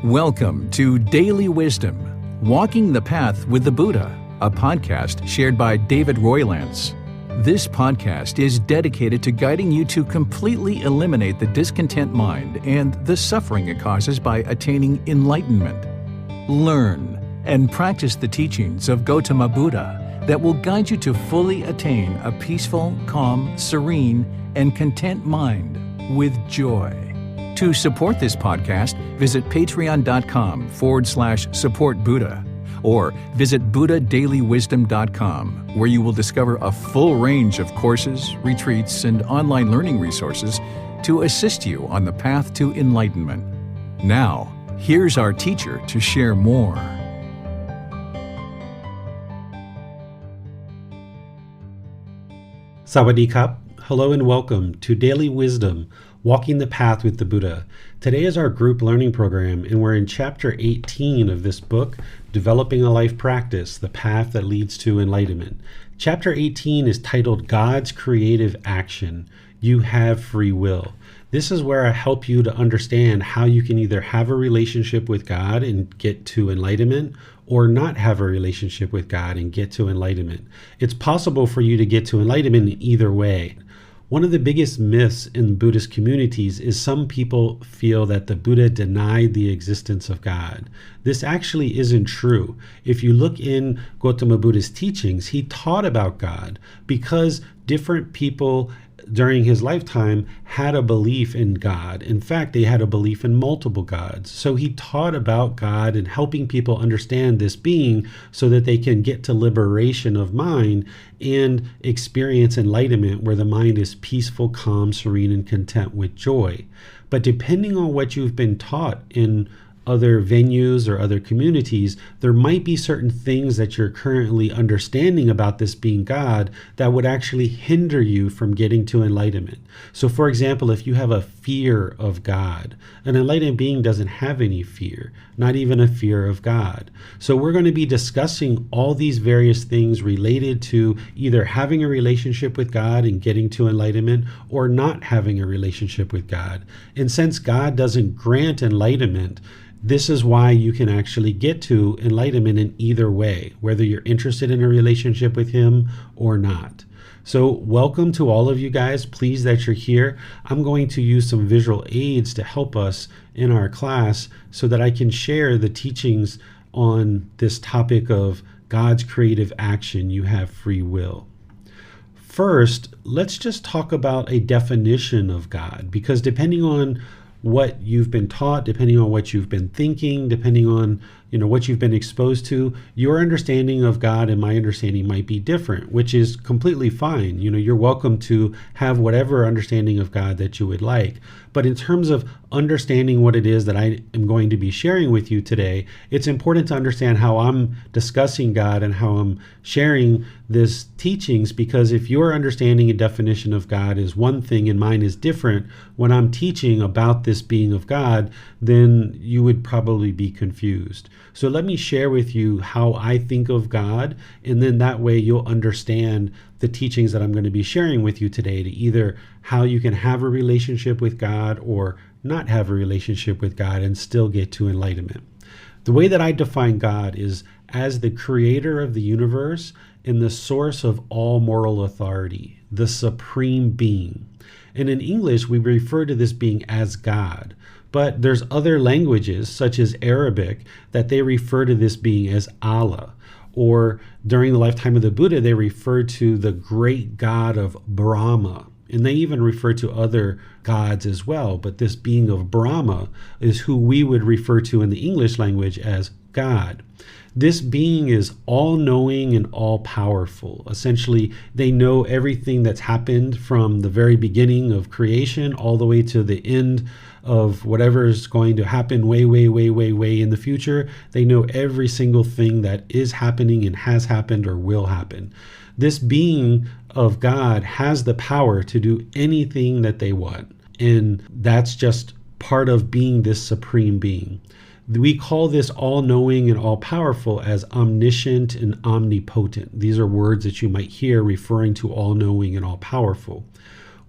Welcome to Daily Wisdom, Walking the Path with the Buddha, a podcast shared by David Roylance. This podcast is dedicated to guiding you to completely eliminate the discontent mind and the suffering it causes by attaining enlightenment. Learn and practice the teachings of Gotama Buddha that will guide you to fully attain a peaceful, calm, serene, and content mind with joy. To support this podcast, visit patreon.com/support Buddha or visit buddhadailywisdom.com, where you will discover a full range of courses, retreats, and online learning resources to assist you on the path to enlightenment. Now, here's our teacher to share more. Sawadee Kap. Hello and welcome to Daily Wisdom, Walking the Path with the Buddha. Today is our group learning program, and we're in Chapter 18 of this book, Developing a Life Practice, The Path That Leads to Enlightenment. Chapter 18 is titled God's Creative Action. You have free will. This is where I help you to understand how you can either have a relationship with God and get to enlightenment, or not have a relationship with God and get to enlightenment. It's possible for you to get to enlightenment in either way. One of the biggest myths in Buddhist communities is some people feel that the Buddha denied the existence of God. This actually isn't true. If you look in Gotama Buddha's teachings, he taught about God because different people during his lifetime had a belief in God. In fact, they had a belief in multiple gods. So he taught about God and helping people understand this being so that they can get to liberation of mind and experience enlightenment where the mind is peaceful, calm, serene, and content with joy. But depending on what you've been taught in other venues or other communities, there might be certain things that you're currently understanding about this being God that would actually hinder you from getting to enlightenment. So for example, if you have a fear of God, an enlightened being doesn't have any fear, not even a fear of God. So we're going to be discussing all these various things related to either having a relationship with God and getting to enlightenment or not having a relationship with God. And since God doesn't grant enlightenment, this is why you can actually get to enlightenment in either way, whether you're interested in a relationship with him or not. So welcome to all of you guys. Pleased that you're here. I'm going to use some visual aids to help us in our class so that I can share the teachings on this topic of God's creative action. You have free will. First, let's just talk about a definition of God, because depending on what you've been taught, depending on what you've been thinking, depending on what you've been exposed to, your understanding of God and my understanding might be different, which is completely fine. You're welcome to have whatever understanding of God that you would like. But in terms of understanding what it is that I am going to be sharing with you today, it's important to understand how I'm discussing God and how I'm sharing this teachings, because if your understanding and definition of God is one thing and mine is different, when I'm teaching about this being of God, then you would probably be confused. So let me share with you how I think of God, and then that way you'll understand the teachings that I'm going to be sharing with you today, to either how you can have a relationship with God or not have a relationship with God and still get to enlightenment. The way that I define God is as the creator of the universe and the source of all moral authority, the supreme being. And in English, we refer to this being as God. But there's other languages, such as Arabic, that they refer to this being as Allah. Or during the lifetime of the Buddha, they refer to the great God of Brahma. And they even refer to other gods as well. But this being of Brahma is who we would refer to in the English language as God. This being is all-knowing and all-powerful. Essentially, they know everything that's happened from the very beginning of creation all the way to the end of whatever is going to happen way in the future. They know every single thing that is happening and has happened or will happen. This being of God has the power to do anything that they want. And that's just part of being this supreme being. We call this all-knowing and all-powerful as omniscient and omnipotent. These are words that you might hear referring to all-knowing and all-powerful.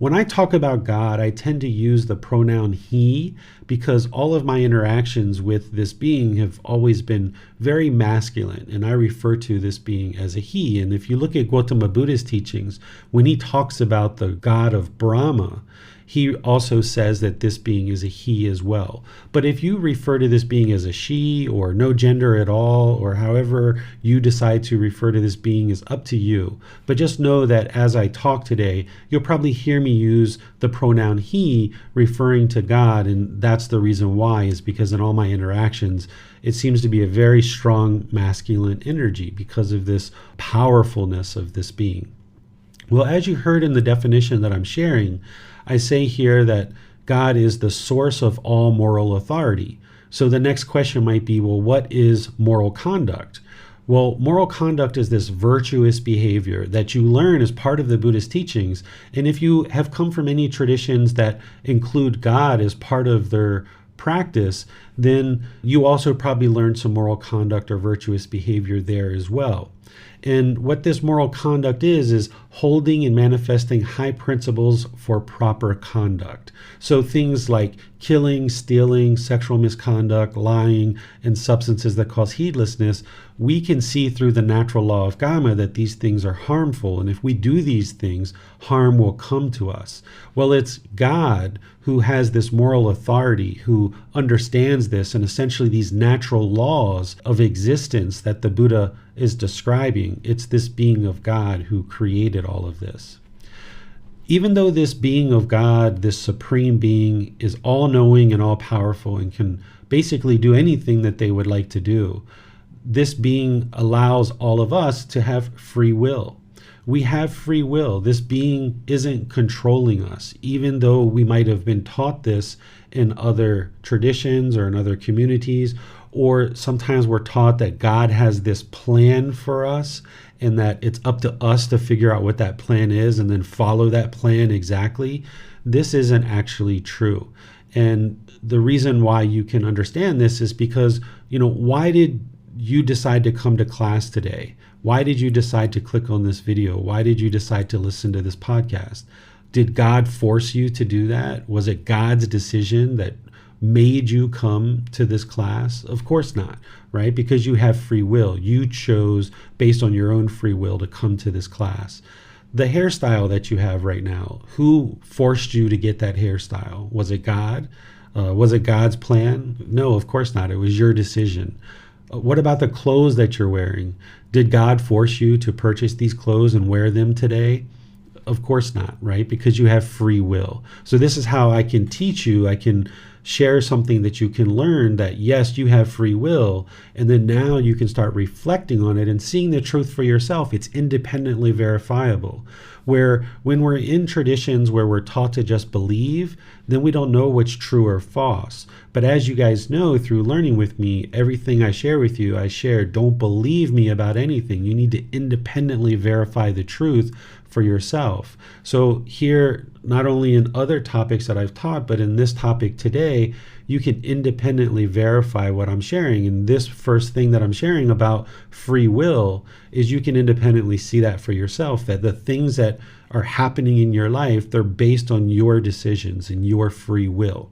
When I talk about God, I tend to use the pronoun he because all of my interactions with this being have always been very masculine, and I refer to this being as a he. And if you look at Gotama Buddha's teachings, when he talks about the God of Brahma, he also says that this being is a he as well. But if you refer to this being as a she or no gender at all, or however you decide to refer to this being is up to you. But just know that as I talk today, you'll probably hear me use the pronoun he referring to God. And that's the reason why, is because in all my interactions, it seems to be a very strong masculine energy because of this powerfulness of this being. Well, as you heard in the definition that I'm sharing, I say here that God is the source of all moral authority. So the next question might be, well, what is moral conduct? Well, moral conduct is this virtuous behavior that you learn as part of the Buddhist teachings. And if you have come from any traditions that include God as part of their practice, then you also probably learn some moral conduct or virtuous behavior there as well. And what this moral conduct is holding and manifesting high principles for proper conduct. So things like killing, stealing, sexual misconduct, lying, and substances that cause heedlessness, we can see through the natural law of karma that these things are harmful. And if we do these things, harm will come to us. Well, it's God who has this moral authority, who understands this, and essentially these natural laws of existence that the Buddha is describing. It's this being of God who created all of this. Even though this being of God, this supreme being, is all-knowing and all-powerful and can basically do anything that they would like to do, this being allows all of us to have free will. We have free will. This being isn't controlling us, even though we might have been taught this in other traditions or in other communities, or sometimes we're taught that God has this plan for us and that it's up to us to figure out what that plan is and then follow that plan exactly. This isn't actually true. And the reason why you can understand this is because, why did you decide to come to class today? Why did you decide to click on this video? Why did you decide to listen to this podcast? Did God force you to do that? Was it God's decision that made you come to this class? Of course not, right? Because you have free will. You chose based on your own free will to come to this class. The hairstyle that you have right now, who forced you to get that hairstyle? Was it God? Was it God's plan? No, of course not. It was your decision. What about the clothes that you're wearing? Did God force you to purchase these clothes and wear them today? Of course not, right? Because you have free will. So this is how I can teach you. I can share something that you can learn, that yes, you have free will, and then now you can start reflecting on it and seeing the truth for yourself. It's independently verifiable. Where when we're in traditions where we're taught to just believe, then we don't know what's true or false. But as you guys know through learning with me, everything I share with you, I share. Don't believe me about anything. You need to independently verify the truth for yourself. So here, not only in other topics that I've taught, but in this topic today, you can independently verify what I'm sharing. And this first thing that I'm sharing about free will is you can independently see that for yourself, that the things that are happening in your life, they're based on your decisions and your free will.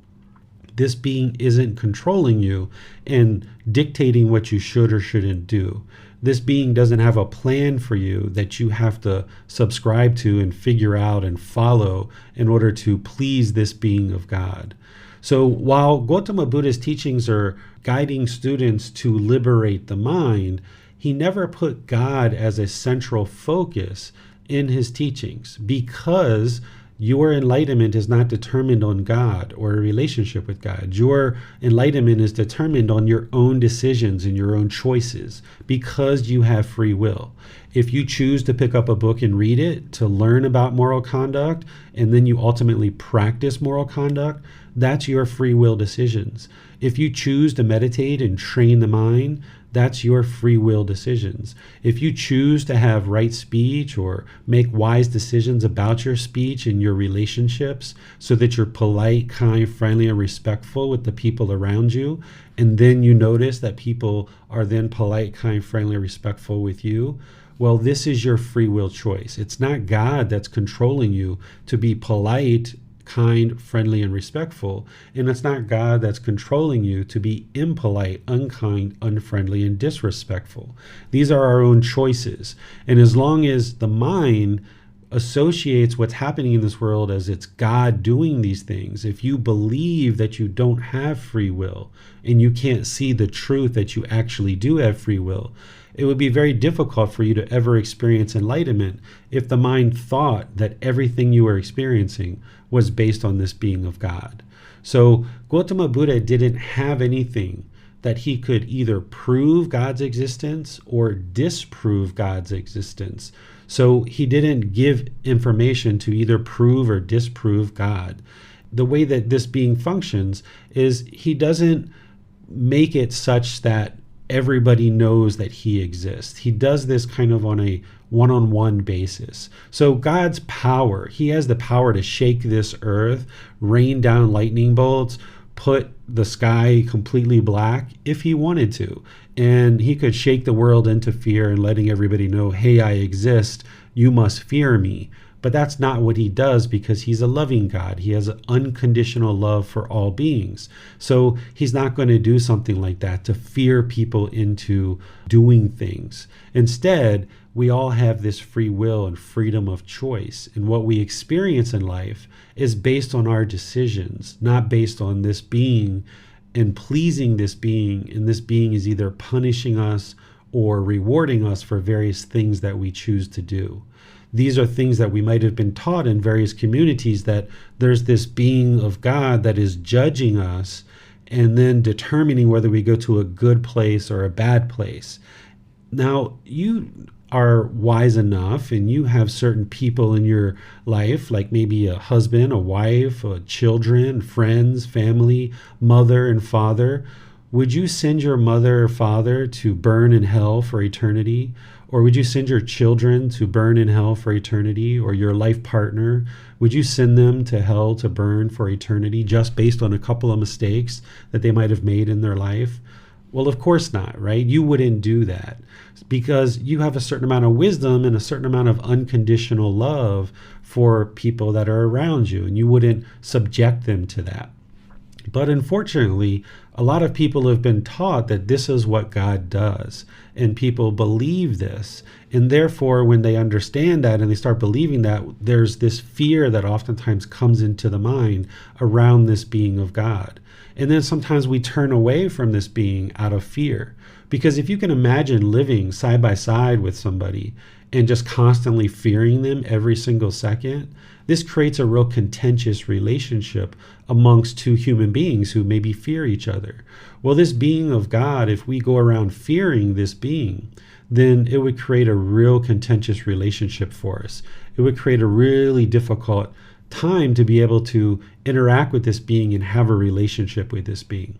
This being isn't controlling you and dictating what you should or shouldn't do. This being doesn't have a plan for you that you have to subscribe to and figure out and follow in order to please this being of God. So while Gotama Buddha's teachings are guiding students to liberate the mind, he never put God as a central focus in his teachings, because your enlightenment is not determined on God or a relationship with God. Your enlightenment is determined on your own decisions and your own choices, because you have free will. If you choose to pick up a book and read it to learn about moral conduct, and then you ultimately practice moral conduct, that's your free will decisions. If you choose to meditate and train the mind, that's your free will decisions. If you choose to have right speech or make wise decisions about your speech and your relationships so that you're polite, kind, friendly, and respectful with the people around you, and then you notice that people are then polite, kind, friendly, respectful with you, well, this is your free will choice. It's not God that's controlling you to be polite, kind, friendly, and respectful. And it's not God that's controlling you to be impolite, unkind, unfriendly, and disrespectful. These are our own choices. And as long as the mind associates what's happening in this world as it's God doing these things, if you believe that you don't have free will and you can't see the truth that you actually do have free will, it would be very difficult for you to ever experience enlightenment if the mind thought that everything you were experiencing was based on this being of God. So Gotama Buddha didn't have anything that he could either prove God's existence or disprove God's existence. So he didn't give information to either prove or disprove God. The way that this being functions is he doesn't make it such that everybody knows that he exists. He does this kind of on a one-on-one basis. So God's power, he has the power to shake this earth, rain down lightning bolts, put the sky completely black if he wanted to. And he could shake the world into fear and letting everybody know, hey, I exist, you must fear me. But that's not what he does, because he's a loving God. He has an unconditional love for all beings. So he's not going to do something like that to fear people into doing things. Instead, we all have this free will and freedom of choice. And what we experience in life is based on our decisions, not based on this being and pleasing this being. And this being is either punishing us or rewarding us for various things that we choose to do. These are things that we might have been taught in various communities, that there's this being of God that is judging us and then determining whether we go to a good place or a bad place. Now, you are wise enough and you have certain people in your life, like maybe a husband, a wife, children, friends, family, mother and father. Would you send your mother or father to burn in hell for eternity? Or would you send your children to burn in hell for eternity? Or your life partner, would you send them to hell to burn for eternity just based on a couple of mistakes that they might have made in their life? Well, of course not, right? You wouldn't do that, because you have a certain amount of wisdom and a certain amount of unconditional love for people that are around you, and you wouldn't subject them to that. But unfortunately, a lot of people have been taught that this is what God does, and people believe this. And therefore, when they understand that and they start believing that, there's this fear that oftentimes comes into the mind around this being of God. And then sometimes we turn away from this being out of fear. Because if you can imagine living side by side with somebody and just constantly fearing them every single second, this creates a real contentious relationship amongst two human beings who maybe fear each other. Well, this being of God, if we go around fearing this being, then it would create a real contentious relationship for us. It would create a really difficult time to be able to interact with this being and have a relationship with this being.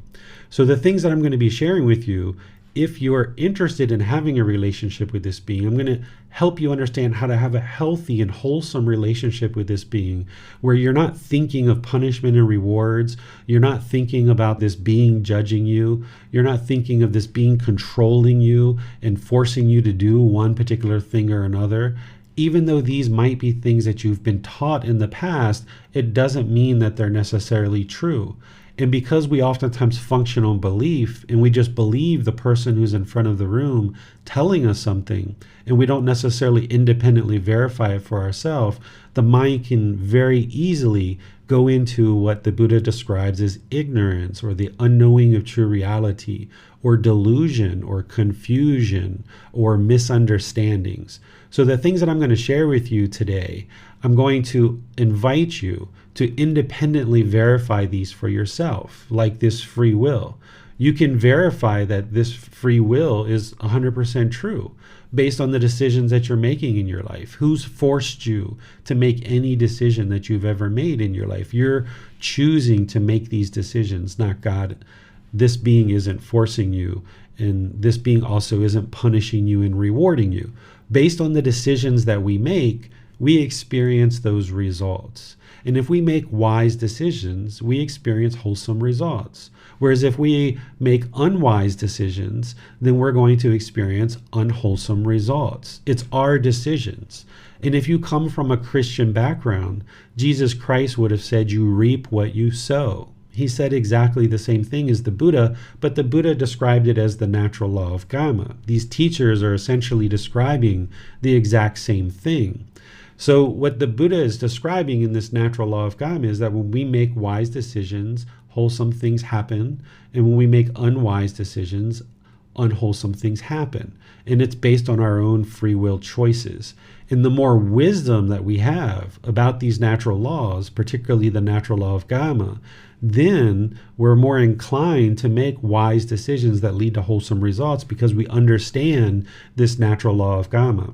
So the things that I'm going to be sharing with you, if you're interested in having a relationship with this being, I'm going to help you understand how to have a healthy and wholesome relationship with this being, where you're not thinking of punishment and rewards. You're not thinking about this being judging you. You're not thinking of this being controlling you and forcing you to do one particular thing or another. Even though these might be things that you've been taught in the past, it doesn't mean that they're necessarily true. And because we oftentimes function on belief, and we just believe the person who's in front of the room telling us something, and we don't necessarily independently verify it for ourselves, the mind can very easily go into what the Buddha describes as ignorance, or the unknowing of true reality, or delusion, or confusion, or misunderstandings. So the things that I'm going to share with you today, I'm going to invite you to independently verify these for yourself, like this free will. You can verify that this free will is 100% true based on the decisions that you're making in your life. Who's forced you to make any decision that you've ever made in your life? You're choosing to make these decisions, not God. This being isn't forcing you, and this being also isn't punishing you and rewarding you. Based on the decisions that we make, we experience those results. And if we make wise decisions, we experience wholesome results. Whereas if we make unwise decisions, then we're going to experience unwholesome results. It's our decisions. And if you come from a Christian background, Jesus Christ would have said, you reap what you sow. He said exactly the same thing as the Buddha, but the Buddha described it as the natural law of karma. These teachers are essentially describing the exact same thing. So what the Buddha is describing in this natural law of karma is that when we make wise decisions, wholesome things happen. And when we make unwise decisions, unwholesome things happen. And it's based on our own free will choices. And the more wisdom that we have about these natural laws, particularly the natural law of karma, then we're more inclined to make wise decisions that lead to wholesome results because we understand this natural law of karma.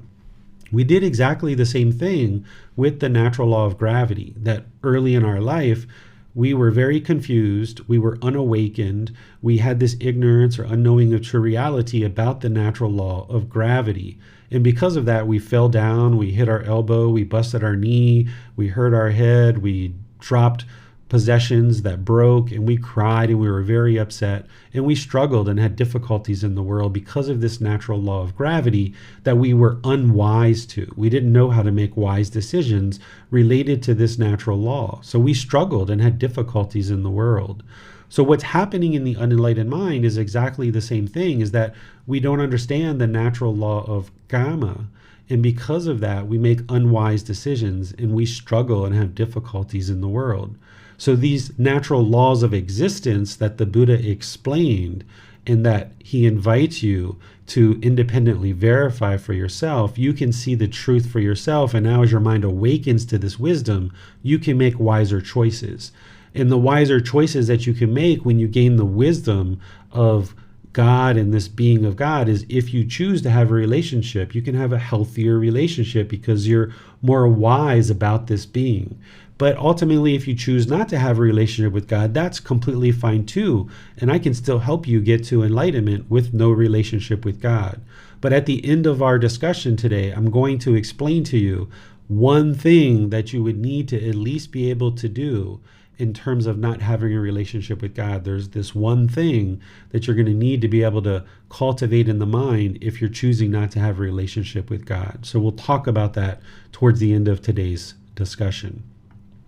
We did exactly the same thing with the natural law of gravity, that early in our life, we were very confused, we were unawakened, we had this ignorance or unknowing of true reality about the natural law of gravity. And because of that, we fell down, we hit our elbow, we busted our knee, we hurt our head, we dropped possessions that broke, and we cried and we were very upset, and we struggled and had difficulties in the world because of this natural law of gravity that we were unwise to. We didn't know how to make wise decisions related to this natural law. So we struggled and had difficulties in the world. So what's happening in the unenlightened mind is exactly the same thing, is that we don't understand the natural law of karma. And because of that, we make unwise decisions and we struggle and have difficulties in the world. So these natural laws of existence that the Buddha explained and that he invites you to independently verify for yourself, you can see the truth for yourself. And now as your mind awakens to this wisdom, you can make wiser choices. And the wiser choices that you can make when you gain the wisdom of God and this being of God is if you choose to have a relationship, you can have a healthier relationship because you're more wise about this being. But ultimately, if you choose not to have a relationship with God, that's completely fine too. And I can still help you get to enlightenment with no relationship with God. But at the end of our discussion today, I'm going to explain to you one thing that you would need to at least be able to do in terms of not having a relationship with God. There's this one thing that you're going to need to be able to cultivate in the mind if you're choosing not to have a relationship with God. So we'll talk about that towards the end of today's discussion.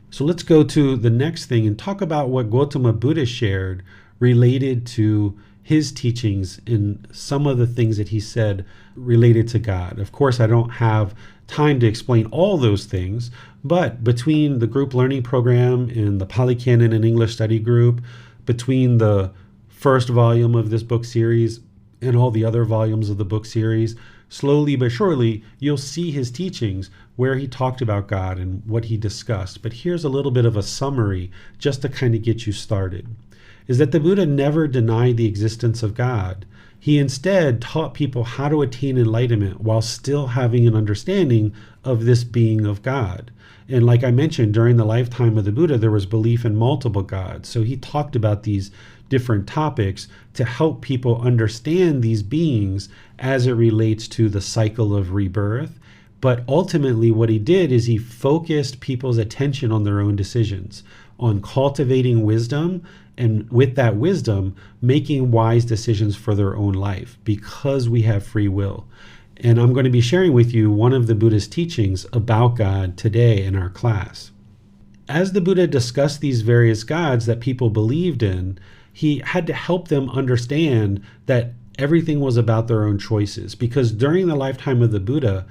So let's go to the next thing and talk about what Gotama Buddha shared related to his teachings and some of the things that he said related to God. Of course, I don't have time to explain all those things, but between the group learning program and the Pali Canon and English study group, between the first volume of this book series and all the other volumes of the book series, slowly but surely, you'll see his teachings where he talked about God and what he discussed. But here's a little bit of a summary just to kind of get you started, is that the Buddha never denied the existence of God. He instead taught people how to attain enlightenment while still having an understanding of this being of God. And like I mentioned, during the lifetime of the Buddha, there was belief in multiple gods. So he talked about these different topics to help people understand these beings as it relates to the cycle of rebirth. But ultimately what he did is he focused people's attention on their own decisions, on cultivating wisdom, and with that wisdom, making wise decisions for their own life because we have free will. And I'm going to be sharing with you one of the Buddha's teachings about God today in our class. As the Buddha discussed these various gods that people believed in, he had to help them understand that everything was about their own choices. Because during the lifetime of the Buddha,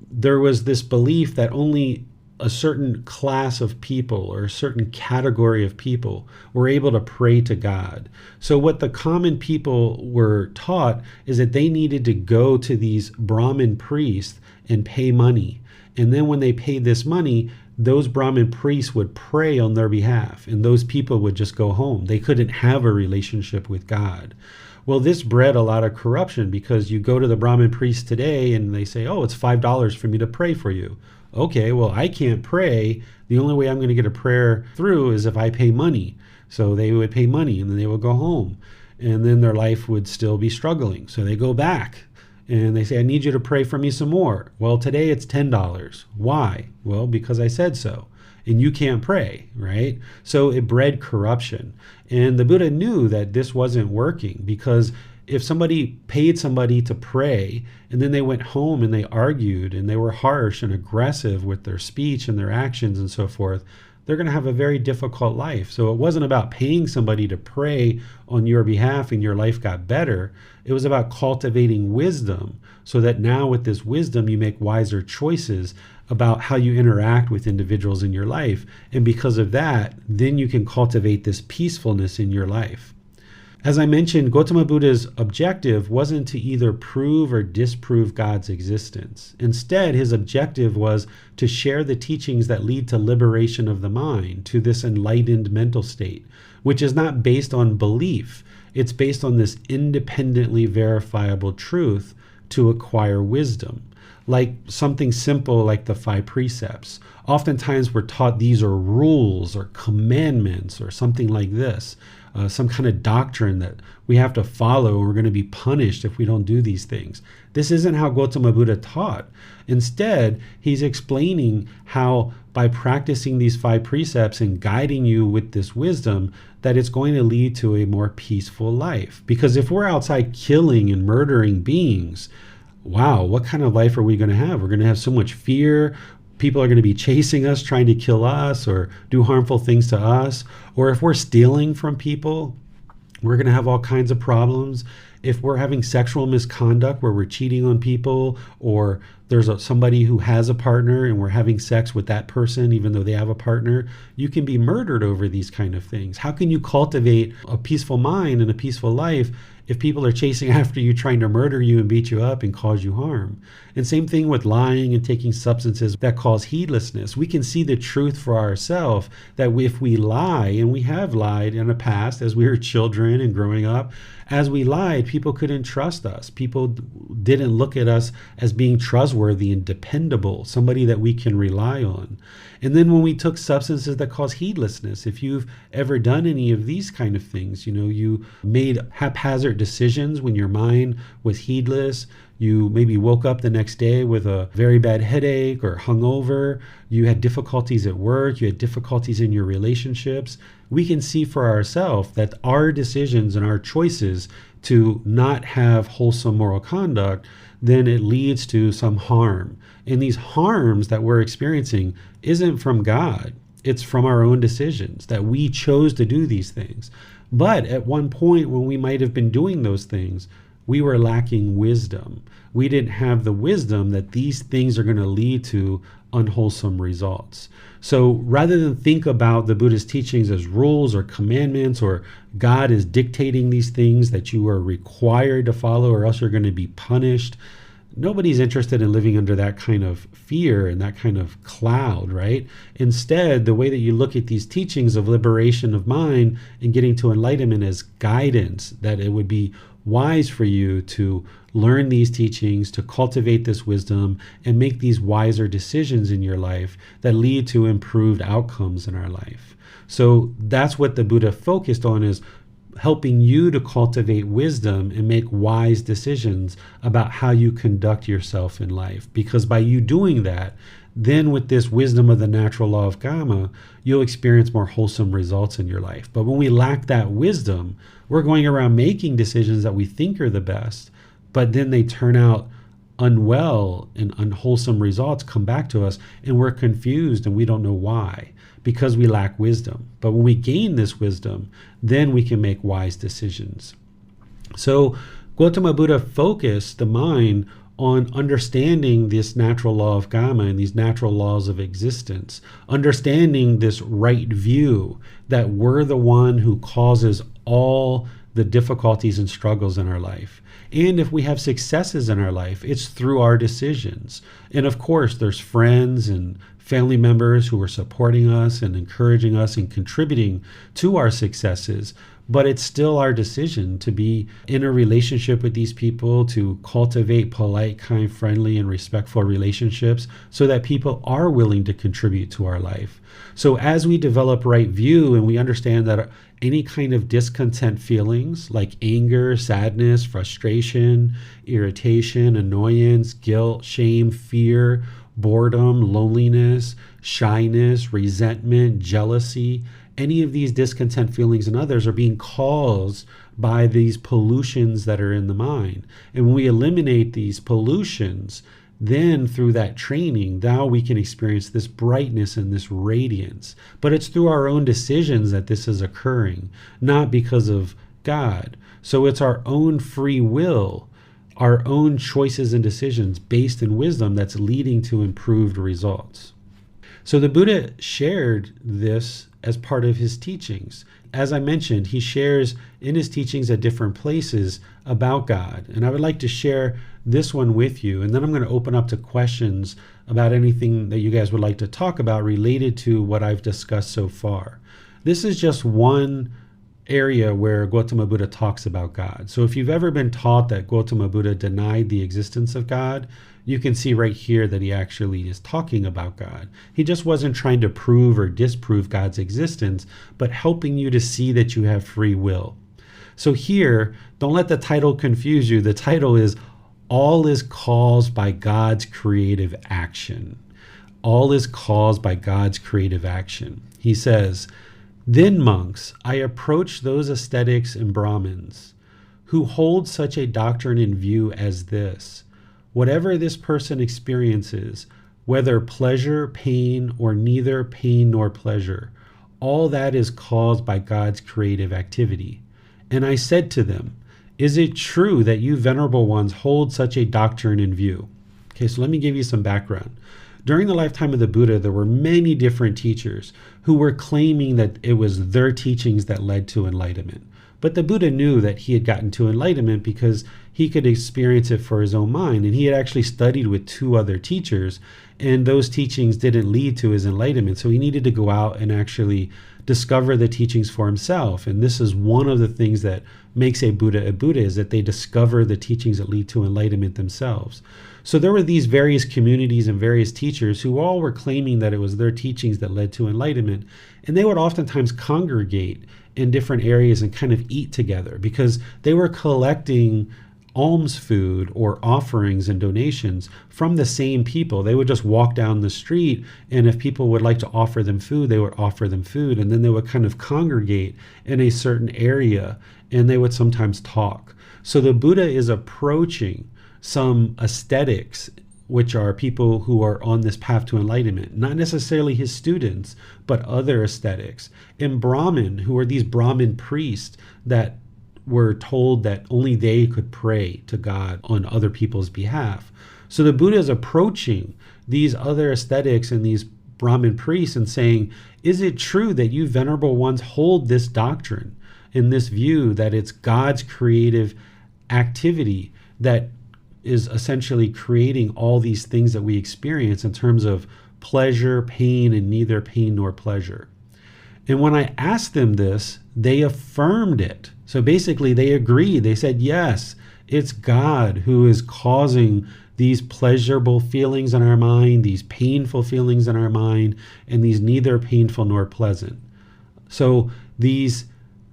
there was this belief that only a certain class of people or a certain category of people were able to pray to God. So what the common people were taught is that they needed to go to these Brahmin priests and pay money. And then when they paid this money, those Brahmin priests would pray on their behalf, and those people would just go home. They couldn't have a relationship with God. Well, this bred a lot of corruption because you go to the Brahmin priest today and they say, oh, it's $5 for me to pray for you. Okay, well, I can't pray. The only way I'm going to get a prayer through is if I pay money. So they would pay money and then they would go home. And then their life would still be struggling. So they go back and they say, I need you to pray for me some more. Well, today it's $10. Why? Well, because I said so. And you can't pray, right? So it bred corruption. And the Buddha knew that this wasn't working, because if somebody paid somebody to pray and then they went home and they argued and they were harsh and aggressive with their speech and their actions and so forth, they're going to have a very difficult life. So it wasn't about paying somebody to pray on your behalf and your life got better. It was about cultivating wisdom, so that now with this wisdom, you make wiser choices about how you interact with individuals in your life. And because of that, then you can cultivate this peacefulness in your life. As I mentioned, Gotama Buddha's objective wasn't to either prove or disprove God's existence. Instead, his objective was to share the teachings that lead to liberation of the mind, to this enlightened mental state, which is not based on belief. It's based on this independently verifiable truth to acquire wisdom. Like something simple like the 5 precepts. Oftentimes we're taught these are rules or commandments or something like this. Some kind of doctrine that we have to follow, and we're going to be punished if we don't do these things. This isn't how Gotama Buddha taught. Instead, he's explaining how by practicing these 5 precepts and guiding you with this wisdom, that it's going to lead to a more peaceful life. Because if we're outside killing and murdering beings, wow, what kind of life are we going to have? We're going to have so much fear. People are going to be chasing us, trying to kill us or do harmful things to us. Or if we're stealing from people, we're going to have all kinds of problems. If we're having sexual misconduct where we're cheating on people, or there's somebody who has a partner and we're having sex with that person even though they have a partner, you can be murdered over these kind of things. How can you cultivate a peaceful mind and a peaceful life if people are chasing after you, trying to murder you and beat you up and cause you harm? And same thing with lying and taking substances that cause heedlessness. We can see the truth for ourselves that if we lie, and we have lied in the past as we were children and growing up, as we lied, people couldn't trust us. People didn't look at us as being trustworthy and dependable, somebody that we can rely on. And then when we took substances that cause heedlessness, if you've ever done any of these kind of things, you made haphazard decisions when your mind was heedless, you maybe woke up the next day with a very bad headache or hungover, you had difficulties at work, you had difficulties in your relationships, we can see for ourselves that our decisions and our choices to not have wholesome moral conduct, then it leads to some harm. And these harms that we're experiencing isn't from God. It's from our own decisions that we chose to do these things. But at one point when we might have been doing those things, we were lacking wisdom. We didn't have the wisdom that these things are going to lead to unwholesome results. So rather than think about the Buddha's teachings as rules or commandments, or God is dictating these things that you are required to follow or else you're going to be punished, nobody's interested in living under that kind of fear and that kind of cloud, right? Instead, the way that you look at these teachings of liberation of mind and getting to enlightenment as guidance, that it would be wise for you to learn these teachings, to cultivate this wisdom, and make these wiser decisions in your life that lead to improved outcomes in our life. So that's what the Buddha focused on, is helping you to cultivate wisdom and make wise decisions about how you conduct yourself in life. Because by you doing that, then with this wisdom of the natural law of karma, you'll experience more wholesome results in your life. But when we lack that wisdom, we're going around making decisions that we think are the best, but then they turn out unwell, and unwholesome results come back to us, and we're confused and we don't know why, because we lack wisdom. But when we gain this wisdom, then we can make wise decisions. So Gotama Buddha focused the mind on understanding this natural law of karma and these natural laws of existence, understanding this right view that we're the one who causes all the difficulties and struggles in our life. And if we have successes in our life, it's through our decisions. And of course, there's friends and family members who are supporting us and encouraging us and contributing to our successes. but it's still our decision to be in a relationship with these people, to cultivate polite, kind, friendly, and respectful relationships so that people are willing to contribute to our life. So as we develop right view and we understand that any kind of discontent feelings like anger, sadness, frustration, irritation, annoyance, guilt, shame, fear, boredom, loneliness, shyness, resentment, jealousy, any of these discontent feelings and others are being caused by these pollutions that are in the mind. And when we eliminate these pollutions, then through that training, now we can experience this brightness and this radiance. But it's through our own decisions that this is occurring, not because of God. So it's our own free will, our own choices and decisions based in wisdom that's leading to improved results. So the Buddha shared this as part of his teachings. As I mentioned, he shares in his teachings at different places about God. And I would like to share this one with you. And then I'm going to open up to questions about anything that you guys would like to talk about related to what I've discussed so far. This is just one area where Gotama Buddha talks about God. So if you've ever been taught that Gotama Buddha denied the existence of God, you can see right here that he actually is talking about God. He just wasn't trying to prove or disprove God's existence, but helping you to see that you have free will. So here, don't let the title confuse you. The title is All is Caused by God's Creative Action. All is caused by God's creative action. He says, "Then, monks, I approach those ascetics and Brahmins who hold such a doctrine in view as this. Whatever this person experiences, whether pleasure, pain, or neither pain nor pleasure, all that is caused by God's creative activity. And I said to them, is it true that you venerable ones hold such a doctrine in view?" Okay, so let me give you some background. During the lifetime of the Buddha, there were many different teachers who were claiming that it was their teachings that led to enlightenment. But the Buddha knew that he had gotten to enlightenment because he could experience it for his own mind. And he had actually studied with two other teachers, and those teachings didn't lead to his enlightenment. So he needed to go out and actually discover the teachings for himself. And this is one of the things that makes a Buddha, is that they discover the teachings that lead to enlightenment themselves. So there were these various communities and various teachers who all were claiming that it was their teachings that led to enlightenment. And they would oftentimes congregate in different areas and kind of eat together because they were collecting alms food or offerings and donations from the same people. They would just walk down the street, and if people would like to offer them food, they would offer them food, and then they would kind of congregate in a certain area, and they would sometimes talk. So the Buddha is approaching some ascetics, which are people who are on this path to enlightenment, not necessarily his students, but other ascetics, and Brahmin, who are these Brahmin priests that were told that only they could pray to God on other people's behalf. So the Buddha is approaching these other ascetics and these Brahmin priests and saying, is it true that you venerable ones hold this doctrine in this view that it's God's creative activity that is essentially creating all these things that we experience in terms of pleasure, pain, and neither pain nor pleasure? And when I asked them this, they affirmed it. So basically they agreed. They said, yes, it's God who is causing these pleasurable feelings in our mind, these painful feelings in our mind, and these neither painful nor pleasant. So these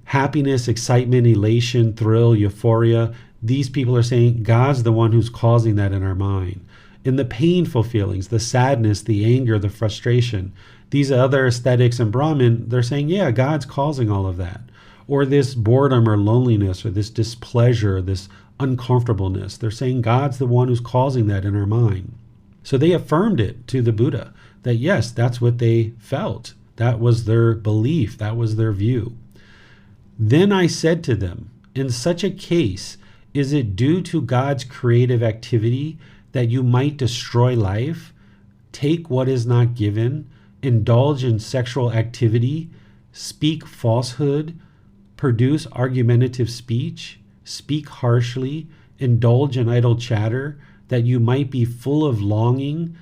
happiness, excitement, elation, thrill, euphoria, these people are saying God's the one who's causing that in our mind. In the painful feelings, the sadness, the anger, the frustration, these other ascetics and Brahmin, they're saying, yeah, God's causing all of that. Or this boredom or loneliness or this displeasure, this uncomfortableness, they're saying God's the one who's causing that in our mind. So they affirmed it to the Buddha that yes, that's what they felt. That was their belief. That was their view. Then I said to them, in such a case, is it due to God's creative activity that you might destroy life, take what is not given, indulge in sexual activity, speak falsehood, produce argumentative speech, speak harshly, indulge in idle chatter, that you might be full of longing,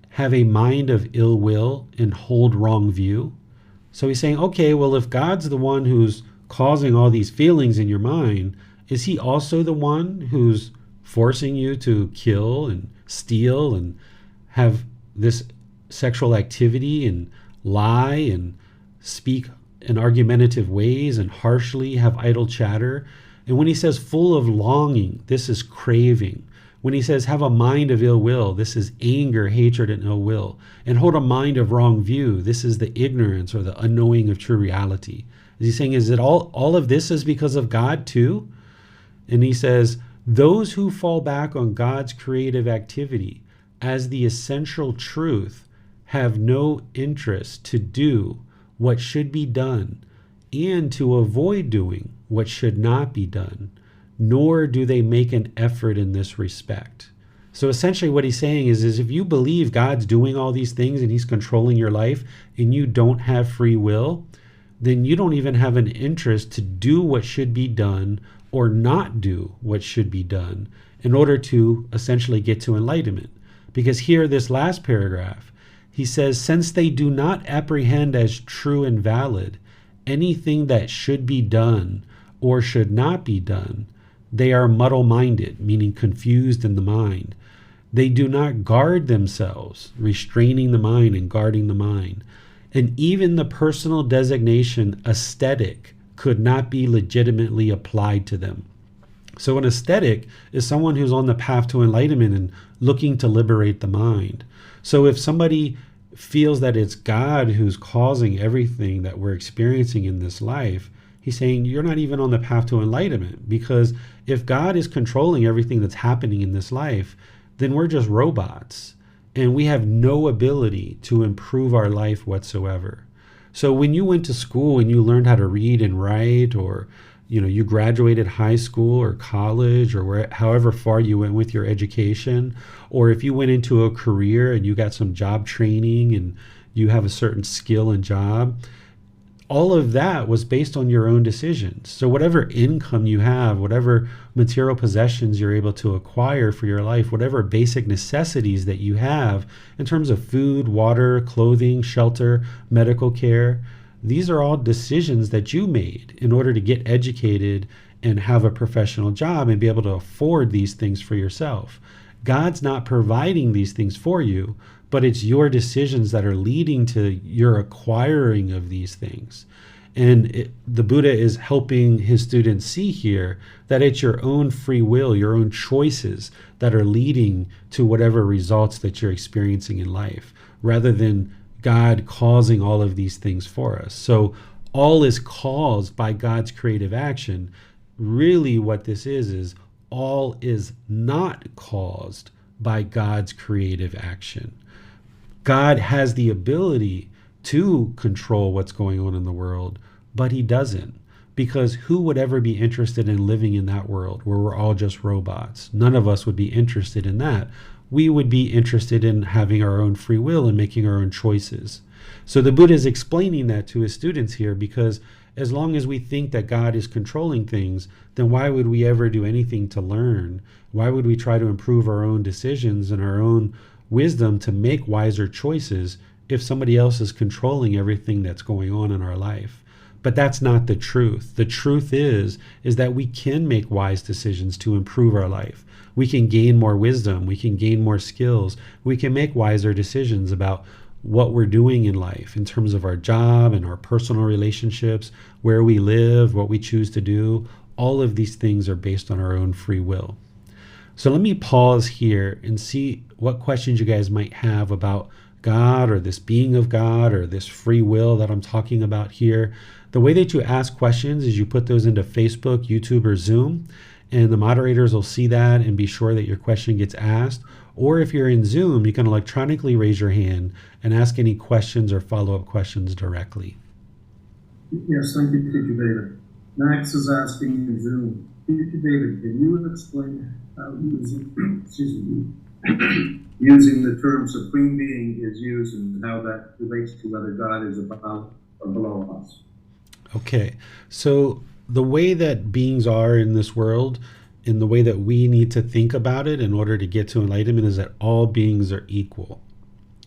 have a mind of ill will, and hold wrong view? So he's saying, okay, well, if God's the one who's causing all these feelings in your mind, is he also the one who's forcing you to kill and steal and have this sexual activity and lie and speak in argumentative ways and harshly have idle chatter? And when he says full of longing, this is craving. When he says have a mind of ill will, this is anger, hatred, and ill will. And hold a mind of wrong view, this is the ignorance or the unknowing of true reality. Is he saying, is it all of this is because of God too? And he says, those who fall back on God's creative activity as the essential truth have no interest to do what should be done and to avoid doing what should not be done, nor do they make an effort in this respect. So essentially what he's saying is if you believe God's doing all these things and he's controlling your life and you don't have free will, then you don't even have an interest to do what should be done or not do what should be done in order to essentially get to enlightenment. Because here, this last paragraph, he says, since they do not apprehend as true and valid anything that should be done or should not be done, they are muddle-minded, meaning confused in the mind. They do not guard themselves, restraining the mind and guarding the mind. And even the personal designation aesthetic could not be legitimately applied to them. So an aesthetic is someone who's on the path to enlightenment and looking to liberate the mind. So if somebody feels that it's God who's causing everything that we're experiencing in this life, he's saying you're not even on the path to enlightenment, because if God is controlling everything that's happening in this life, then we're just robots and we have no ability to improve our life whatsoever. So when you went to school and you learned how to read and write, or you graduated high school or college, or however far you went with your education, or if you went into a career and you got some job training and you have a certain skill and job, all of that was based on your own decisions. So whatever income you have, whatever material possessions you're able to acquire for your life, whatever basic necessities that you have in terms of food, water, clothing, shelter, medical care, these are all decisions that you made in order to get educated and have a professional job and be able to afford these things for yourself. God's not providing these things for you, but it's your decisions that are leading to your acquiring of these things. And the Buddha is helping his students see here that it's your own free will, your own choices that are leading to whatever results that you're experiencing in life, rather than God causing all of these things for us. So all is caused by God's creative action. Really what this is all is not caused by God's creative action. God has the ability to control what's going on in the world, but he doesn't. Because who would ever be interested in living in that world where we're all just robots? None of us would be interested in that. We would be interested in having our own free will and making our own choices. So the Buddha is explaining that to his students here, because as long as we think that God is controlling things, then why would we ever do anything to learn? Why would we try to improve our own decisions and our own wisdom to make wiser choices if somebody else is controlling everything that's going on in our life? But that's not the truth. The truth is that we can make wise decisions to improve our life. We can gain more wisdom. We can gain more skills. We can make wiser decisions about what we're doing in life in terms of our job and our personal relationships, where we live, what we choose to do. All of these things are based on our own free will. So let me pause here and see what questions you guys might have about God, or this being of God, or this free will that I'm talking about here. The way that you ask questions is you put those into Facebook, YouTube, or Zoom, and the moderators will see that and be sure that your question gets asked. Or if you're in Zoom, you can electronically raise your hand and ask any questions or follow-up questions directly. Yes, thank you, Teacher David. Max is asking in Zoom, Teacher David, can you explain how using the term supreme being is used and how that relates to whether God is above or below us? Okay, so the way that beings are in this world, in the way that we need to think about it in order to get to enlightenment, is that all beings are equal.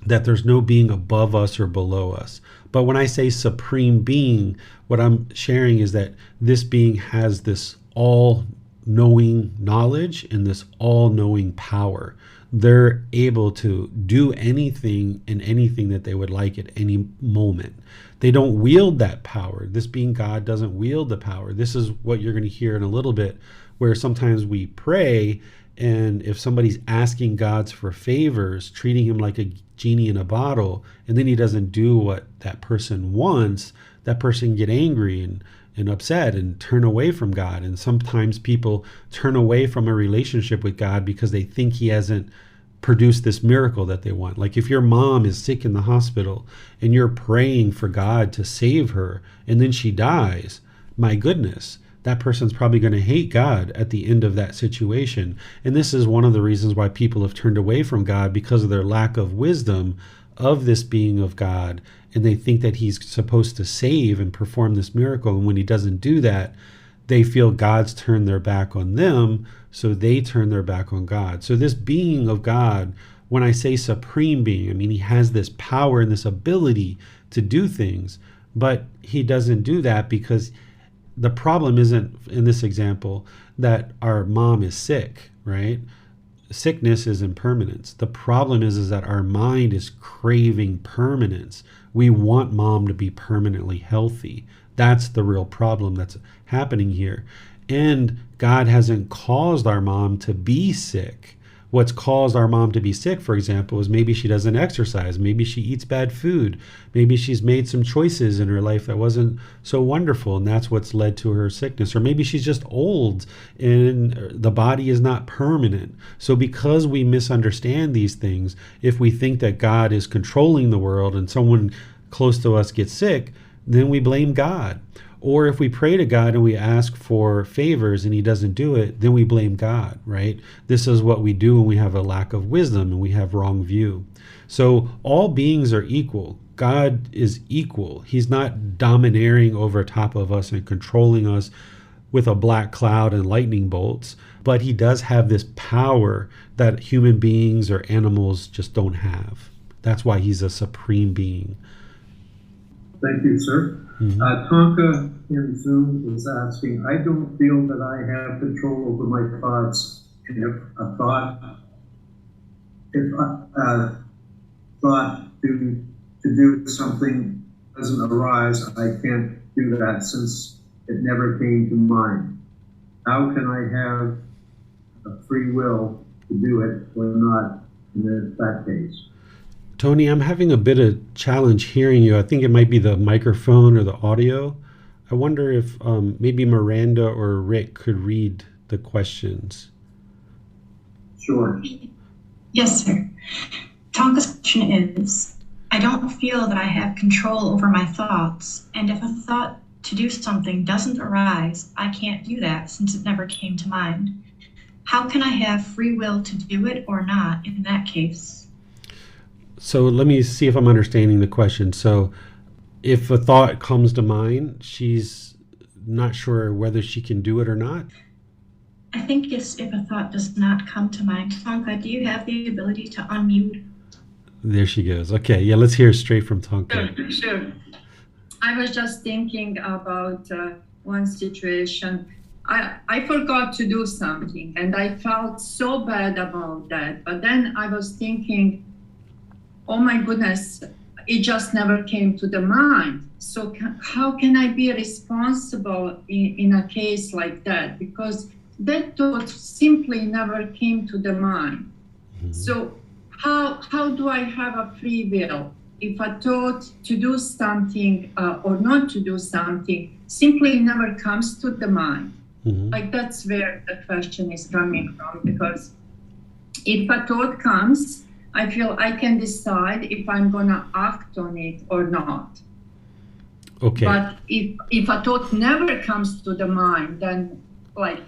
that there's no being above us or below us. But when I say supreme being, what I'm sharing is that this being has this all-knowing knowledge and this all-knowing power. They're able to do anything and anything that they would like at any moment. They don't wield that power. This being God doesn't wield the power. This is what you're going to hear in a little bit, where sometimes we pray, and if somebody's asking God for favors, treating him like a genie in a bottle, and then he doesn't do what that person wants, that person can get angry and upset and turn away from God. And sometimes people turn away from a relationship with God because they think he hasn't produced this miracle that they want. Like if your mom is sick in the hospital and you're praying for God to save her and then she dies, my goodness, that person's probably going to hate God at the end of that situation. And this is one of the reasons why people have turned away from God, because of their lack of wisdom of this being of God. And they think that he's supposed to save and perform this miracle. And when he doesn't do that, they feel God's turned their back on them, so they turn their back on God. So this being of God, when I say supreme being, I mean he has this power and this ability to do things, but he doesn't do that because the problem isn't, in this example, that our mom is sick, right? Sickness is impermanence. The problem is that our mind is craving permanence. We want mom to be permanently healthy. That's the real problem that's happening here. And God hasn't caused our mom to be sick. What's caused our mom to be sick, for example, is maybe she doesn't exercise. Maybe she eats bad food. Maybe she's made some choices in her life that wasn't so wonderful, and that's what's led to her sickness. Or maybe she's just old and the body is not permanent. So because we misunderstand these things, if we think that God is controlling the world and someone close to us gets sick, then we blame God. Or if we pray to God and we ask for favors and he doesn't do it, then we blame God, right? This is what we do when we have a lack of wisdom and we have wrong view. So all beings are equal. God is equal. He's not domineering over top of us and controlling us with a black cloud and lightning bolts, but he does have this power that human beings or animals just don't have. That's why he's a supreme being. Thank you, sir. Mm-hmm. Tonka in Zoom is asking, I don't feel that I have control over my thoughts. And if a thought to do something doesn't arise, I can't do that since it never came to mind. How can I have a free will to do it or not in that case? Tony, I'm having a bit of challenge hearing you. I think it might be the microphone or the audio. I wonder if maybe Miranda or Rick could read the questions. Sure. Yes, sir. Tonka's question is, I don't feel that I have control over my thoughts, and if a thought to do something doesn't arise, I can't do that since it never came to mind. How can I have free will to do it or not in that case? So let me see if I'm understanding the question. So if a thought comes to mind, she's not sure whether she can do it or not? I think it's if a thought does not come to mind. Tonka, do you have the ability to unmute? There she goes. Okay, yeah, let's hear straight from Tonka. Sure. I was just thinking about one situation. I forgot to do something and I felt so bad about that. But then I was thinking, oh my goodness, it just never came to the mind. So how can I be responsible in a case like that? Because that thought simply never came to the mind. Mm-hmm. So how do I have a free will if a thought to do something or not to do something simply never comes to the mind? Mm-hmm. Like that's where the question is coming from, because if a thought comes, I feel I can decide if I'm gonna act on it or not. Okay. But if a thought never comes to the mind, then like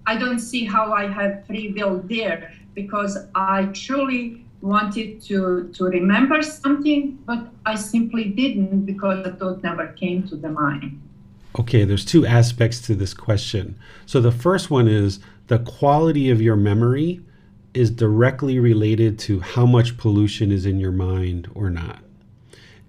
I don't see how I have free will there, because I truly wanted to remember something, but I simply didn't because the thought never came to the mind. Okay, there's two aspects to this question. So the first one is the quality of your memory is directly related to how much pollution is in your mind or not.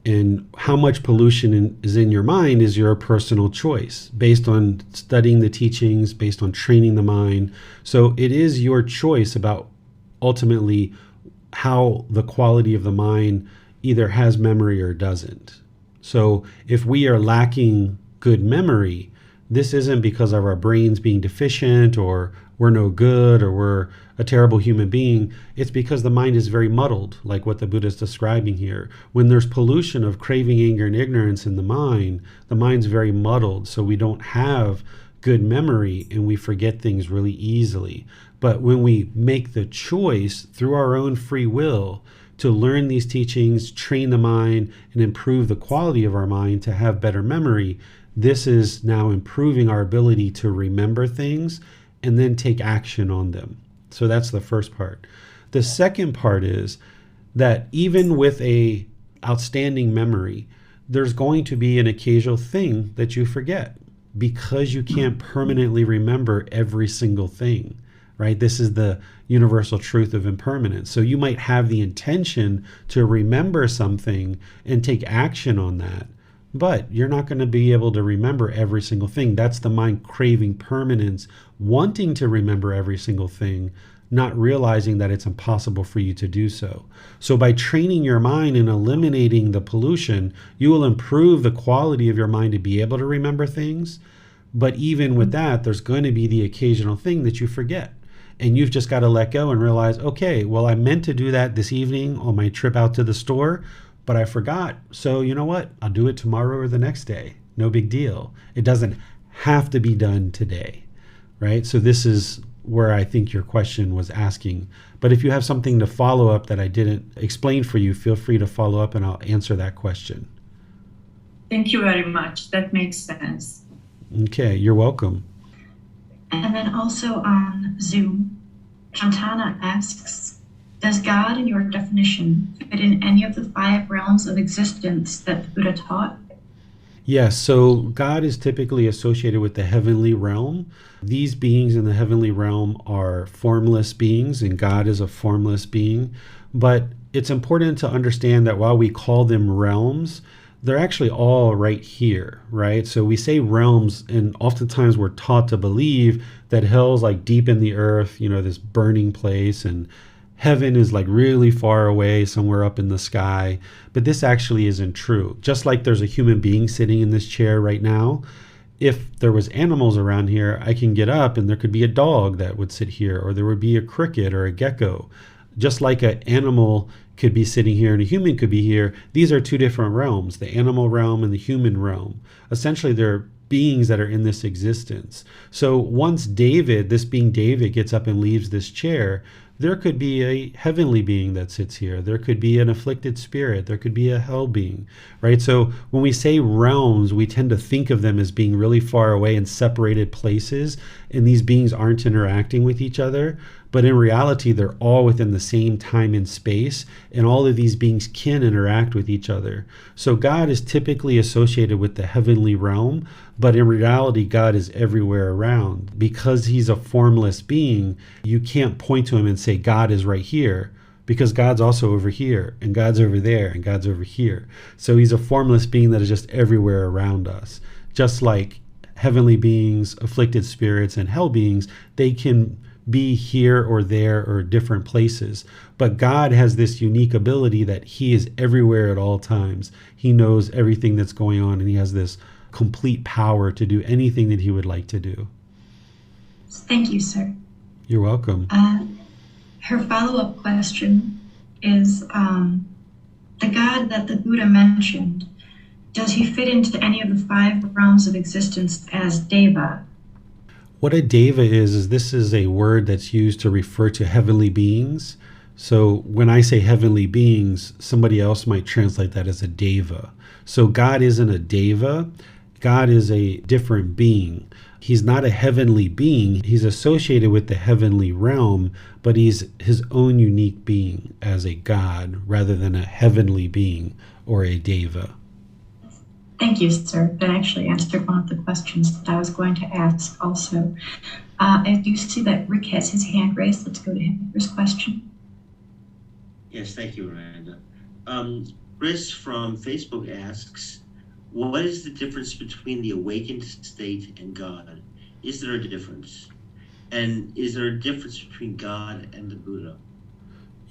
And how much pollution is in your mind is your personal choice based on studying the teachings, based on training the mind. So it is your choice about ultimately how the quality of the mind either has memory or doesn't. So if we are lacking good memory, this isn't because of our brains being deficient or we're no good or we're a terrible human being. It's because the mind is very muddled, like what the Buddha is describing here. When there's pollution of craving, anger, and ignorance in the mind's very muddled, so we don't have good memory and we forget things really easily. But when we make the choice through our own free will to learn these teachings, train the mind, and improve the quality of our mind to have better memory, this is now improving our ability to remember things and then take action on them. So that's the first part. The second part is that even with a outstanding memory, there's going to be an occasional thing that you forget because you can't permanently remember every single thing, right? This is the universal truth of impermanence. So you might have the intention to remember something and take action on that, but you're not going to be able to remember every single thing. That's the mind craving permanence, wanting to remember every single thing, not realizing that it's impossible for you to do so. So by training your mind and eliminating the pollution, you will improve the quality of your mind to be able to remember things. But even with that, there's going to be the occasional thing that you forget. And you've just got to let go and realize, okay, well, I meant to do that this evening on my trip out to the store, but I forgot. So you know what? I'll do it tomorrow or the next day. No big deal. It doesn't have to be done today, right? So this is where I think your question was asking. But if you have something to follow up that I didn't explain for you, feel free to follow up and I'll answer that question. Thank you very much. That makes sense. Okay, you're welcome. And then also on Zoom, Shantana asks, does God, in your definition, fit in any of the 5 realms of existence that the Buddha taught? Yes, so God is typically associated with the heavenly realm. These beings in the heavenly realm are formless beings, and God is a formless being. But it's important to understand that while we call them realms, they're actually all right here, right? So we say realms, and oftentimes we're taught to believe that hell's like deep in the earth, this burning place, and heaven is like really far away, somewhere up in the sky. But this actually isn't true. Just like there's a human being sitting in this chair right now, if there was animals around here, I can get up and there could be a dog that would sit here, or there would be a cricket or a gecko. Just like an animal could be sitting here and a human could be here, these are 2 different realms, the animal realm and the human realm. Essentially, they're beings that are in this existence. So once this being David, gets up and leaves this chair, there could be a heavenly being that sits here. There could be an afflicted spirit. There could be a hell being, right? So when we say realms, we tend to think of them as being really far away in separated places, and these beings aren't interacting with each other. But in reality, they're all within the same time and space, and all of these beings can interact with each other. So God is typically associated with the heavenly realm, but in reality, God is everywhere around. Because he's a formless being, you can't point to him and say, God is right here, because God's also over here, and God's over there, and God's over here. So he's a formless being that is just everywhere around us. Just like heavenly beings, afflicted spirits, and hell beings, they can be here or there or different places. But God has this unique ability that he is everywhere at all times. He knows everything that's going on, and he has this complete power to do anything that he would like to do. Thank you, sir. You're welcome. Her follow-up question is, the God that the Buddha mentioned, does he fit into any of the 5 realms of existence as Deva? What a deva is this is a word that's used to refer to heavenly beings. So when I say heavenly beings, somebody else might translate that as a deva. So God isn't a deva. God is a different being. He's not a heavenly being. He's associated with the heavenly realm, but he's his own unique being as a God rather than a heavenly being or a deva. Thank you, sir. That actually answered one of the questions that I was going to ask also. I do see that Rick has his hand raised. Let's go to him for his question. Yes, thank you, Miranda. Chris from Facebook asks, what is the difference between the awakened state and God? Is there a difference? And is there a difference between God and the Buddha?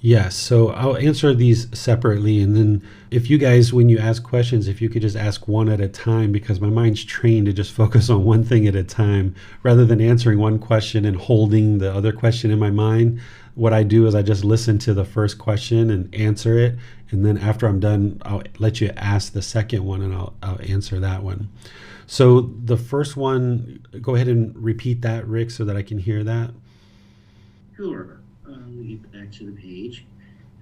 Yes, so I'll answer these separately, and then if you guys, when you ask questions, if you could just ask one at a time, because my mind's trained to just focus on one thing at a time rather than answering one question and holding the other question in my mind. What I do is I just listen to the first question and answer it, and then after I'm done, I'll let you ask the second one, and I'll answer that one. So the first one, go ahead and repeat that, Rick, so that I can hear that. Sure. Let me get back to the page.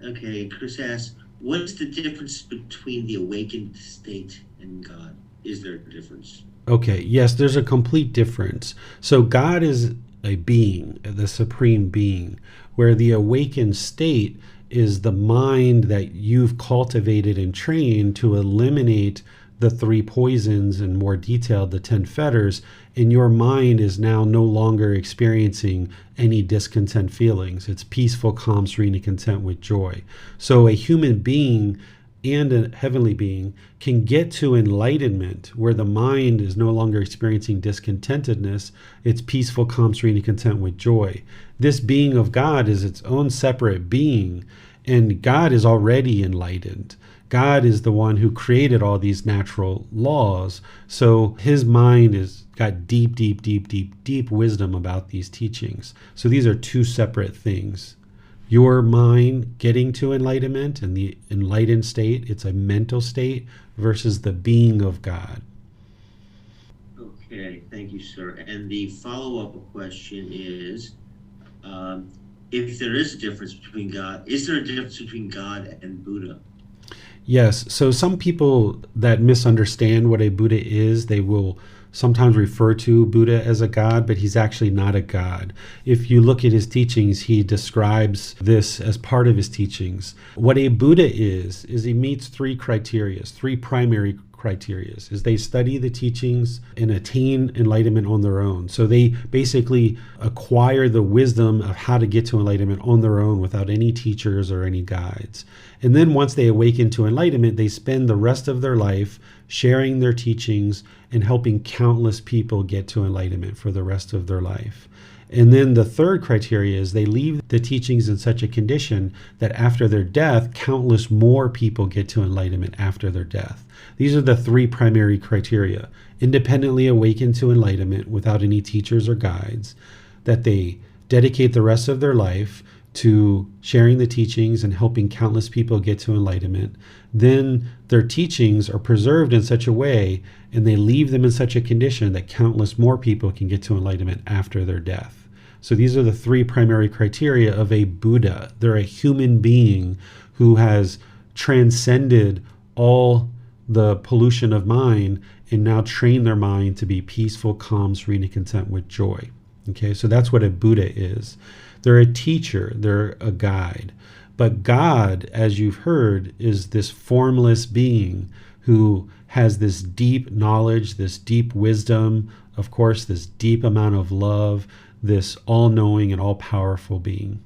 Okay, Chris asks, what is the difference between the awakened state and God? Is there a difference? Okay, yes, there's a complete difference. So God is a being, the supreme being, where the awakened state is the mind that you've cultivated and trained to eliminate the 3 poisons, and more detailed, the 10 fetters, and your mind is now no longer experiencing any discontent feelings. It's peaceful, calm, serene, and content with joy. So a human being and a heavenly being can get to enlightenment where the mind is no longer experiencing discontentedness. It's peaceful, calm, serene, and content with joy. This being of God is its own separate being, and God is already enlightened. God is the one who created all these natural laws. So his mind has got deep wisdom about these teachings. So these are 2 separate things. Your mind getting to enlightenment and the enlightened state, it's a mental state, versus the being of God. Okay, thank you, sir. And the follow-up question is, if there is a difference between God, is there a difference between God and Buddha? Yes. So some people that misunderstand what a Buddha is, they will sometimes refer to Buddha as a god, but he's actually not a god. If you look at his teachings, he describes this as part of his teachings. What a Buddha is he meets 3 criteria, 3 primary criteria, is they study the teachings and attain enlightenment on their own. So they basically acquire the wisdom of how to get to enlightenment on their own without any teachers or any guides. And then once they awaken to enlightenment, they spend the rest of their life sharing their teachings and helping countless people get to enlightenment for the rest of their life. And then the third criteria is they leave the teachings in such a condition that after their death, countless more people get to enlightenment after their death. These are the 3 primary criteria. Independently awaken to enlightenment without any teachers or guides, that they dedicate the rest of their life to sharing the teachings and helping countless people get to enlightenment. Then their teachings are preserved in such a way, and they leave them in such a condition that countless more people can get to enlightenment after their death. So these are the 3 primary criteria of a Buddha. They're a human being who has transcended all the pollution of mind and now trained their mind to be peaceful, calm, serene, and content with joy. Okay, so that's what a Buddha is. They're a teacher, they're a guide. But God, as you've heard, is this formless being who has this deep knowledge, this deep wisdom, of course, this deep amount of love, this all-knowing and all-powerful being.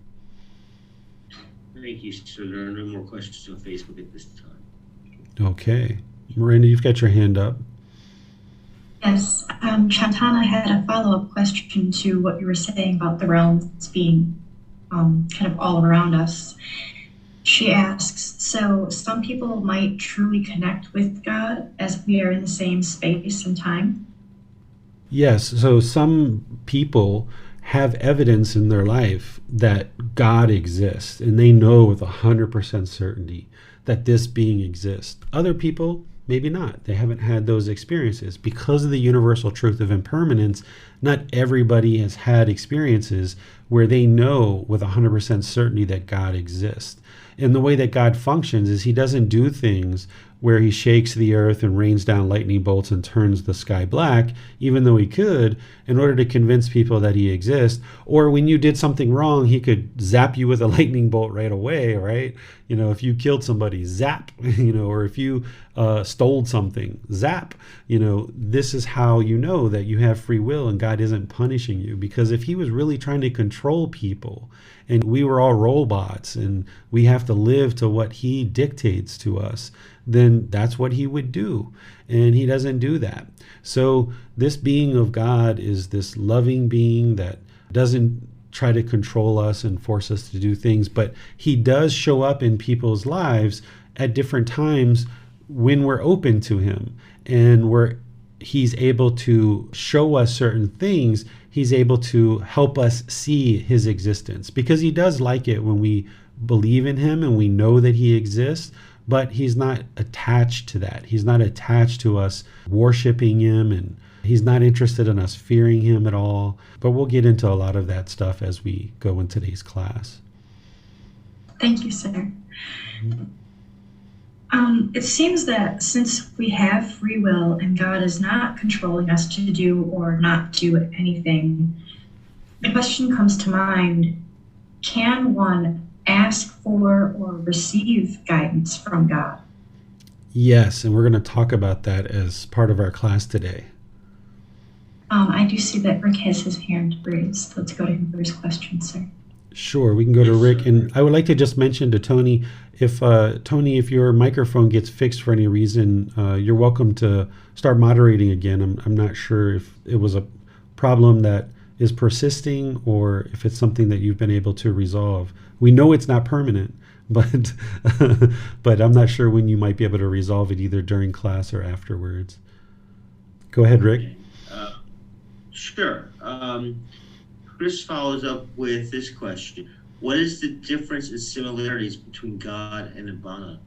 Thank you, sir. There are no more questions on Facebook at this time. Okay. Miranda, you've got your hand up. Yes, Shantana had a follow-up question to what you were saying about the realms being kind of all around us. She asks, so some people might truly connect with God as we are in the same space and time? Yes, so some people have evidence in their life that God exists, and they know with 100% certainty that this being exists. Other people, maybe not. They haven't had those experiences. Because of the universal truth of impermanence, not everybody has had experiences where they know with 100% certainty that God exists. And the way that God functions is he doesn't do things where he shakes the earth and rains down lightning bolts and turns the sky black, even though he could, in order to convince people that he exists. Or when you did something wrong, he could zap you with a lightning bolt right away, right? You know, if you killed somebody, zap, or if you stole something, zap. This is how you know that you have free will and God isn't punishing you. Because if he was really trying to control people and we were all robots and we have to live to what he dictates to us, then that's what he would do. And he doesn't do that. So this being of God is this loving being that doesn't try to control us and force us to do things, but he does show up in people's lives at different times when we're open to him, and he's able to show us certain things. He's able to help us see his existence, because he does like it when we believe in him and we know that he exists, but he's not attached to that. He's not attached to us worshiping him, and he's not interested in us fearing him at all. But we'll get into a lot of that stuff as we go in today's class. Thank you, sir. It seems that since we have free will and God is not controlling us to do or not do anything, the question comes to mind, can one ask for or receive guidance from God? Yes, and we're going to talk about that as part of our class today. I do see that Rick has his hand raised. Let's go to him for his question, sir. Sure, we can go to Rick. And I would like to just mention to Tony, if your microphone gets fixed for any reason, you're welcome to start moderating again. I'm not sure if it was a problem that is persisting or if it's something that you've been able to resolve. We know it's not permanent, but but I'm not sure when you might be able to resolve it, either during class or afterwards. Go ahead, Rick. Sure. Chris follows up with this question. What is the difference and similarities between God and Nibbana?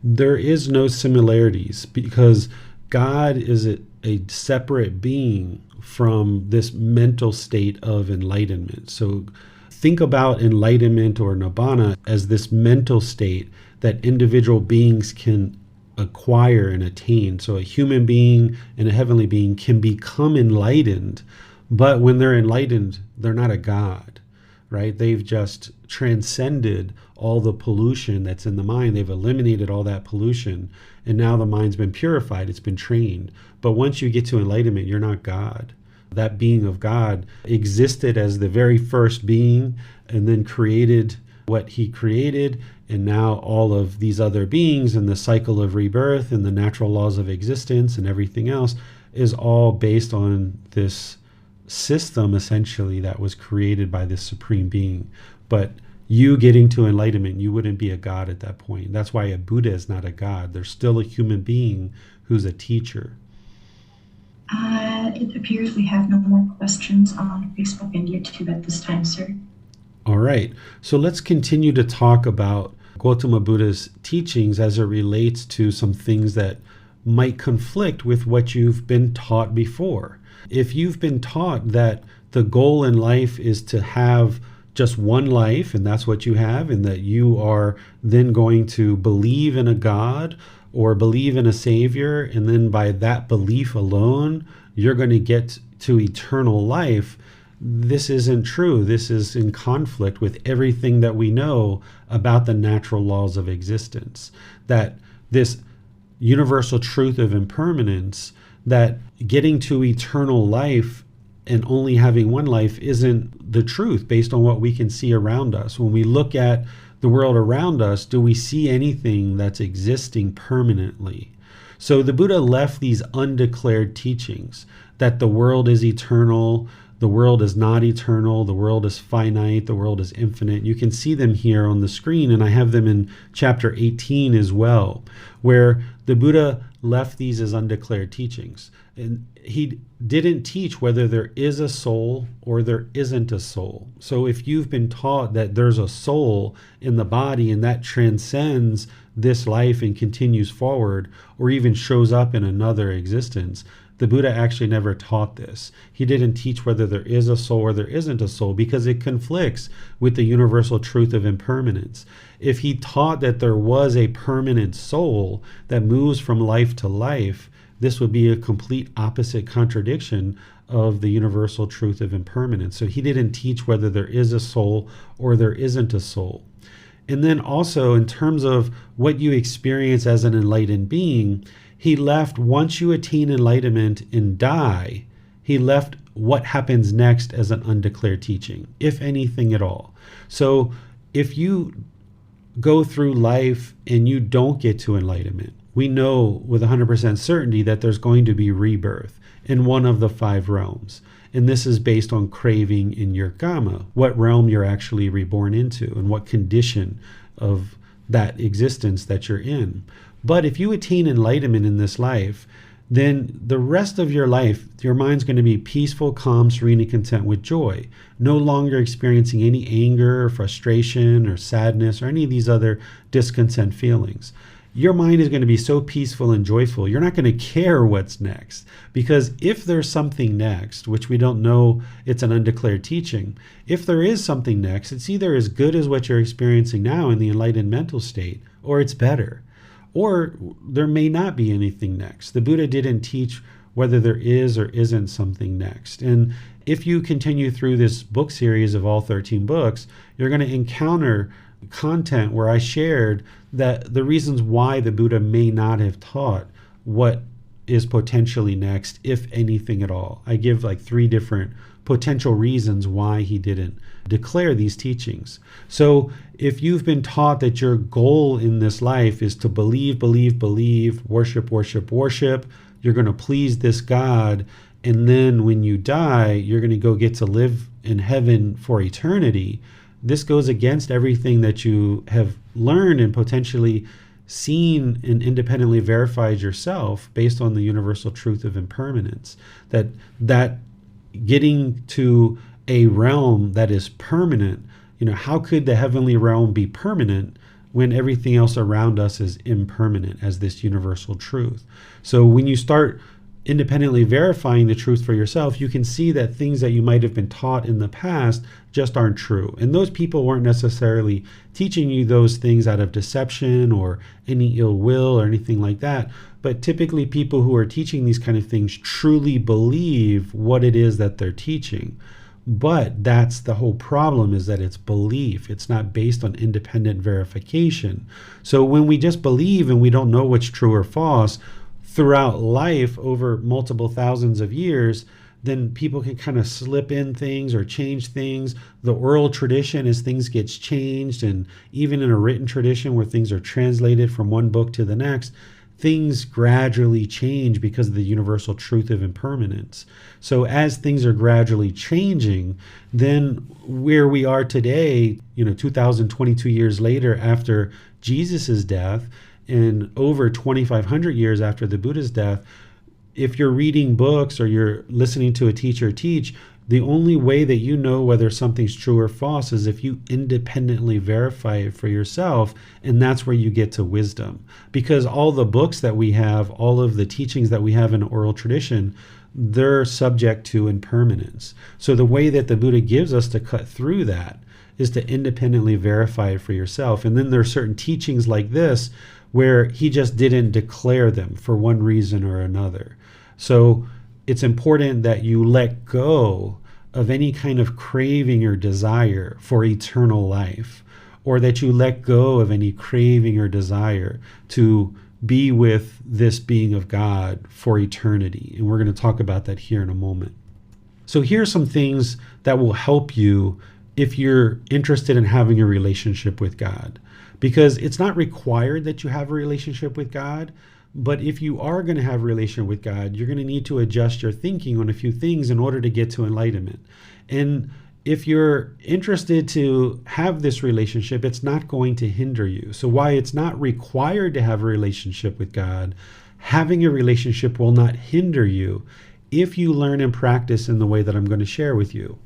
There is no similarities, because God is a separate being from this mental state of enlightenment. So think about enlightenment or Nibbana as this mental state that individual beings can acquire and attain. So a human being and a heavenly being can become enlightened, but when they're enlightened, they're not a god, right? They've just transcended all the pollution that's in the mind. They've eliminated all that pollution, and now the mind's been purified, it's been trained. But once you get to enlightenment, you're not God. That being of God existed as the very first being and then created what he created, and now all of these other beings and the cycle of rebirth and the natural laws of existence and everything else is all based on this system essentially that was created by this supreme being. But you getting to enlightenment, you wouldn't be a god at that point. That's why a Buddha is not a god. They're still a human being who's a teacher. It appears we have no more questions on Facebook and YouTube at this time, sir. All right, so let's continue to talk about Gotama Buddha's teachings as it relates to some things that might conflict with what you've been taught before. If you've been taught that the goal in life is to have just one life, and that's what you have, and that you are then going to believe in a God or believe in a savior, and then by that belief alone, you're going to get to eternal life, this isn't true. This is in conflict with everything that we know about the natural laws of existence. That this universal truth of impermanence, that getting to eternal life and only having one life isn't the truth based on what we can see around us. When we look at the world around us, do we see anything that's existing permanently? So the Buddha left these undeclared teachings that the world is eternal, the world is not eternal, the world is finite, the world is infinite. You can see them here on the screen, and I have them in chapter 18 as well, where the Buddha left these as undeclared teachings. And he didn't teach whether there is a soul or there isn't a soul. So if you've been taught that there's a soul in the body and that transcends this life and continues forward, or even shows up in another existence, the Buddha actually never taught this. He didn't teach whether there is a soul or there isn't a soul, because it conflicts with the universal truth of impermanence. If he taught that there was a permanent soul that moves from life to life, this would be a complete opposite contradiction of the universal truth of impermanence. So he didn't teach whether there is a soul or there isn't a soul. And then also in terms of what you experience as an enlightened being, he left once you attain enlightenment and die, he left what happens next as an undeclared teaching, if anything at all. So if you go through life and you don't get to enlightenment, we know with 100% certainty that there's going to be rebirth in one of the 5 realms. And this is based on craving in your Gotama, what realm you're actually reborn into and what condition of that existence that you're in. But if you attain enlightenment in this life, then the rest of your life, your mind's going to be peaceful, calm, serene, and content with joy, no longer experiencing any anger or frustration or sadness or any of these other discontent feelings. Your mind is going to be so peaceful and joyful, you're not going to care what's next. Because if there's something next, which we don't know, it's an undeclared teaching, if there is something next, it's either as good as what you're experiencing now in the enlightened mental state, or it's better. Or there may not be anything next. The Buddha didn't teach whether there is or isn't something next. And if you continue through this book series of all 13 books, you're going to encounter content where I shared that the reasons why the Buddha may not have taught what is potentially next, if anything at all. I give like 3 different potential reasons why he didn't declare these teachings. So if you've been taught that your goal in this life is to believe, worship, you're going to please this God, and then when you die, you're going to go get to live in heaven for eternity, this goes against everything that you have learned and potentially seen and independently verified yourself based on the universal truth of impermanence. That getting to a realm that is permanent, how could the heavenly realm be permanent when everything else around us is impermanent as this universal truth? So when you start independently verifying the truth for yourself, you can see that things that you might have been taught in the past just aren't true. And those people weren't necessarily teaching you those things out of deception or any ill will or anything like that. But typically people who are teaching these kind of things truly believe what it is that they're teaching. But that's the whole problem, is that it's belief. It's not based on independent verification. So when we just believe and we don't know what's true or false throughout life over multiple thousands of years, then people can kind of slip in things or change things. The oral tradition is things gets changed, and even in a written tradition where things are translated from one book to the next, things gradually change because of the universal truth of impermanence. So as things are gradually changing, then where we are today, 2022 years later after Jesus's death and over 2,500 years after the Buddha's death, if you're reading books or you're listening to a teacher teach, the only way that you know whether something's true or false is if you independently verify it for yourself, and that's where you get to wisdom. Because all the books that we have, all of the teachings that we have in oral tradition, they're subject to impermanence. So the way that the Buddha gives us to cut through that is to independently verify it for yourself. And then there are certain teachings like this where he just didn't declare them for one reason or another. So it's important that you let go of any kind of craving or desire for eternal life, or that you let go of any craving or desire to be with this being of God for eternity. And we're going to talk about that here in a moment. So here are some things that will help you if you're interested in having a relationship with God. Because it's not required that you have a relationship with God, but if you are going to have a relation with God, you're going to need to adjust your thinking on a few things in order to get to enlightenment. And if you're interested to have this relationship, it's not going to hinder you. So while it's not required to have a relationship with God, having a relationship will not hinder you if you learn and practice in the way that I'm going to share with you.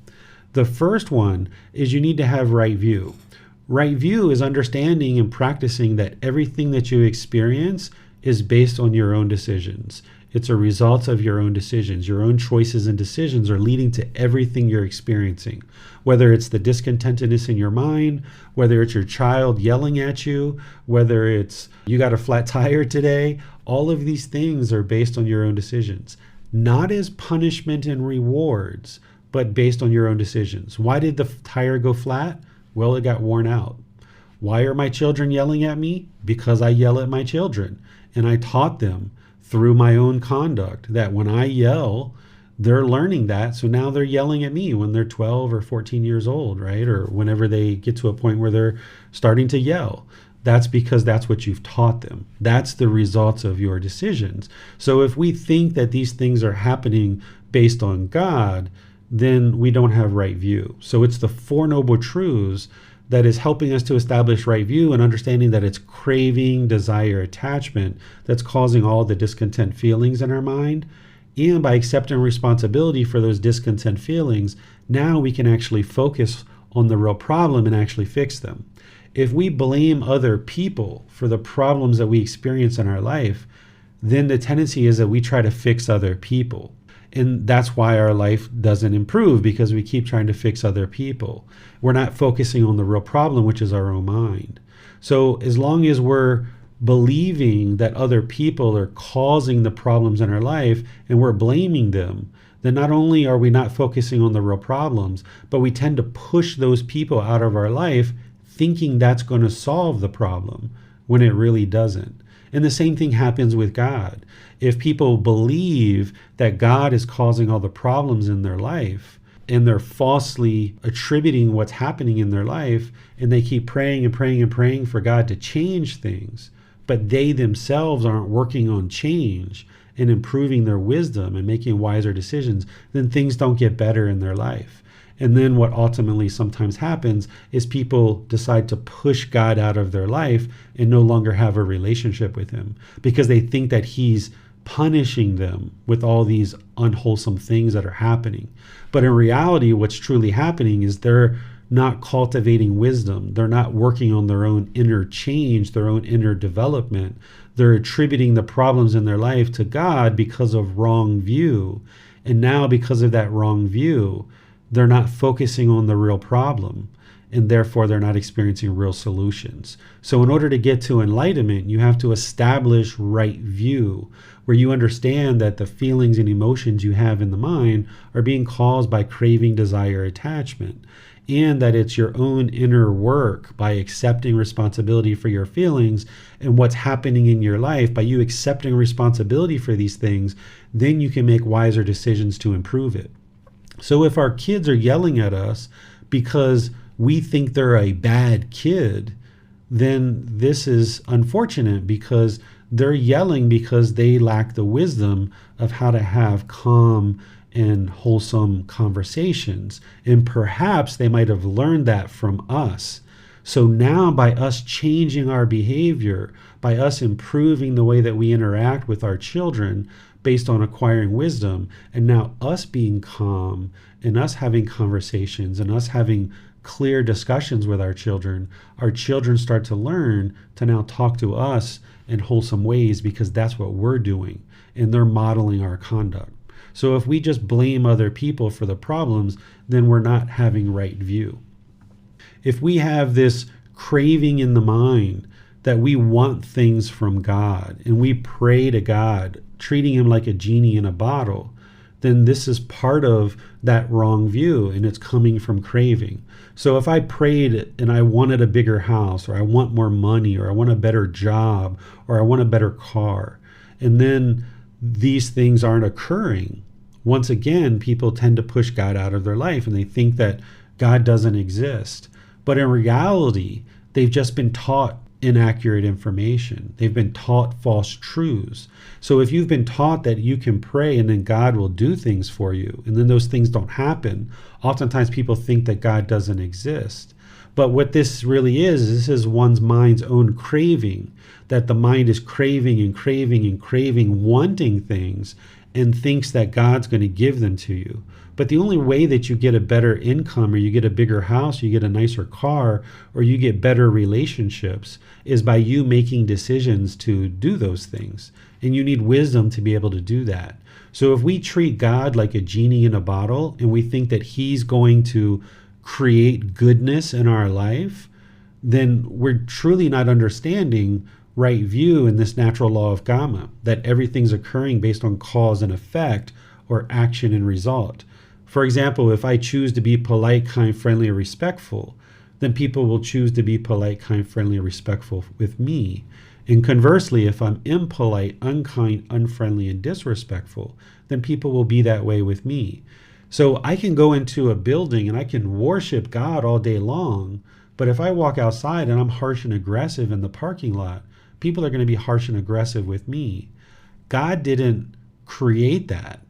The first one is you need to have right view. Right view is understanding and practicing that everything that you experience is based on your own decisions. It's a result of your own decisions. Your own choices and decisions are leading to everything you're experiencing. Whether it's the discontentedness in your mind, whether it's your child yelling at you, whether it's you got a flat tire today, all of these things are based on your own decisions. Not as punishment and rewards, but based on your own decisions. Why did the tire go flat? Well, it got worn out. Why are my children yelling at me? Because I yell at my children. And I taught them through my own conduct that when I yell, they're learning that. So now they're yelling at me when they're 12 or 14 years old, right? Or whenever they get to a point where they're starting to yell. That's because that's what you've taught them. That's the results of your decisions. So if we think that these things are happening based on God, then we don't have right view. So it's the Four Noble Truths that is helping us to establish right view and understanding that it's craving, desire, attachment that's causing all the discontent feelings in our mind. And by accepting responsibility for those discontent feelings, now we can actually focus on the real problem and actually fix them. If we blame other people for the problems that we experience in our life, then the tendency is that we try to fix other people. And that's why our life doesn't improve, because we keep trying to fix other people. We're not focusing on the real problem, which is our own mind. So as long as we're believing that other people are causing the problems in our life and we're blaming them, then not only are we not focusing on the real problems, but we tend to push those people out of our life thinking that's going to solve the problem when it really doesn't. And the same thing happens with God. If people believe that God is causing all the problems in their life, and they're falsely attributing what's happening in their life, and they keep praying and praying and praying for God to change things, but they themselves aren't working on change and improving their wisdom and making wiser decisions, then things don't get better in their life. And then what ultimately sometimes happens is people decide to push God out of their life and no longer have a relationship with him because they think that he's punishing them with all these unwholesome things that are happening. But in reality, what's truly happening is they're not cultivating wisdom. They're not working on their own inner change, their own inner development. They're attributing the problems in their life to God because of wrong view. And now because of that wrong view, they're not focusing on the real problem, and therefore they're not experiencing real solutions. So in order to get to enlightenment, you have to establish right view, where you understand that the feelings and emotions you have in the mind are being caused by craving, desire, attachment, and that it's your own inner work by accepting responsibility for your feelings and what's happening in your life. By you accepting responsibility for these things, then you can make wiser decisions to improve it. So if our kids are yelling at us because we think they're a bad kid, then this is unfortunate because they're yelling because they lack the wisdom of how to have calm and wholesome conversations. And perhaps they might have learned that from us. So now by us changing our behavior, by us improving the way that we interact with our children, based on acquiring wisdom, and now us being calm and us having conversations and us having clear discussions with our children start to learn to now talk to us in wholesome ways because that's what we're doing and they're modeling our conduct. So if we just blame other people for the problems, then we're not having right view. If we have this craving in the mind that we want things from God and we pray to God, treating him like a genie in a bottle, then this is part of that wrong view and it's coming from craving. So if I prayed and I wanted a bigger house, or I want more money, or I want a better job, or I want a better car, and then these things aren't occurring, once again, people tend to push God out of their life and they think that God doesn't exist. But in reality, they've just been taught inaccurate information. They've been taught false truths. So if you've been taught that you can pray and then God will do things for you, and then those things don't happen, oftentimes people think that God doesn't exist. But what this really is this is one's mind's own craving, that the mind is craving and craving and craving, wanting things, and thinks that God's going to give them to you. But the only way that you get a better income, or you get a bigger house, or you get a nicer car, or you get better relationships is by you making decisions to do those things. And you need wisdom to be able to do that. So if we treat God like a genie in a bottle and we think that he's going to create goodness in our life, then we're truly not understanding right view in this natural law of Gotama, that everything's occurring based on cause and effect, or action and result. For example, if I choose to be polite, kind, friendly, or respectful, then people will choose to be polite, kind, friendly, and respectful with me. And conversely, if I'm impolite, unkind, unfriendly, and disrespectful, then people will be that way with me. So I can go into a building and I can worship God all day long, but if I walk outside and I'm harsh and aggressive in the parking lot, people are going to be harsh and aggressive with me. God didn't create that,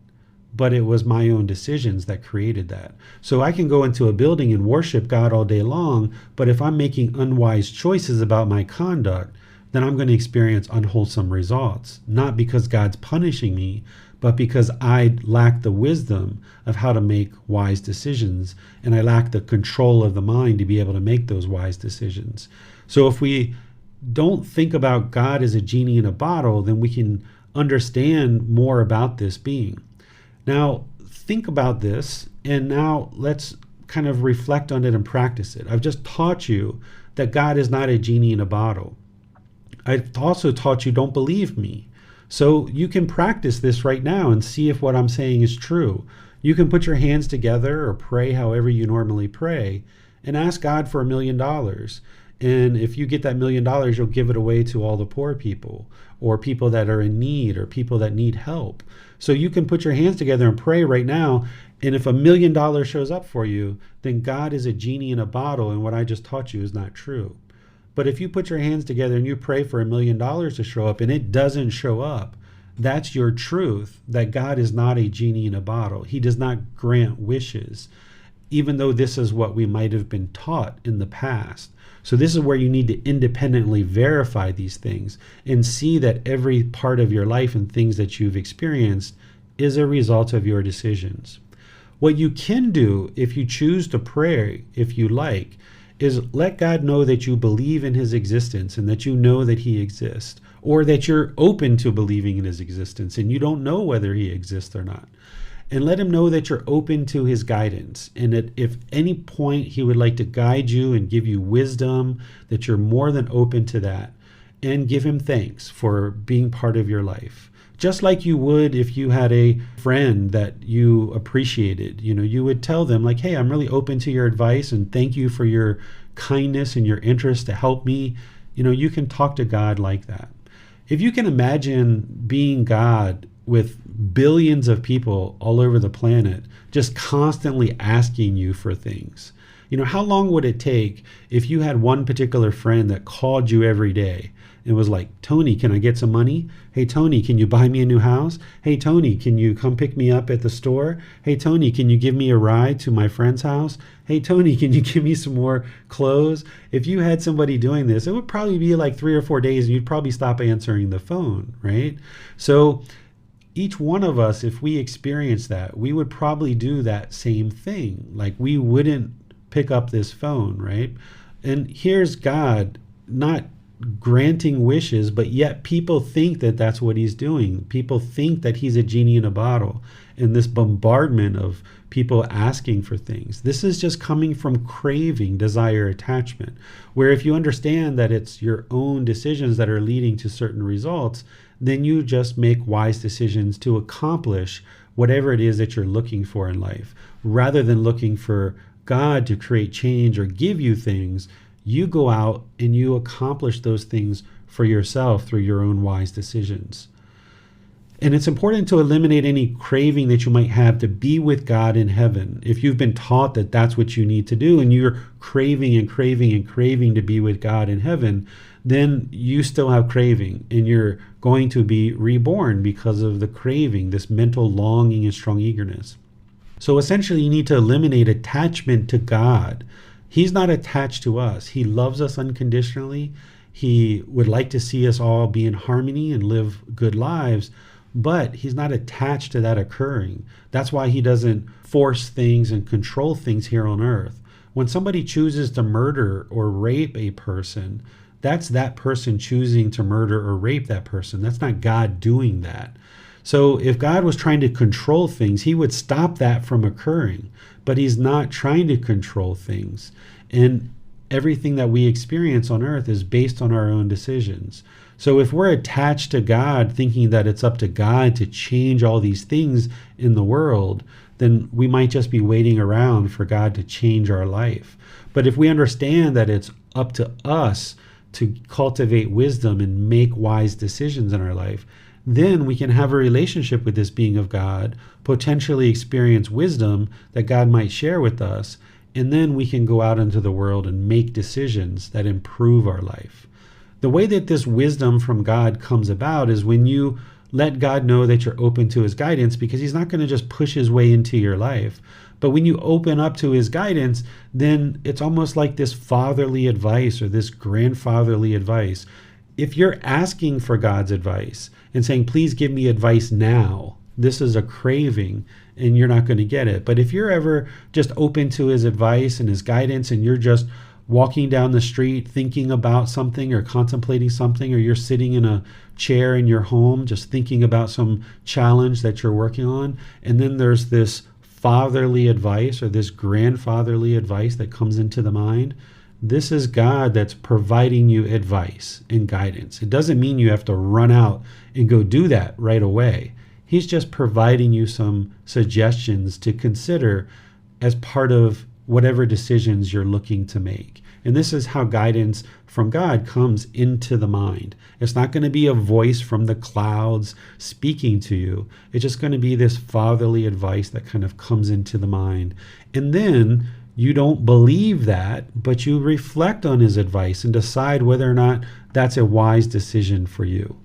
but it was my own decisions that created that. So I can go into a building and worship God all day long, but if I'm making unwise choices about my conduct, then I'm going to experience unwholesome results, not because God's punishing me, but because I lack the wisdom of how to make wise decisions, and I lack the control of the mind to be able to make those wise decisions. So if we don't think about God as a genie in a bottle, then we can understand more about this being. Now, think about this, and now let's kind of reflect on it and practice it. I've just taught you that God is not a genie in a bottle. I've also taught you don't believe me. So you can practice this right now and see if what I'm saying is true. You can put your hands together or pray however you normally pray and ask God for $1 million. And if you get that $1 million, you'll give it away to all the poor people or people that are in need or people that need help. So you can put your hands together and pray right now. And if $1 million shows up for you, then God is a genie in a bottle, and what I just taught you is not true. But if you put your hands together and you pray for $1 million to show up and it doesn't show up, that's your truth, that God is not a genie in a bottle. He does not grant wishes, even though this is what we might have been taught in the past. So this is where you need to independently verify these things and see that every part of your life and things that you've experienced is a result of your decisions. What you can do if you choose to pray, if you like, is let God know that you believe in his existence and that you know that he exists, or that you're open to believing in his existence and you don't know whether he exists or not. And let him know that you're open to his guidance, and that if any point he would like to guide you and give you wisdom, that you're more than open to that, and give him thanks for being part of your life. Just like you would if you had a friend that you appreciated, you would tell them like, hey, I'm really open to your advice and thank you for your kindness and your interest to help me. You can talk to God like that. If you can imagine being God with billions of people all over the planet, just constantly asking you for things, how long would it take if you had one particular friend that called you every day? It was like, Tony, can I get some money? Hey, Tony, can you buy me a new house? Hey, Tony, can you come pick me up at the store? Hey, Tony, can you give me a ride to my friend's house? Hey, Tony, can you give me some more clothes? If you had somebody doing this, it would probably be like 3 or 4 days and you'd probably stop answering the phone, right? So each one of us, if we experience that, we would probably do that same thing. Like we wouldn't pick up this phone, right? And here's God not granting wishes, but yet people think that that's what he's doing. People think that he's a genie in a bottle, and this bombardment of people asking for things. This is just coming from craving, desire, attachment, where if you understand that it's your own decisions that are leading to certain results, then you just make wise decisions to accomplish whatever it is that you're looking for in life. Rather than looking for God to create change or give you things, you go out and you accomplish those things for yourself through your own wise decisions. And it's important to eliminate any craving that you might have to be with God in heaven. If you've been taught that that's what you need to do and you're craving and craving and craving to be with God in heaven, then you still have craving and you're going to be reborn because of the craving, this mental longing and strong eagerness. So essentially you need to eliminate attachment to God. He's not attached to us. He loves us unconditionally. He would like to see us all be in harmony and live good lives, but he's not attached to that occurring. That's why he doesn't force things and control things here on earth. When somebody chooses to murder or rape a person, that's that person choosing to murder or rape that person. That's not God doing that. So if God was trying to control things, he would stop that from occurring, but he's not trying to control things. And everything that we experience on earth is based on our own decisions. So if we're attached to God, thinking that it's up to God to change all these things in the world, then we might just be waiting around for God to change our life. But if we understand that it's up to us to cultivate wisdom and make wise decisions in our life, then we can have a relationship with this being of God, potentially experience wisdom that God might share with us, and then we can go out into the world and make decisions that improve our life. The way that this wisdom from God comes about is when you let God know that you're open to his guidance, because he's not going to just push his way into your life. But when you open up to his guidance, then it's almost like this fatherly advice or this grandfatherly advice. If you're asking for God's advice and saying, please give me advice now, this is a craving and you're not going to get it. But if you're ever just open to his advice and his guidance, and you're just walking down the street thinking about something or contemplating something, or you're sitting in a chair in your home just thinking about some challenge that you're working on, and then there's this fatherly advice or this grandfatherly advice that comes into the mind, this is God that's providing you advice and guidance. It doesn't mean you have to run out and go do that right away. He's just providing you some suggestions to consider as part of whatever decisions you're looking to make. And this is how guidance from God comes into the mind. It's not going to be a voice from the clouds speaking to you. It's just going to be this fatherly advice that kind of comes into the mind. And then you don't believe that, but you reflect on his advice and decide whether or not that's a wise decision for you.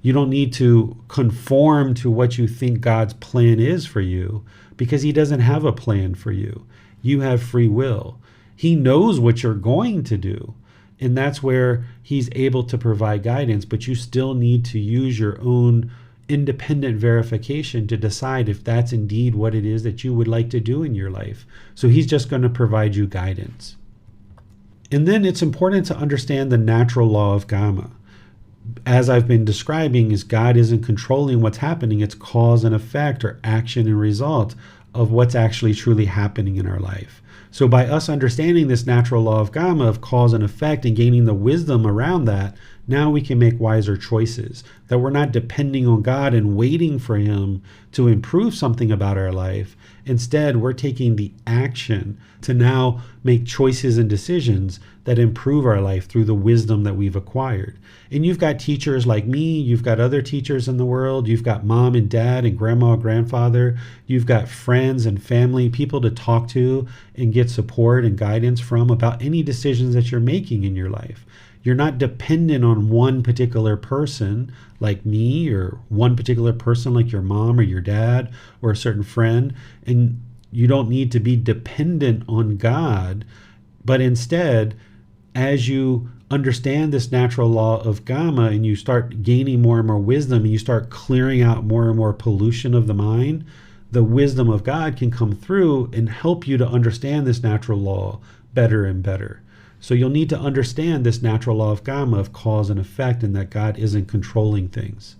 You don't need to conform to what you think God's plan is for you, because he doesn't have a plan for you. You have free will. He knows what you're going to do, and that's where he's able to provide guidance, but you still need to use your own independent verification to decide if that's indeed what it is that you would like to do in your life. So he's just going to provide you guidance. And then it's important to understand the natural law of Gama. As I've been describing, is God isn't controlling what's happening. It's cause and effect, or action and result of what's actually truly happening in our life. So by us understanding this natural law of Gama, of cause and effect, and gaining the wisdom around that, now we can make wiser choices, that we're not depending on God and waiting for him to improve something about our life. Instead, we're taking the action to now make choices and decisions that improve our life through the wisdom that we've acquired. And you've got teachers like me, you've got other teachers in the world, you've got mom and dad and grandma, grandfather, you've got friends and family, people to talk to and get support and guidance from about any decisions that you're making in your life. You're not dependent on one particular person like me, or one particular person like your mom or your dad or a certain friend. And you don't need to be dependent on God, but instead, as you understand this natural law of Gama and you start gaining more and more wisdom, and you start clearing out more and more pollution of the mind, the wisdom of God can come through and help you to understand this natural law better and better. So you'll need to understand this natural law of Gama, of cause and effect, and that God isn't controlling things.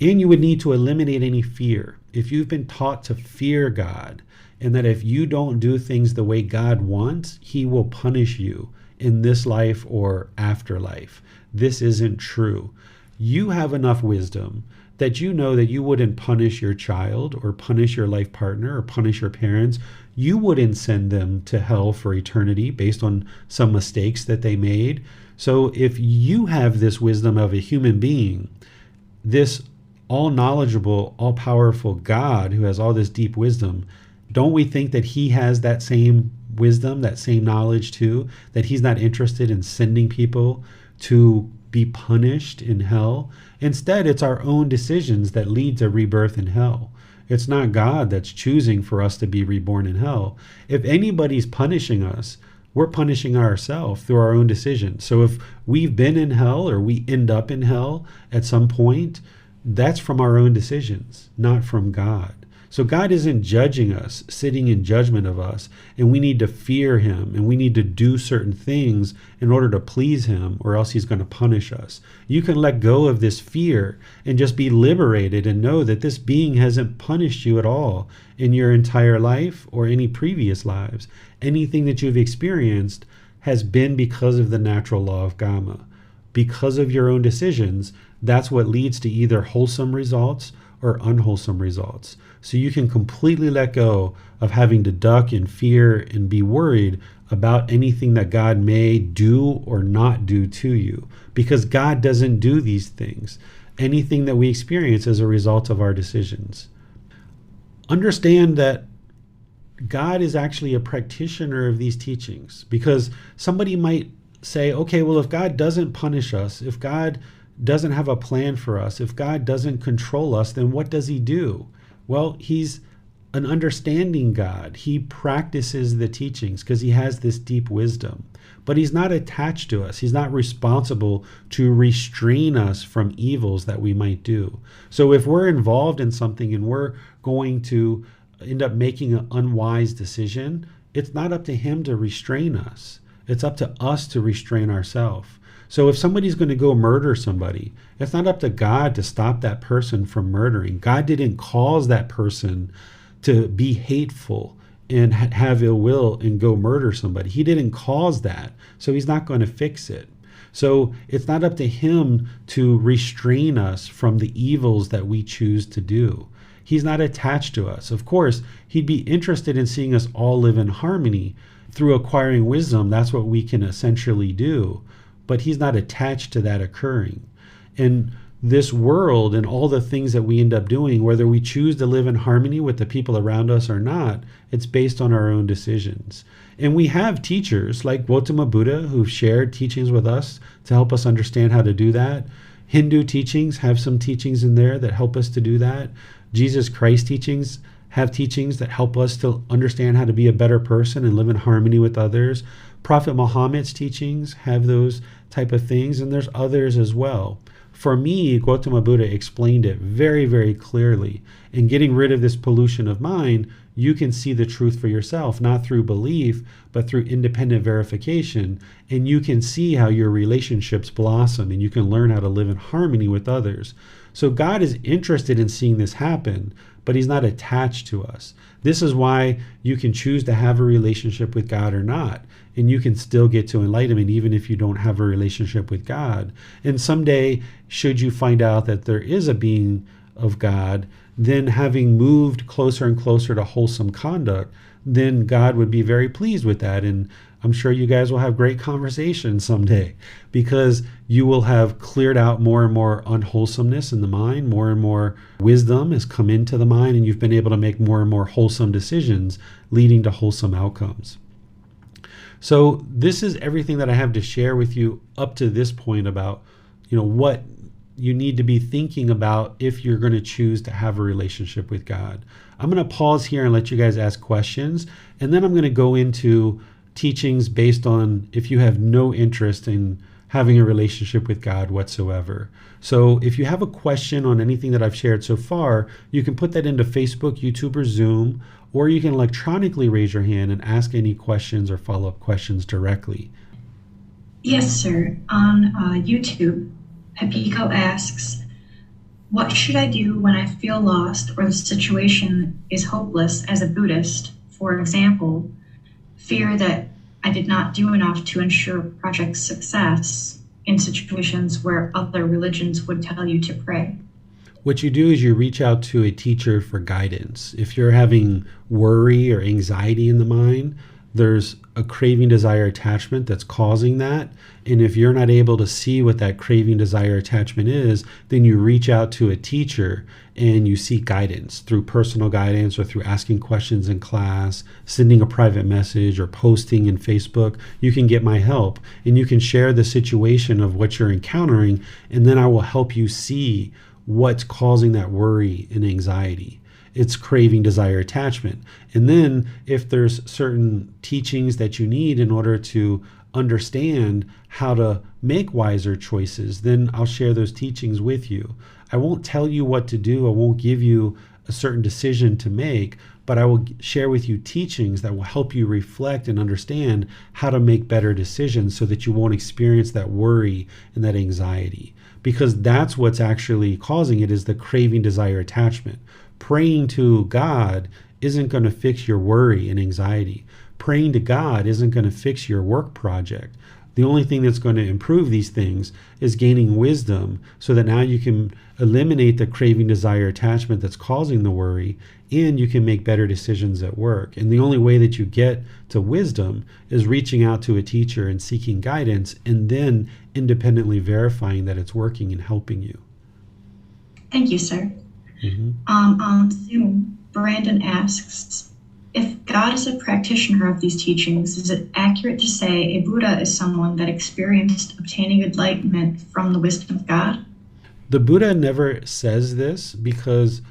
And you would need to eliminate any fear. If you've been taught to fear God, and that if you don't do things the way God wants, he will punish you in this life or afterlife. This isn't true. You have enough wisdom that you know that you wouldn't punish your child or punish your life partner or punish your parents. You wouldn't send them to hell for eternity based on some mistakes that they made. So if you have this wisdom of a human being, this all-knowledgeable, all-powerful God who has all this deep wisdom, don't we think that he has that same wisdom, that same knowledge too, that he's not interested in sending people to be punished in hell? Instead, it's our own decisions that lead to rebirth in hell. It's not God that's choosing for us to be reborn in hell. If anybody's punishing us, we're punishing ourselves through our own decisions. So if we've been in hell or we end up in hell at some point, that's from our own decisions, not from God. So God isn't judging us, sitting in judgment of us, and we need to fear him, and we need to do certain things in order to please him, or else he's going to punish us. You can let go of this fear and just be liberated and know that this being hasn't punished you at all in your entire life or any previous lives. Anything that you've experienced has been because of the natural law of Gama. Because of your own decisions, that's what leads to either wholesome results or unwholesome results. So you can completely let go of having to duck in fear and be worried about anything that God may do or not do to you, because God doesn't do these things. Anything that we experience is a result of our decisions. Understand that God is actually a practitioner of these teachings, because somebody might say, okay, well, if God doesn't punish us, if God doesn't have a plan for us, if God doesn't control us, then what does he do? Well, he's an understanding God. He practices the teachings because he has this deep wisdom, but he's not attached to us. He's not responsible to restrain us from evils that we might do. So if we're involved in something and we're going to end up making an unwise decision, it's not up to him to restrain us. It's up to us to restrain ourselves. So if somebody's going to go murder somebody, it's not up to God to stop that person from murdering. God didn't cause that person to be hateful and have ill will and go murder somebody. He didn't cause that, so he's not going to fix it. So it's not up to him to restrain us from the evils that we choose to do. He's not attached to us. Of course, he'd be interested in seeing us all live in harmony. Through acquiring wisdom, that's what we can essentially do. But he's not attached to that occurring. And this world and all the things that we end up doing, whether we choose to live in harmony with the people around us or not, it's based on our own decisions. And we have teachers like Gotama Buddha who've shared teachings with us to help us understand how to do that. Hindu teachings have some teachings in there that help us to do that. Jesus Christ teachings have teachings that help us to understand how to be a better person and live in harmony with others. Prophet Muhammad's teachings have those type of things, and there's others as well. For me, Gotama Buddha explained it very, very clearly. In getting rid of this pollution of mind, you can see the truth for yourself, not through belief, but through independent verification. And you can see how your relationships blossom, and you can learn how to live in harmony with others. So God is interested in seeing this happen, but he's not attached to us. This is why you can choose to have a relationship with God or not. And you can still get to enlightenment even if you don't have a relationship with God. And someday, should you find out that there is a being of God, then having moved closer and closer to wholesome conduct, then God would be very pleased with that. And I'm sure you guys will have great conversations someday, because you will have cleared out more and more unwholesomeness in the mind, more and more wisdom has come into the mind, and you've been able to make more and more wholesome decisions leading to wholesome outcomes. So this is everything that I have to share with you up to this point about, what you need to be thinking about if you're going to choose to have a relationship with God. I'm going to pause here and let you guys ask questions, and then I'm going to go into teachings based on if you have no interest in having a relationship with God whatsoever. So if you have a question on anything that I've shared so far, you can put that into Facebook, YouTube, or Zoom, or you can electronically raise your hand and ask any questions or follow-up questions directly. Yes, sir. On YouTube, Pepiko asks, what should I do when I feel lost or the situation is hopeless as a Buddhist? For example, fear that I did not do enough to ensure project success in situations where other religions would tell you to pray. What you do is you reach out to a teacher for guidance. If you're having worry or anxiety in the mind, there's a craving, desire, attachment that's causing that. And if you're not able to see what that craving, desire, attachment is, then you reach out to a teacher and you seek guidance through personal guidance or through asking questions in class, sending a private message, or posting in Facebook. You can get my help and you can share the situation of what you're encountering, and then I will help you see what's causing that worry and anxiety. It's craving, desire, attachment. And then if there's certain teachings that you need in order to understand how to make wiser choices, then I'll share those teachings with you. I won't tell you what to do. I won't give you a certain decision to make, but I will share with you teachings that will help you reflect and understand how to make better decisions so that you won't experience that worry and that anxiety. Because that's what's actually causing it, is the craving, desire, attachment. Praying to God isn't going to fix your worry and anxiety. praying to God isn't going to fix your work project. The only thing that's going to improve these things is gaining wisdom so that now you can eliminate the craving, desire, attachment that's causing the worry, and you can make better decisions at work. And the only way that you get to wisdom is reaching out to a teacher and seeking guidance, and then independently verifying that it's working and helping you. Thank you, sir. On Zoom, Brandon asks, if God is a practitioner of these teachings, is it accurate to say a Buddha is someone that experienced obtaining enlightenment from the wisdom of God? The Buddha never says this because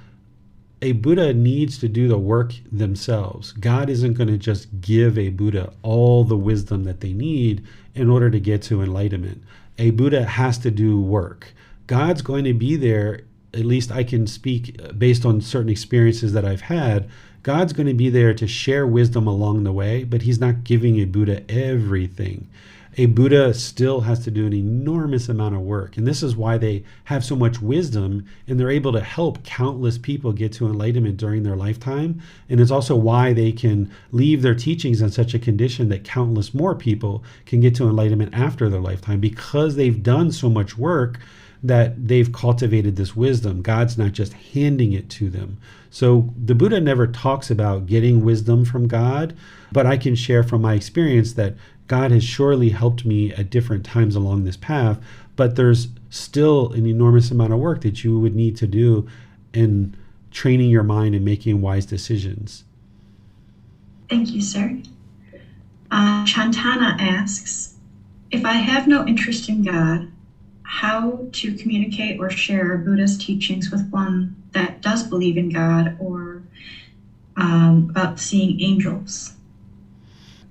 a Buddha needs to do the work themselves. God isn't going to just give a Buddha all the wisdom that they need in order to get to enlightenment. A Buddha has to do work. God's going to be there, at least I can speak based on certain experiences that I've had. God's going to be there to share wisdom along the way, but he's not giving a Buddha everything. A Buddha still has to do an enormous amount of work. And this is why they have so much wisdom and they're able to help countless people get to enlightenment during their lifetime. And it's also why they can leave their teachings in such a condition that countless more people can get to enlightenment after their lifetime, because they've done so much work that they've cultivated this wisdom. God's not just handing it to them. So the Buddha never talks about getting wisdom from God, but I can share from my experience that God has surely helped me at different times along this path, but there's still an enormous amount of work that you would need to do in training your mind and making wise decisions. Thank you, sir. Chantana asks, if I have no interest in God, how to communicate or share Buddha's teachings with one that does believe in God, or about seeing angels?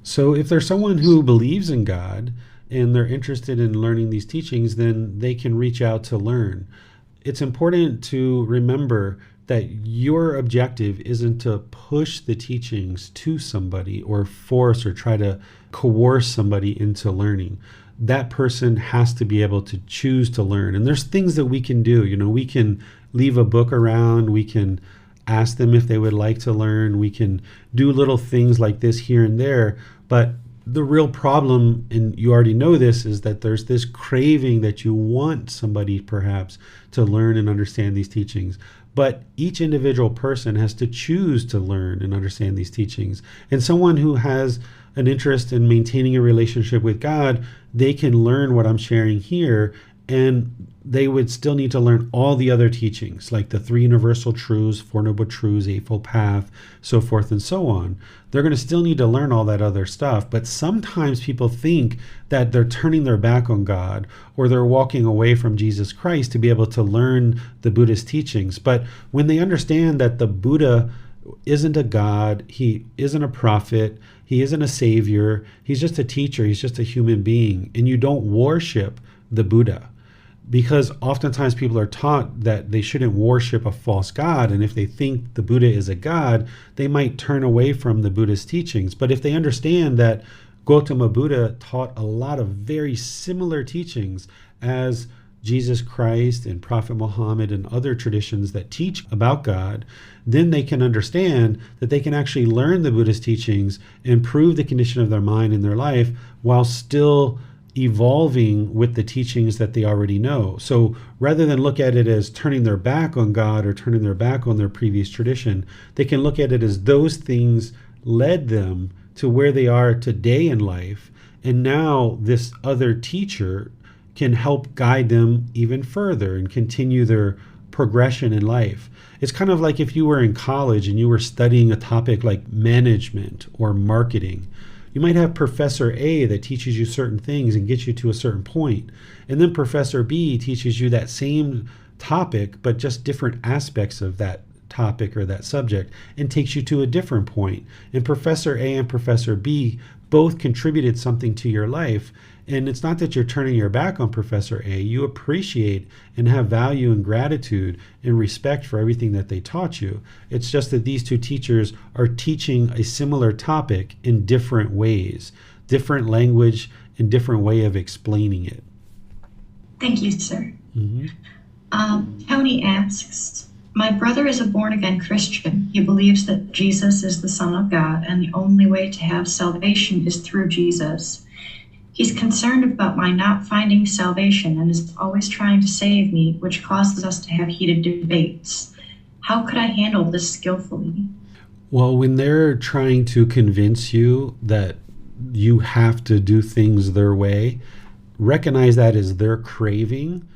So if there's someone who believes in God and they're interested in learning these teachings, then they can reach out to learn. It's important to remember that your objective isn't to push the teachings to somebody or force or try to coerce somebody into learning. That person has to be able to choose to learn. And there's things that we can do. We can leave a book around. We can ask them if they would like to learn. We can do little things like this here and there. But the real problem, and you already know this, is that there's this craving that you want somebody perhaps to learn and understand these teachings. But each individual person has to choose to learn and understand these teachings. And someone who has an interest in maintaining a relationship with God, they can learn what I'm sharing here, and they would still need to learn all the other teachings, like the three universal truths, four noble truths, eightfold path, so forth and so on. They're going to still need to learn all that other stuff. But sometimes people think that they're turning their back on God, or they're walking away from Jesus Christ to be able to learn the Buddhist teachings. But when they understand that the Buddha isn't a God, he isn't a prophet, he isn't a savior, he's just a teacher, he's just a human being, and you don't worship the Buddha. Because oftentimes people are taught that they shouldn't worship a false god, and if they think the Buddha is a god, they might turn away from the Buddhist teachings. But if they understand that Gotama Buddha taught a lot of very similar teachings as Jesus Christ and Prophet Muhammad and other traditions that teach about God, then they can understand that they can actually learn the Buddhist teachings, improve the condition of their mind and their life, while still evolving with the teachings that they already know. So rather than look at it as turning their back on God or turning their back on their previous tradition, they can look at it as those things led them to where they are today in life. And now this other teacher can help guide them even further and continue their progression in life. It's kind of like if you were in college and you were studying a topic like management or marketing. You might have Professor A that teaches you certain things and gets you to a certain point. And then Professor B teaches you that same topic, but just different aspects of that topic or that subject, and takes you to a different point. And Professor A and Professor B both contributed something to your life. And it's not that you're turning your back on Professor A. You appreciate and have value and gratitude and respect for everything that they taught you. It's just that these two teachers are teaching a similar topic in different ways, different language and different way of explaining it. Thank you, sir. Mm-hmm. Tony asks, My brother is a born-again Christian. He believes that Jesus is the Son of God, and the only way to have salvation is through Jesus. He's concerned about my not finding salvation and is always trying to save me, which causes us to have heated debates. How could I handle this skillfully? Well, when they're trying to convince you that you have to do things their way, recognize that as their craving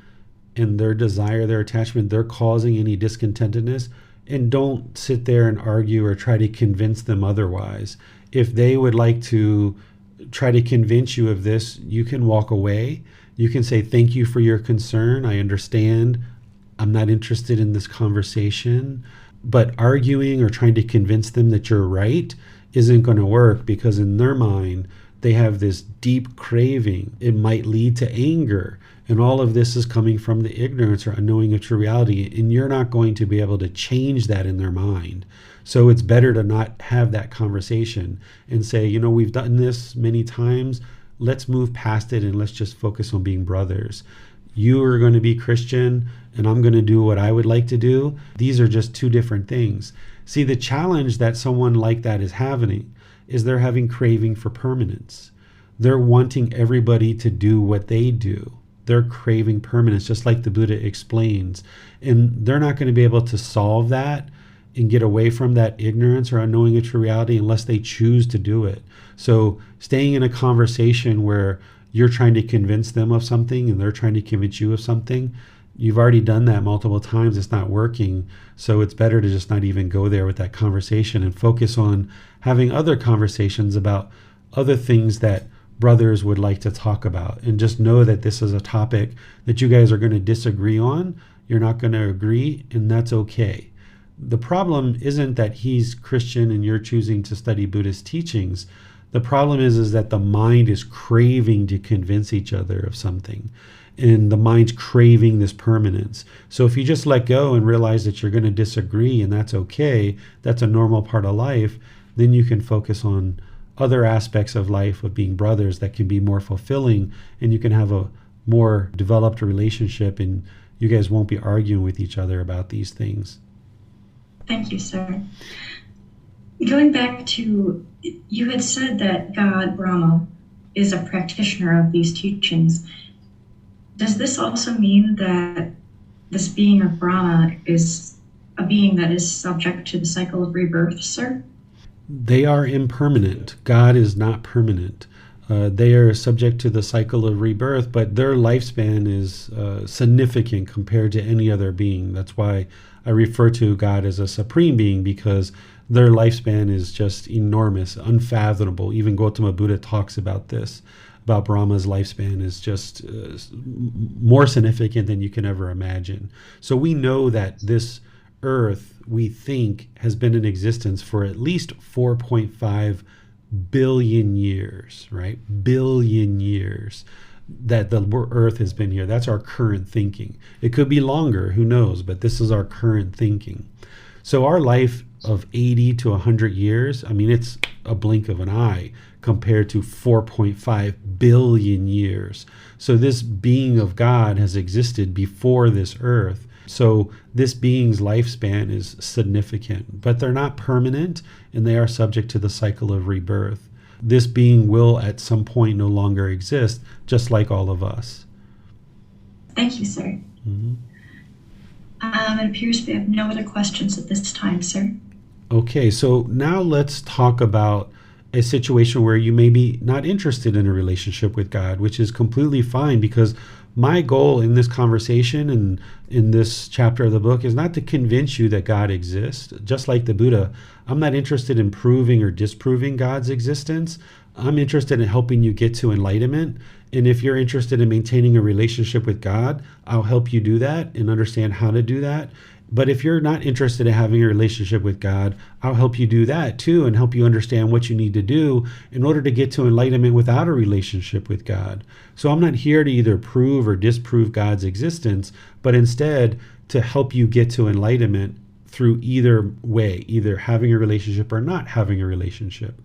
and their desire, their attachment, they're causing any discontentedness, and don't sit there and argue or try to convince them otherwise. If they would like to try to convince you of this, you can walk away. You can say, thank you for your concern. I understand. I'm not interested in this conversation. But arguing or trying to convince them that you're right isn't going to work, because in their mind, they have this deep craving. It might lead to anger. And all of this is coming from the ignorance or unknowing of true reality. And you're not going to be able to change that in their mind. So it's better to not have that conversation and say, you know, we've done this many times. Let's move past it and let's just focus on being brothers. You are going to be Christian and I'm going to do what I would like to do. These are just two different things. See, the challenge that someone like that is having is they're having craving for permanence. They're wanting everybody to do what they do. They're craving permanence, just like the Buddha explains. And they're not going to be able to solve that and get away from that ignorance or unknowing of true reality unless they choose to do it. So staying in a conversation where you're trying to convince them of something and they're trying to convince you of something, you've already done that multiple times. It's not working. So it's better to just not even go there with that conversation and focus on having other conversations about other things that brothers would like to talk about. And just know that this is a topic that you guys are going to disagree on. You're not going to agree, and that's okay. The problem isn't that he's Christian and you're choosing to study Buddhist teachings. The problem is that the mind is craving to convince each other of something. And the mind's craving this permanence. So if you just let go and realize that you're going to disagree and that's okay, that's a normal part of life, then you can focus on other aspects of life of being brothers that can be more fulfilling, and you can have a more developed relationship and you guys won't be arguing with each other about these things. Thank you, sir. Going back to, you had said that God, Brahma, is a practitioner of these teachings. Does this also mean that this being of Brahma is a being that is subject to the cycle of rebirth, sir? They are impermanent. God is not permanent. They are subject to the cycle of rebirth, but their lifespan is significant compared to any other being. That's why I refer to God as a supreme being, because their lifespan is just enormous, unfathomable. Even Gotama Buddha talks about this, about Brahma's lifespan is just more significant than you can ever imagine. So we know that this earth, we think, has been in existence for at least 4.5 billion years, right? Billion years that the earth has been here. That's our current thinking. It could be longer, who knows, but this is our current thinking. So our life of 80 to 100 years, I mean, it's a blink of an eye compared to 4.5 billion years. So this being of God has existed before this earth. So this being's lifespan is significant, but they're not permanent and they are subject to the cycle of rebirth. This being will at some point no longer exist, just like all of us. Thank you, sir. Mm-hmm. It appears we have no other questions at this time, sir. Okay, so now let's talk about a situation where you may be not interested in a relationship with God, which is completely fine, because my goal in this conversation and in this chapter of the book is not to convince you that God exists. Just like the Buddha, I'm not interested in proving or disproving God's existence. I'm interested in helping you get to enlightenment. And if you're interested in maintaining a relationship with God, I'll help you do that and understand how to do that. But if you're not interested in having a relationship with God, I'll help you do that too and help you understand what you need to do in order to get to enlightenment without a relationship with God. So I'm not here to either prove or disprove God's existence, but instead to help you get to enlightenment through either way, either having a relationship or not having a relationship.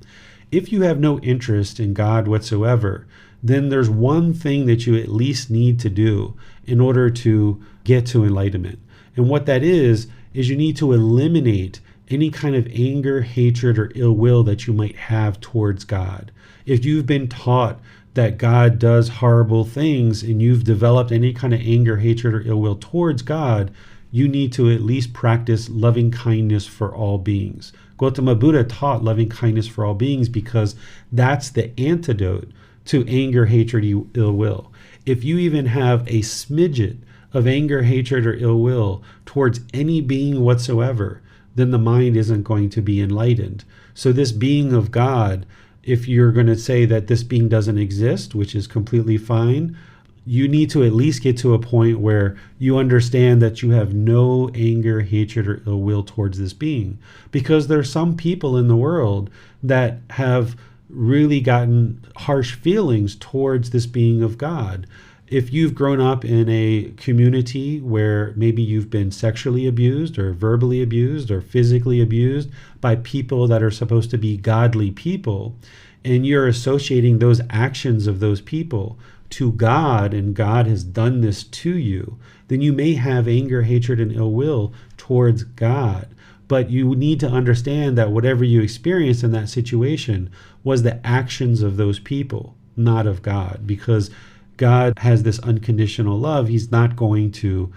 If you have no interest in God whatsoever, then there's one thing that you at least need to do in order to get to enlightenment. And what that is is you need to eliminate any kind of anger, hatred, or ill will that you might have towards God. If you've been taught that God does horrible things and you've developed any kind of anger, hatred, or ill will towards God, you need to at least practice loving kindness for all beings. Gotama Buddha taught loving kindness for all beings because that's the antidote to anger, hatred, ill will. If you even have a smidget of anger, hatred, or ill will towards any being whatsoever, then the mind isn't going to be enlightened. So this being of God, if you're going to say that this being doesn't exist, which is completely fine, you need to at least get to a point where you understand that you have no anger, hatred, or ill will towards this being. Because there are some people in the world that have really gotten harsh feelings towards this being of God. If you've grown up in a community where maybe you've been sexually abused or verbally abused or physically abused by people that are supposed to be godly people, and you're associating those actions of those people to God, and God has done this to you, then you may have anger, hatred, and ill will towards God. But you need to understand that whatever you experienced in that situation was the actions of those people, not of God, because God has this unconditional love. He's not going to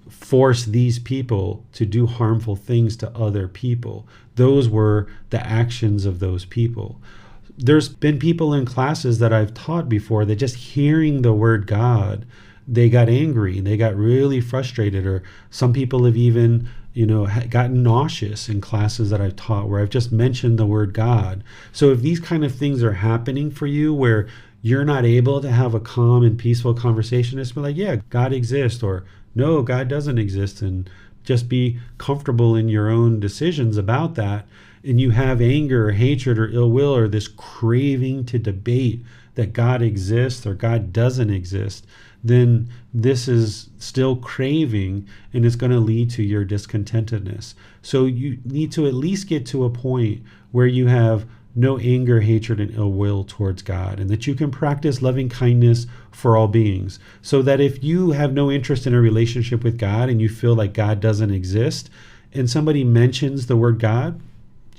force these people to do harmful things to other people. Those were the actions of those people. There's been people in classes that I've taught before that just hearing the word God, they got angry, they got really frustrated, or some people have even, gotten nauseous in classes that I've taught where I've just mentioned the word God. So if these kind of things are happening for you where you're not able to have a calm and peaceful conversation, it's be like, yeah, God exists, or no, God doesn't exist, and just be comfortable in your own decisions about that. And you have anger or hatred or ill will or this craving to debate that God exists or God doesn't exist, then this is still craving, and it's going to lead to your discontentedness. So you need to at least get to a point where you have no anger, hatred, and ill will towards God, and that you can practice loving kindness for all beings. So that if you have no interest in a relationship with God and you feel like God doesn't exist, and somebody mentions the word God,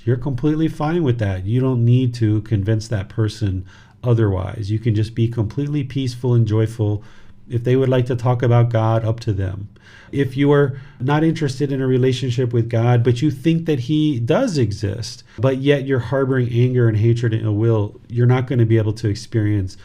you're completely fine with that. You don't need to convince that person otherwise. You can just be completely peaceful and joyful. If they would like to talk about God, up to them. If you are not interested in a relationship with God, but you think that he does exist, but yet you're harboring anger and hatred and ill will, you're not going to be able to experience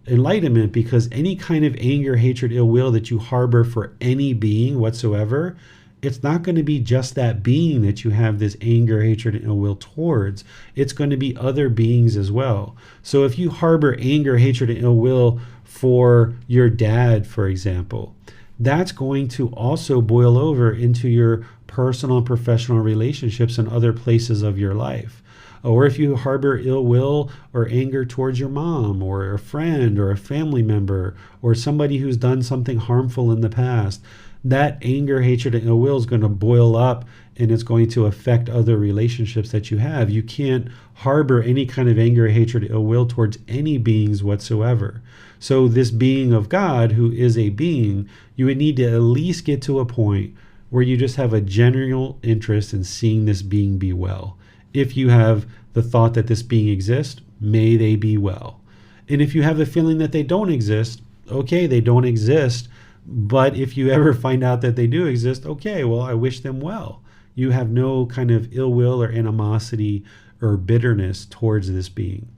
enlightenment, because any kind of anger, hatred, ill will that you harbor for any being whatsoever, it's not going to be just that being that you have this anger, hatred, and ill will towards. It's going to be other beings as well. So if you harbor anger, hatred, and ill will for your dad, for example, that's going to also boil over into your personal and professional relationships and other places of your life. Or if you harbor ill will or anger towards your mom or a friend or a family member or somebody who's done something harmful in the past, that anger, hatred, and ill will is going to boil up, and it's going to affect other relationships that you have. You can't harbor any kind of anger, hatred, ill will towards any beings whatsoever. So this being of God, who is a being, you would need to at least get to a point where you just have a general interest in seeing this being be well. If you have the thought that this being exists, may they be well. And if you have the feeling that they don't exist, okay, they don't exist. But if you ever find out that they do exist, okay, well, I wish them well. You have no kind of ill will or animosity or bitterness towards this being.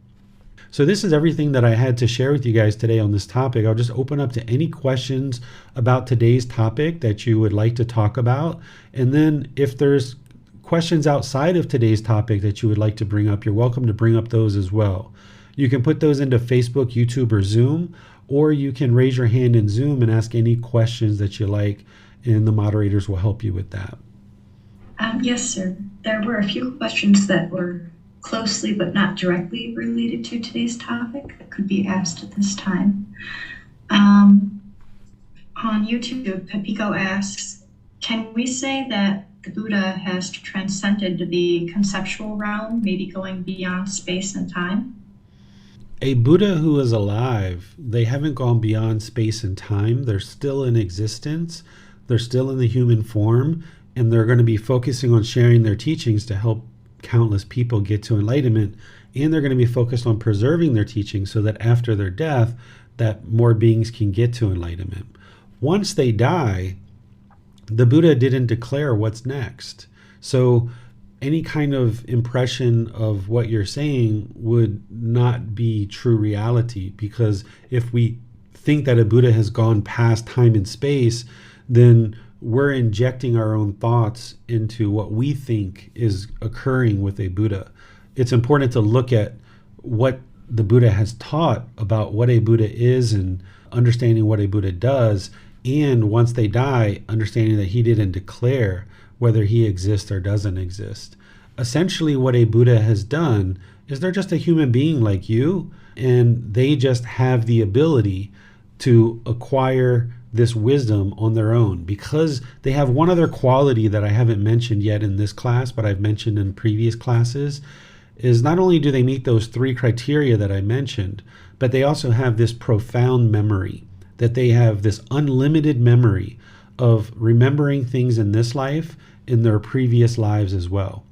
So this is everything that I had to share with you guys today on this topic. I'll just open up to any questions about today's topic that you would like to talk about. And then if there's questions outside of today's topic that you would like to bring up, you're welcome to bring up those as well. You can put those into Facebook, YouTube, or Zoom, or you can raise your hand in Zoom and ask any questions that you like, and the moderators will help you with that. Yes, sir. There were a few questions that were closely but not directly related to today's topic that could be asked at this time. On YouTube, Pepiko asks, can we say that the Buddha has transcended the conceptual realm, maybe going beyond space and time? A Buddha who is alive, they haven't gone beyond space and time. They're still in existence. They're still in the human form. and they're going to be focusing on sharing their teachings to help countless people get to enlightenment, and they're going to be focused on preserving their teachings so that after their death, that more beings can get to enlightenment. Once they die, the Buddha didn't declare what's next. So any kind of impression of what you're saying would not be true reality, because if we think that a Buddha has gone past time and space, then we're injecting our own thoughts into what we think is occurring with a Buddha. It's important to look at what the Buddha has taught about what a Buddha is and understanding what a Buddha does, and once they die, understanding that he didn't declare whether he exists or doesn't exist. Essentially, what a Buddha has done is they're just a human being like you, and they just have the ability to acquire this wisdom on their own, because they have one other quality that I haven't mentioned yet in this class, but I've mentioned in previous classes, is not only do they meet those 3 criteria that I mentioned, but they also have this profound memory, that they have this unlimited memory of remembering things in this life in their previous lives as well.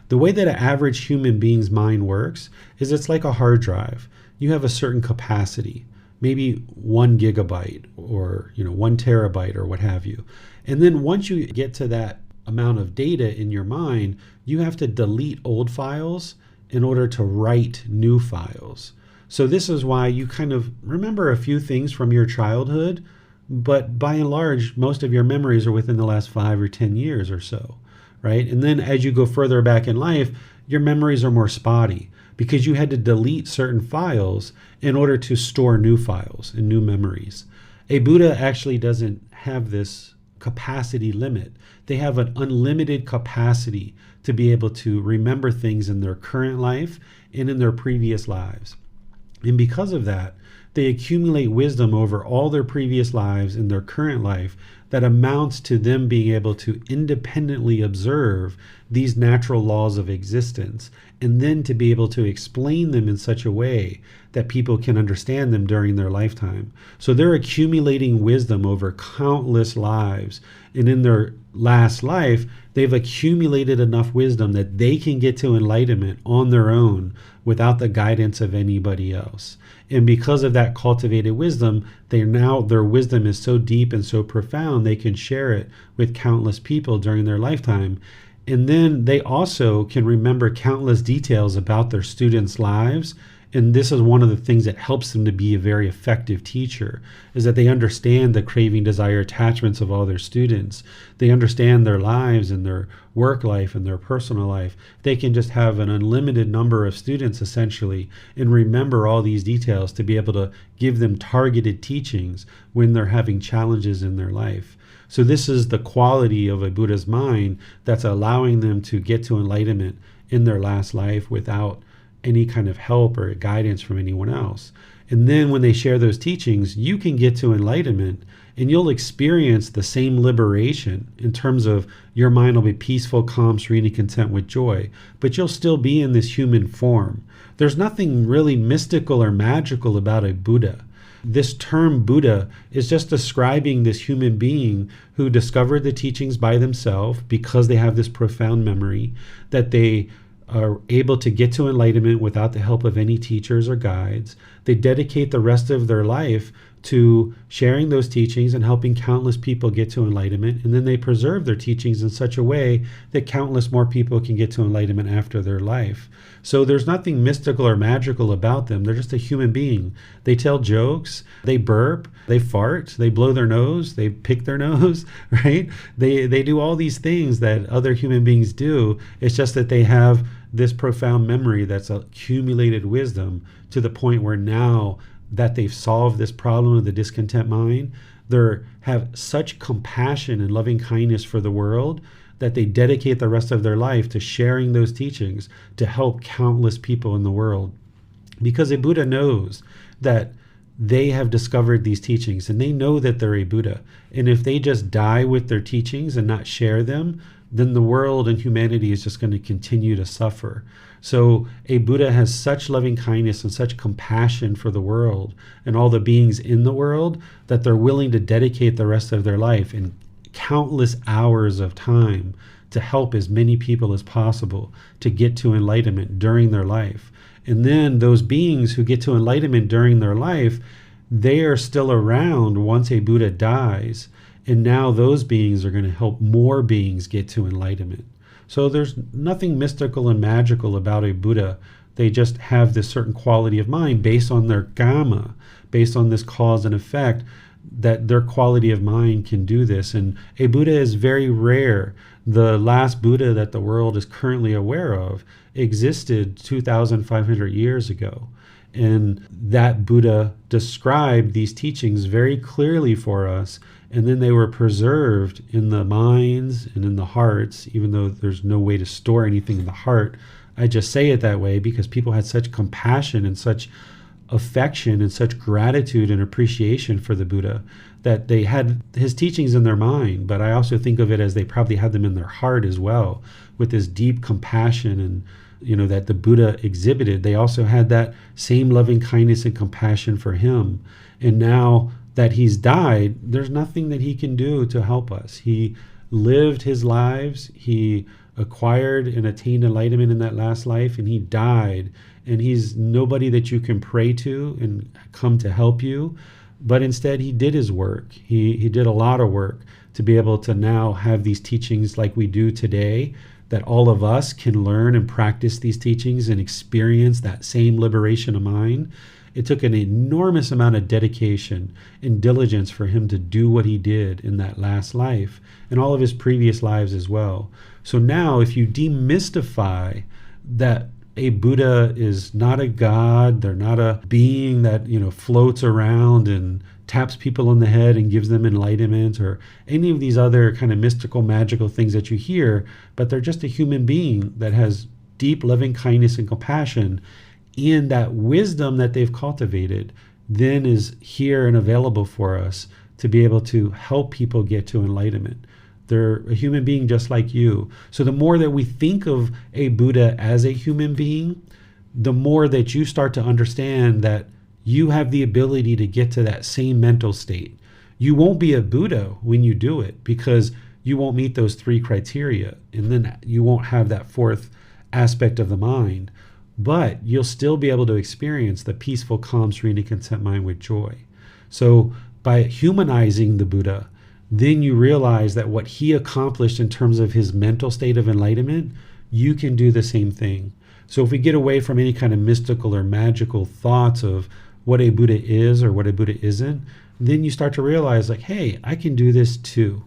The way that an average human being's mind works is it's like a hard drive. You have a certain capacity, maybe 1 gigabyte or 1 terabyte or what have you. And then once you get to that amount of data in your mind, you have to delete old files in order to write new files. So this is why you kind of remember a few things from your childhood, but by and large, most of your memories are within the last 5 or 10 years or so, right? And then as you go further back in life, your memories are more spotty because you had to delete certain files in order to store new files and new memories. A Buddha actually doesn't have this capacity limit. They have an unlimited capacity to be able to remember things in their current life and in their previous lives. And because of that, they accumulate wisdom over all their previous lives and their current life that amounts to them being able to independently observe these natural laws of existence, and then to be able to explain them in such a way that people can understand them during their lifetime. So they're accumulating wisdom over countless lives, and in their last life, they've accumulated enough wisdom that they can get to enlightenment on their own without the guidance of anybody else. And because of that cultivated wisdom, their wisdom is so deep and so profound, they can share it with countless people during their lifetime. And then they also can remember countless details about their students' lives. And this is one of the things that helps them to be a very effective teacher, is that they understand the craving, desire, attachments of all their students. They understand their lives and their work life and their personal life. They can just have an unlimited number of students essentially and remember all these details to be able to give them targeted teachings when they're having challenges in their life. So this is the quality of a Buddha's mind that's allowing them to get to enlightenment in their last life without any kind of help or guidance from anyone else. And then when they share those teachings, you can get to enlightenment and you'll experience the same liberation in terms of your mind will be peaceful, calm, serene, and content with joy, but you'll still be in this human form. There's nothing really mystical or magical about a Buddha. This term Buddha is just describing this human being who discovered the teachings by themselves because they have this profound memory, that they are able to get to enlightenment without the help of any teachers or guides. They dedicate the rest of their life to sharing those teachings and helping countless people get to enlightenment. And then they preserve their teachings in such a way that countless more people can get to enlightenment after their life. So there's nothing mystical or magical about them. They're just a human being. They tell jokes, they burp, they fart, they blow their nose, they pick their nose, right? They do all these things that other human beings do. It's just that they have this profound memory that's accumulated wisdom to the point where now that they've solved this problem of the discontent mind, they have such compassion and loving kindness for the world that they dedicate the rest of their life to sharing those teachings to help countless people in the world. Because a Buddha knows that they have discovered these teachings and they know that they're a Buddha. And if they just die with their teachings and not share them, then the world and humanity is just going to continue to suffer. So a Buddha has such loving kindness and such compassion for the world and all the beings in the world that they're willing to dedicate the rest of their life and countless hours of time to help as many people as possible to get to enlightenment during their life. And then those beings who get to enlightenment during their life, they are still around once a Buddha dies. And now those beings are going to help more beings get to enlightenment. So there's nothing mystical and magical about a Buddha. They just have this certain quality of mind based on their Gama, based on this cause and effect, that their quality of mind can do this. And a Buddha is very rare. The last Buddha that the world is currently aware of existed 2,500 years ago. And that Buddha described these teachings very clearly for us. And then they were preserved in the minds and in the hearts, even though there's no way to store anything in the heart. I just say it that way because people had such compassion and such affection and such gratitude and appreciation for the Buddha that they had his teachings in their mind. But I also think of it as they probably had them in their heart as well, with this deep compassion and that the Buddha exhibited. They also had that same loving kindness and compassion for him. And now that he's died, there's nothing that he can do to help us. He lived his lives, he acquired and attained enlightenment in that last life, and he died. And he's nobody that you can pray to and come to help you. But instead, he did his work. He did a lot of work to be able to now have these teachings like we do today, that all of us can learn and practice these teachings and experience that same liberation of mind. It took an enormous amount of dedication and diligence for him to do what he did in that last life and all of his previous lives as well. So now if you demystify that a Buddha is not a god, they're not a being that, floats around and taps people on the head and gives them enlightenment or any of these other kind of mystical, magical things that you hear, but they're just a human being that has deep loving kindness and compassion, and that wisdom that they've cultivated then is here and available for us to be able to help people get to enlightenment. They're a human being just like you. So the more that we think of a Buddha as a human being, the more that you start to understand that you have the ability to get to that same mental state. You won't be a Buddha when you do it because you won't meet those 3 criteria, and then you won't have that 4th aspect of the mind. But you'll still be able to experience the peaceful, calm, serene, and content mind with joy. So by humanizing the Buddha, then you realize that what he accomplished in terms of his mental state of enlightenment, you can do the same thing. So if we get away from any kind of mystical or magical thoughts of what a Buddha is or what a Buddha isn't, then you start to realize like, hey, I can do this too.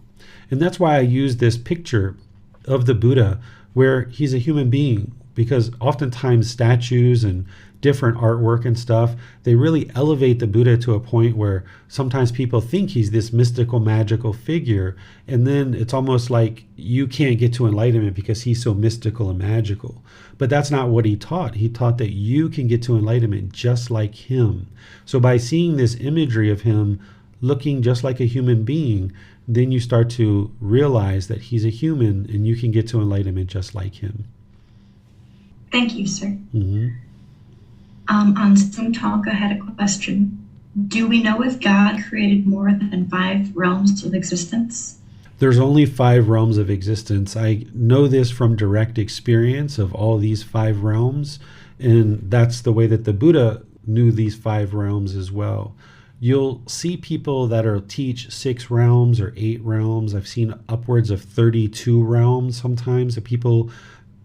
And that's why I use this picture of the Buddha where he's a human being, because oftentimes statues and different artwork and stuff, they really elevate the Buddha to a point where sometimes people think he's this mystical, magical figure, and then it's almost like you can't get to enlightenment because he's so mystical and magical. But that's not what he taught. He taught that you can get to enlightenment just like him. So by seeing this imagery of him looking just like a human being, then you start to realize that he's a human and you can get to enlightenment just like him. Thank you, sir. Mm-hmm. On Zoom Talk, I had a question. Do we know if God created more than 5 realms of existence? There's only 5 realms of existence. I know this from direct experience of all these 5 realms, and that's the way that the Buddha knew these 5 realms as well. You'll see people that are teach 6 realms or 8 realms. I've seen upwards of 32 realms sometimes that people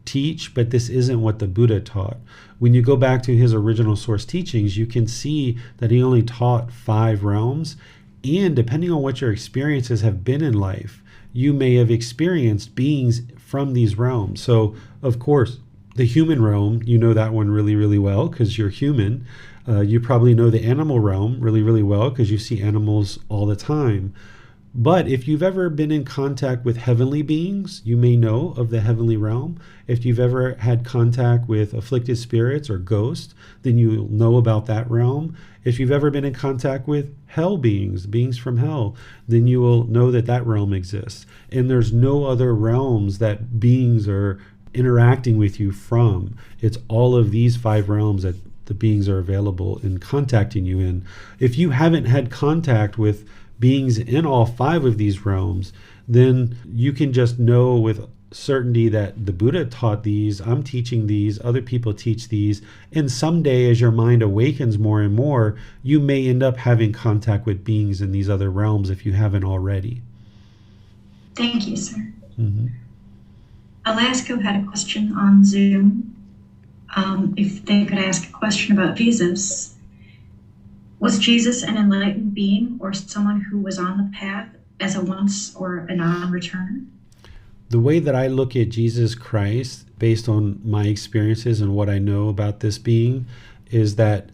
teach, but this isn't what the Buddha taught. When you go back to his original source teachings, you can see that he only taught 5 realms, and depending on what your experiences have been in life, you may have experienced beings from these realms. So, of course, the human realm, you know that one really, really well because you're human. You probably know the animal realm really, really well because you see animals all the time. But if you've ever been in contact with heavenly beings, you may know of the heavenly realm. If you've ever had contact with afflicted spirits or ghosts, then you'll know about that realm. If you've ever been in contact with hell beings, beings from hell, then you will know that that realm exists. And there's no other realms that beings are interacting with you from. It's all of these 5 realms that the beings are available in contacting you in. If you haven't had contact with beings in all 5 of these realms, then you can just know with certainty that the Buddha taught these, I'm teaching these, other people teach these, and someday as your mind awakens more and more, you may end up having contact with beings in these other realms if you haven't already. Thank you, sir. Mm-hmm. Alaska had a question on Zoom. If they could ask a question about Jesus. Was Jesus an enlightened being or someone who was on the path as a once or a non-returner? The way that I look at Jesus Christ, based on my experiences and what I know about this being, is that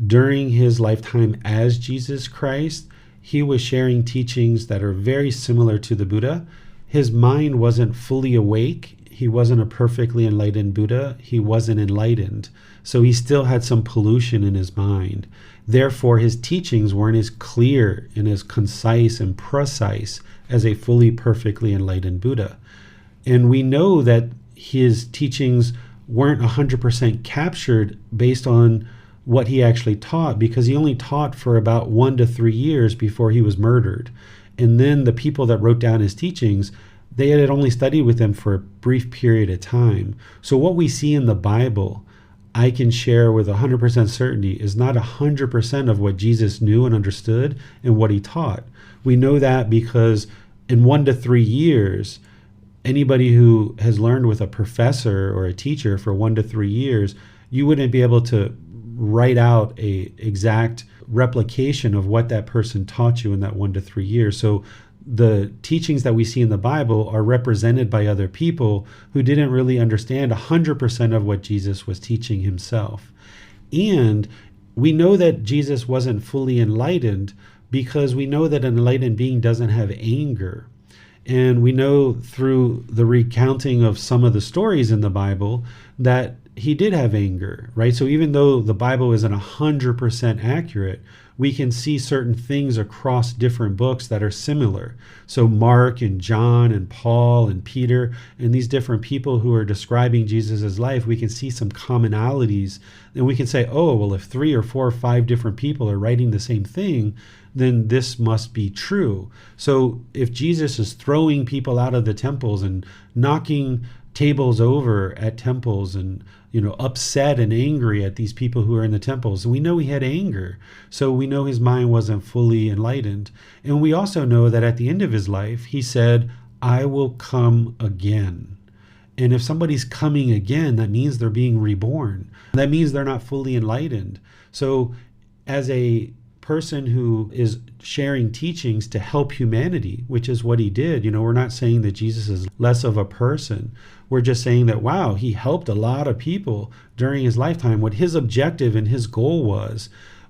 during his lifetime as Jesus Christ, he was sharing teachings that are very similar to the Buddha. His mind wasn't fully awake. He wasn't a perfectly enlightened Buddha. He wasn't enlightened. So he still had some pollution in his mind. Therefore, his teachings weren't as clear and as concise and precise as a fully perfectly enlightened Buddha. And we know that his teachings weren't 100% captured based on what he actually taught, because he only taught for about 1 to 3 years before he was murdered. And then the people that wrote down his teachings, they had only studied with him for a brief period of time. So what we see in the Bible, I can share with 100% certainty, is not 100% of what Jesus knew and understood and what he taught. We know that because in 1 to 3 years, anybody who has learned with a professor or a teacher for 1 to 3 years, you wouldn't be able to write out a exact replication of what that person taught you in that 1 to 3 years. So the teachings that we see in the Bible are represented by other people who didn't really understand 100% of what Jesus was teaching himself. And we know that Jesus wasn't fully enlightened because we know that an enlightened being doesn't have anger. And we know through the recounting of some of the stories in the Bible that he did have anger, right? So even though the Bible isn't 100% accurate, we can see certain things across different books that are similar. So Mark and John and Paul and Peter and these different people who are describing Jesus' life, we can see some commonalities. And we can say, oh, well, if 3 or 4 or 5 different people are writing the same thing, then this must be true. So if Jesus is throwing people out of the temples and knocking tables over at temples and upset and angry at these people who are in the temples, and we know he had anger, so we know his mind wasn't fully enlightened. And we also know that at the end of his life he said, I will come again. And if somebody's coming again, that means they're being reborn. That means they're not fully enlightened. So as a person who is sharing teachings to help humanity, which is what he did. We're not saying that Jesus is less of a person. We're just saying that, wow, he helped a lot of people during his lifetime. What his objective and his goal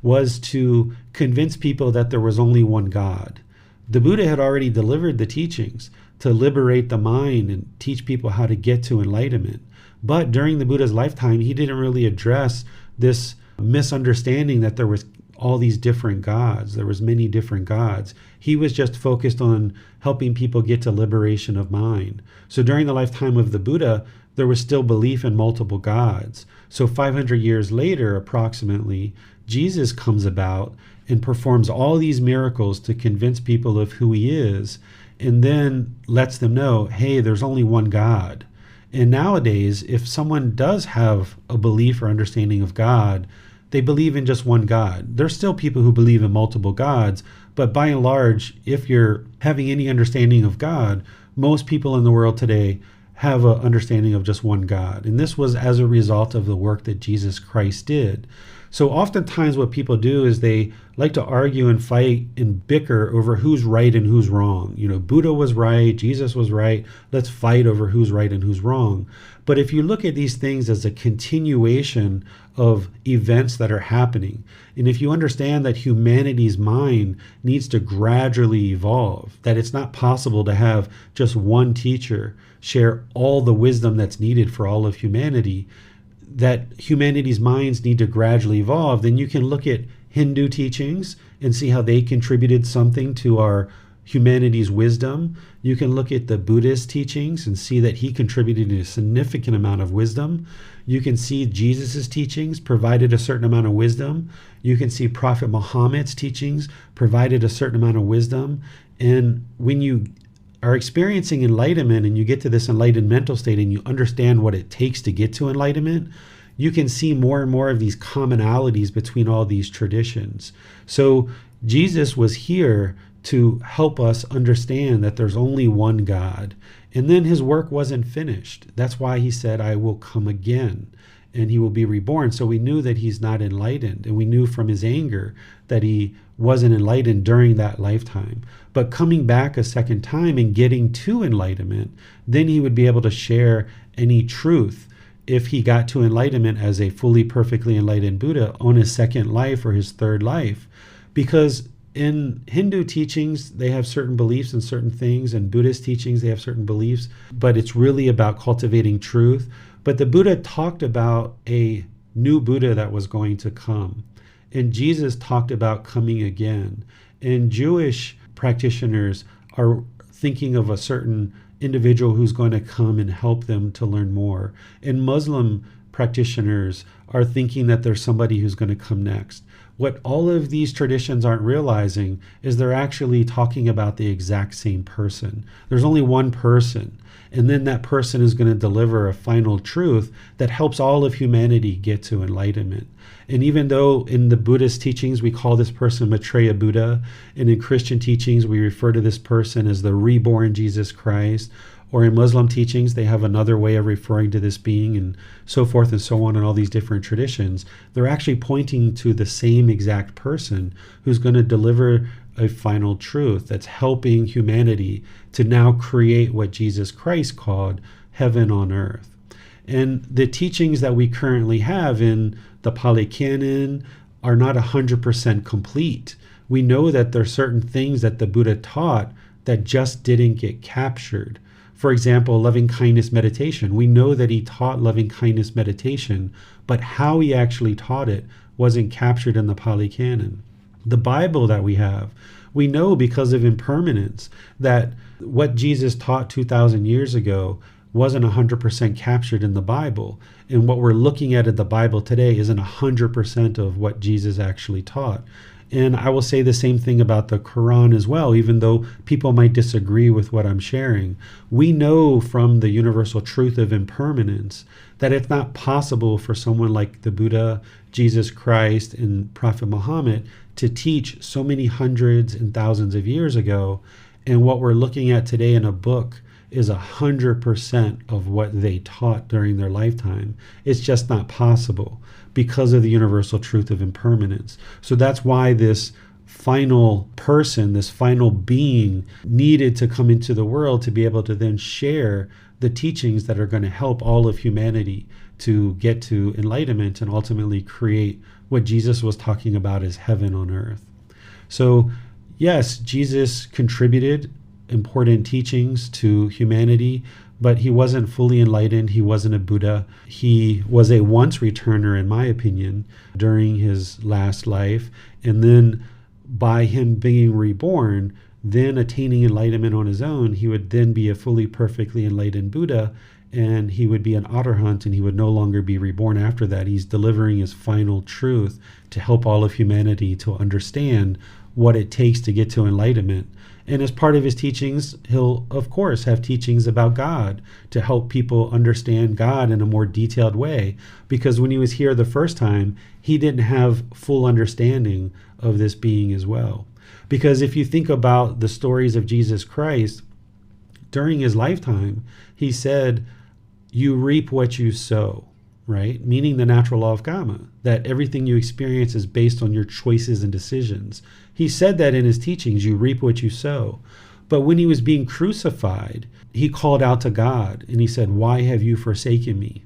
was to convince people that there was only one God. The Buddha had already delivered the teachings to liberate the mind and teach people how to get to enlightenment. But during the Buddha's lifetime, he didn't really address this misunderstanding that there was all these different gods. There was many different gods. He was just focused on helping people get to liberation of mind. So during the lifetime of the Buddha, there was still belief in multiple gods. So 500 years later, approximately, Jesus comes about and performs all these miracles to convince people of who he is, and then lets them know, hey, there's only one God. And nowadays, if someone does have a belief or understanding of God, they believe in just one God. There's still people who believe in multiple gods, but by and large, if you're having any understanding of God, most people in the world today have an understanding of just one God. And this was as a result of the work that Jesus Christ did. So oftentimes what people do is they like to argue and fight and bicker over who's right and who's wrong. Buddha was right, Jesus was right, let's fight over who's right and who's wrong. But if you look at these things as a continuation of events that are happening, and if you understand that humanity's mind needs to gradually evolve, that it's not possible to have just one teacher share all the wisdom that's needed for all of humanity, that humanity's minds need to gradually evolve, then you can look at Hindu teachings and see how they contributed something to our humanity's wisdom. You can look at the Buddhist teachings and see that he contributed a significant amount of wisdom. You can see Jesus's teachings provided a certain amount of wisdom. You can see Prophet Muhammad's teachings provided a certain amount of wisdom. And when you are experiencing enlightenment and you get to this enlightened mental state and you understand what it takes to get to enlightenment, you can see more and more of these commonalities between all these traditions. So Jesus was here to help us understand that there's only one God. And then his work wasn't finished. That's why he said, I will come again and he will be reborn. So we knew that he's not enlightened. And we knew from his anger that he wasn't enlightened during that lifetime. But coming back a second time and getting to enlightenment, then he would be able to share any truth if he got to enlightenment as a fully, perfectly enlightened Buddha on his second life or his third life. Because in Hindu teachings, they have certain beliefs and certain things, and Buddhist teachings, they have certain beliefs, but it's really about cultivating truth. But the Buddha talked about a new Buddha that was going to come, and Jesus talked about coming again. And Jewish practitioners are thinking of a certain individual who's going to come and help them to learn more. And Muslim practitioners are thinking that there's somebody who's going to come next. What all of these traditions aren't realizing is they're actually talking about the exact same person. There's only one person, and then that person is going to deliver a final truth that helps all of humanity get to enlightenment. And even though in the Buddhist teachings we call this person Maitreya Buddha, and in Christian teachings we refer to this person as the reborn Jesus Christ, or in Muslim teachings, they have another way of referring to this being, and so forth and so on in all these different traditions. They're actually pointing to the same exact person who's going to deliver a final truth that's helping humanity to now create what Jesus Christ called heaven on earth. And the teachings that we currently have in the Pali Canon are not 100% complete. We know that there are certain things that the Buddha taught that just didn't get captured. For example, loving kindness meditation. We know that he taught loving kindness meditation, but how he actually taught it wasn't captured in the Pali Canon. The Bible that we have, we know because of impermanence that what Jesus taught 2,000 years ago wasn't 100% captured in the Bible. And what we're looking at in the Bible today isn't 100% of what Jesus actually taught. And I will say the same thing about the Quran as well, even though people might disagree with what I'm sharing. We know from the universal truth of impermanence that it's not possible for someone like the Buddha, Jesus Christ, and Prophet Muhammad to teach so many hundreds and thousands of years ago. And what we're looking at today in a book is 100% of what they taught during their lifetime. It's just not possible because of the universal truth of impermanence. So that's why this final person, this final being, needed to come into the world to be able to then share the teachings that are going to help all of humanity to get to enlightenment and ultimately create what Jesus was talking about as heaven on earth. So yes, Jesus contributed important teachings to humanity, but he wasn't fully enlightened. He wasn't a Buddha. He was a once returner, in my opinion, during his last life. And then by him being reborn, then attaining enlightenment on his own, he would then be a fully, perfectly enlightened Buddha, and he would be an arhat, and he would no longer be reborn after that. He's delivering his final truth to help all of humanity to understand what it takes to get to enlightenment. And as part of his teachings, he'll, of course, have teachings about God to help people understand God in a more detailed way. Because when he was here the first time, he didn't have full understanding of this being as well. Because if you think about the stories of Jesus Christ, during his lifetime, he said, you reap what you sow, right? Meaning the natural law of karma, that everything you experience is based on your choices and decisions. He said that in his teachings, you reap what you sow. But when he was being crucified, he called out to God and he said, why have you forsaken me?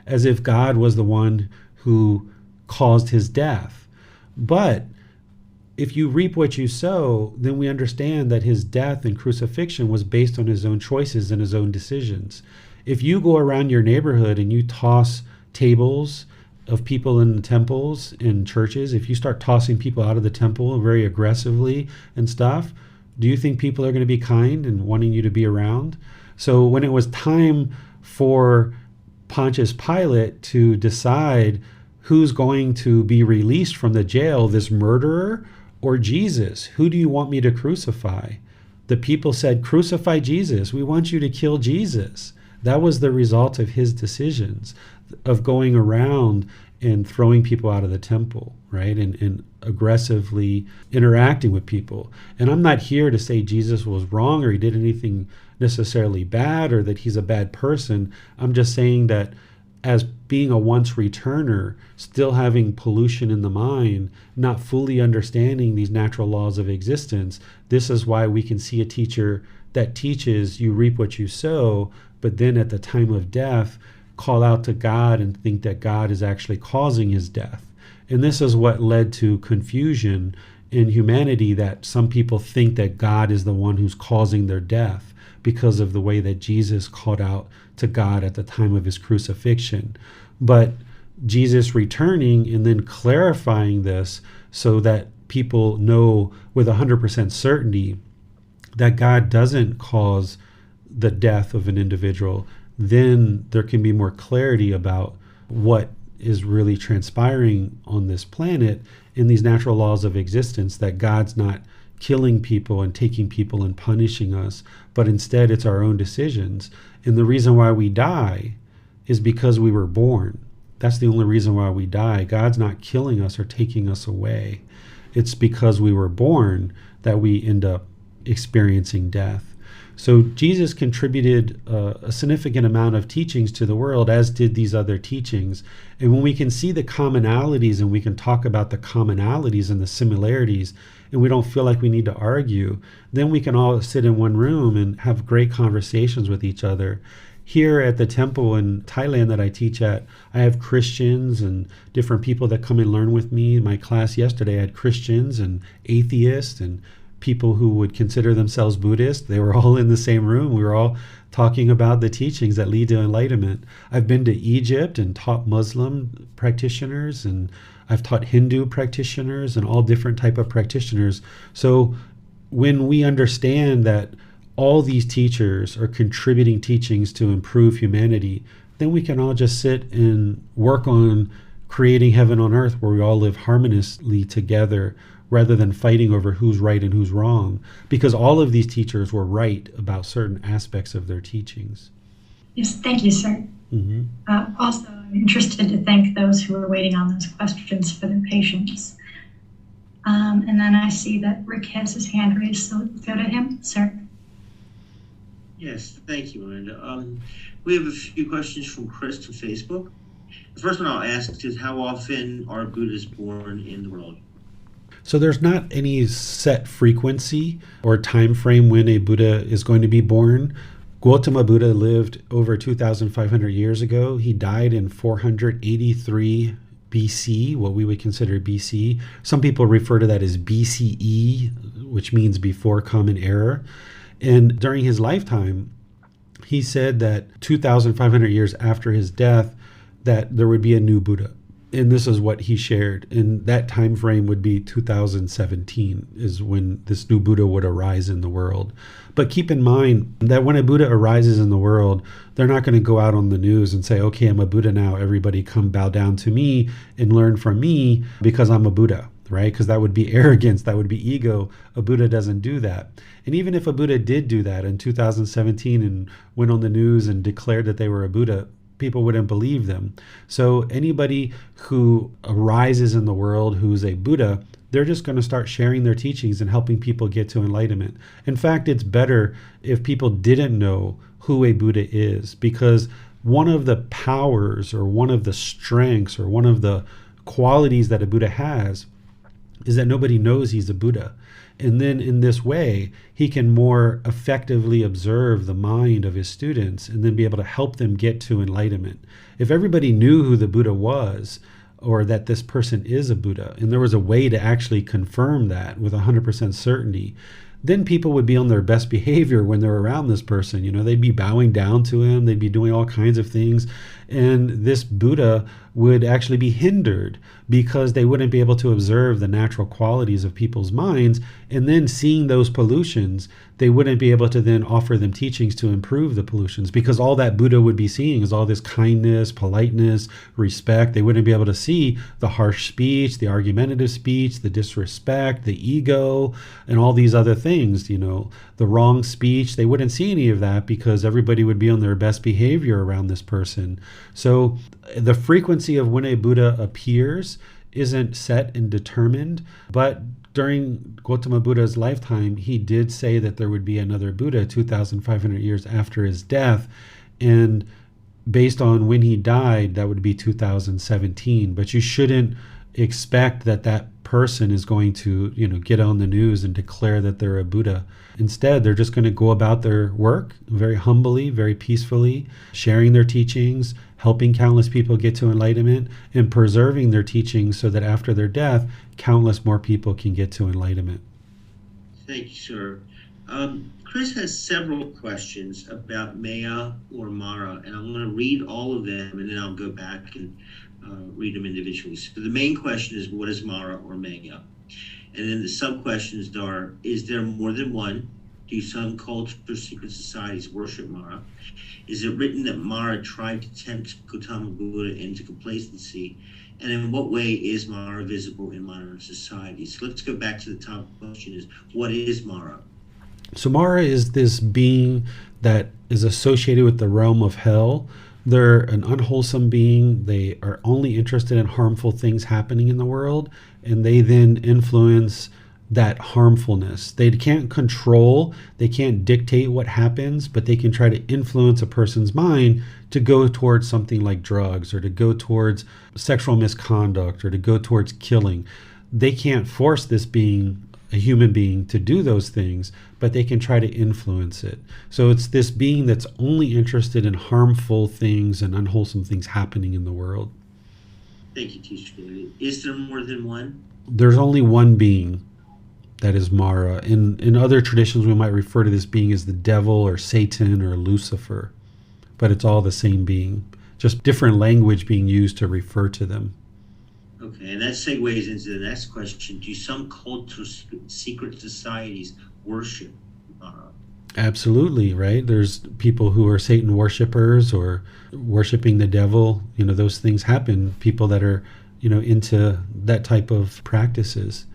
As if God was the one who caused his death. But if you reap what you sow, then we understand that his death and crucifixion was based on his own choices and his own decisions. If you go around your neighborhood and you toss tables of people in the temples, in churches, if you start tossing people out of the temple very aggressively and stuff, Do you think people are going to be kind and wanting you to be around? So when it was time for Pontius Pilate to decide who's going to be released from the jail, this murderer or Jesus, who do you want me to crucify? The people said, crucify Jesus. We want you to kill Jesus. That was the result of his decisions of going around and throwing people out of the temple, right? And aggressively interacting with people. And I'm not here to say Jesus was wrong or he did anything necessarily bad or that he's a bad person. I'm just saying that as being a once returner, still having pollution in the mind, not fully understanding these natural laws of existence, this is why we can see a teacher that teaches you reap what you sow, but then at the time of death, call out to God and think that God is actually causing his death. And this is what led to confusion in humanity, that some people think that God is the one who's causing their death because of the way that Jesus called out to God at the time of his crucifixion. But Jesus returning and then clarifying this so that people know with 100% certainty that God doesn't cause the death of an individual, then there can be more clarity about what is really transpiring on this planet in these natural laws of existence, that God's not killing people and taking people and punishing us, but instead it's our own decisions. And the reason why we die is because we were born. That's the only reason why we die. God's not killing us or taking us away. It's because we were born that we end up experiencing death. So Jesus contributed a significant amount of teachings to the world, as did these other teachings. And when we can see the commonalities and we can talk about the commonalities and the similarities, and we don't feel like we need to argue, then we can all sit in one room and have great conversations with each other. Here at the temple in Thailand that I teach at, I have Christians and different people that come and learn with me. In my class yesterday, I had Christians and atheists and people who would consider themselves Buddhist. They were all in the same room. We were all talking about the teachings that lead to enlightenment. I've been to Egypt and taught Muslim practitioners, and I've taught Hindu practitioners and all different type of practitioners. So when we understand that all these teachers are contributing teachings to improve humanity, then we can all just sit and work on creating heaven on earth where we all live harmoniously together, rather than fighting over who's right and who's wrong, because all of these teachers were right about certain aspects of their teachings. Yes, thank you, sir. Mm-hmm. Also, I'm interested to thank those who are waiting on those questions for their patience. And then I see that Rick has his hand raised, so go to him, sir. Yes, thank you, Miranda. We have a few questions from Chris from Facebook. The first one I'll ask is, how often are Buddhas born in the world? So there's not any set frequency or time frame when a Buddha is going to be born. Gotama Buddha lived over 2,500 years ago. He died in 483 BC, what we would consider BC. Some people refer to that as BCE, which means before common era. And during his lifetime, he said that 2,500 years after his death, that there would be a new Buddha. And this is what he shared. And that time frame would be 2017 is when this new Buddha would arise in the world. But keep in mind that when a Buddha arises in the world, they're not going to go out on the news and say, okay, I'm a Buddha now. Everybody come bow down to me and learn from me because I'm a Buddha, right? Because that would be arrogance. That would be ego. A Buddha doesn't do that. And even if a Buddha did do that in 2017 and went on the news and declared that they were a Buddha, people wouldn't believe them. So anybody who arises in the world who's a Buddha, they're just going to start sharing their teachings and helping people get to enlightenment. In fact, it's better if people didn't know who a Buddha is, because one of the powers or one of the strengths or one of the qualities that a Buddha has is that nobody knows he's a Buddha. And then in this way, he can more effectively observe the mind of his students and then be able to help them get to enlightenment. If everybody knew who the Buddha was, or that this person is a Buddha, and there was a way to actually confirm that with 100% certainty, then people would be on their best behavior when they're around this person. You know, they'd be bowing down to him, they'd be doing all kinds of things. And this Buddha would actually be hindered because they wouldn't be able to observe the natural qualities of people's minds. And then seeing those pollutions, they wouldn't be able to then offer them teachings to improve the pollutions, because all that Buddha would be seeing is all this kindness, politeness, respect. They wouldn't be able to see the harsh speech, the argumentative speech, the disrespect, the ego, and all these other things, the wrong speech. They wouldn't see any of that because everybody would be on their best behavior around this person. So the frequency of when a Buddha appears isn't set and determined, but during Gotama Buddha's lifetime, he did say that there would be another Buddha 2,500 years after his death. And based on when he died, that would be 2017. But you shouldn't expect that person is going to, get on the news and declare that they're a Buddha. Instead, they're just going to go about their work very humbly, very peacefully, sharing their teachings, helping countless people get to enlightenment, and preserving their teachings so that after their death, countless more people can get to enlightenment. Thank you, sir. Chris has several questions about Maya or Mara, and I'm going to read all of them, and then I'll go back and read them individually. So the main question is, what is Mara or Maya? And then the sub-questions are, is there more than one? Do some cults or secret societies worship Mara? Is it written that Mara tried to tempt Gotama Buddha into complacency? And in what way is Mara visible in modern society? So let's go back to the top question is, what is Mara? So Mara is this being that is associated with the realm of hell. They're an unwholesome being. They are only interested in harmful things happening in the world, and they then influence that harmfulness. They can't control, they can't dictate what happens, but they can try to influence a person's mind to go towards something like drugs, or to go towards sexual misconduct, or to go towards killing. They can't force this being, a human being, to do those things, but they can try to influence it. So it's this being that's only interested in harmful things and unwholesome things happening in the world. Thank you, teacher. Is there more than one? There's only one being. That is Mara. In other traditions, we might refer to this being as the devil or Satan or Lucifer, but it's all the same being, just different language being used to refer to them. Okay, and that segues into the next question. Do some cults or secret societies worship Mara? Absolutely, right? There's people who are Satan worshipers or worshiping the devil. Those things happen. People that are, into that type of practices.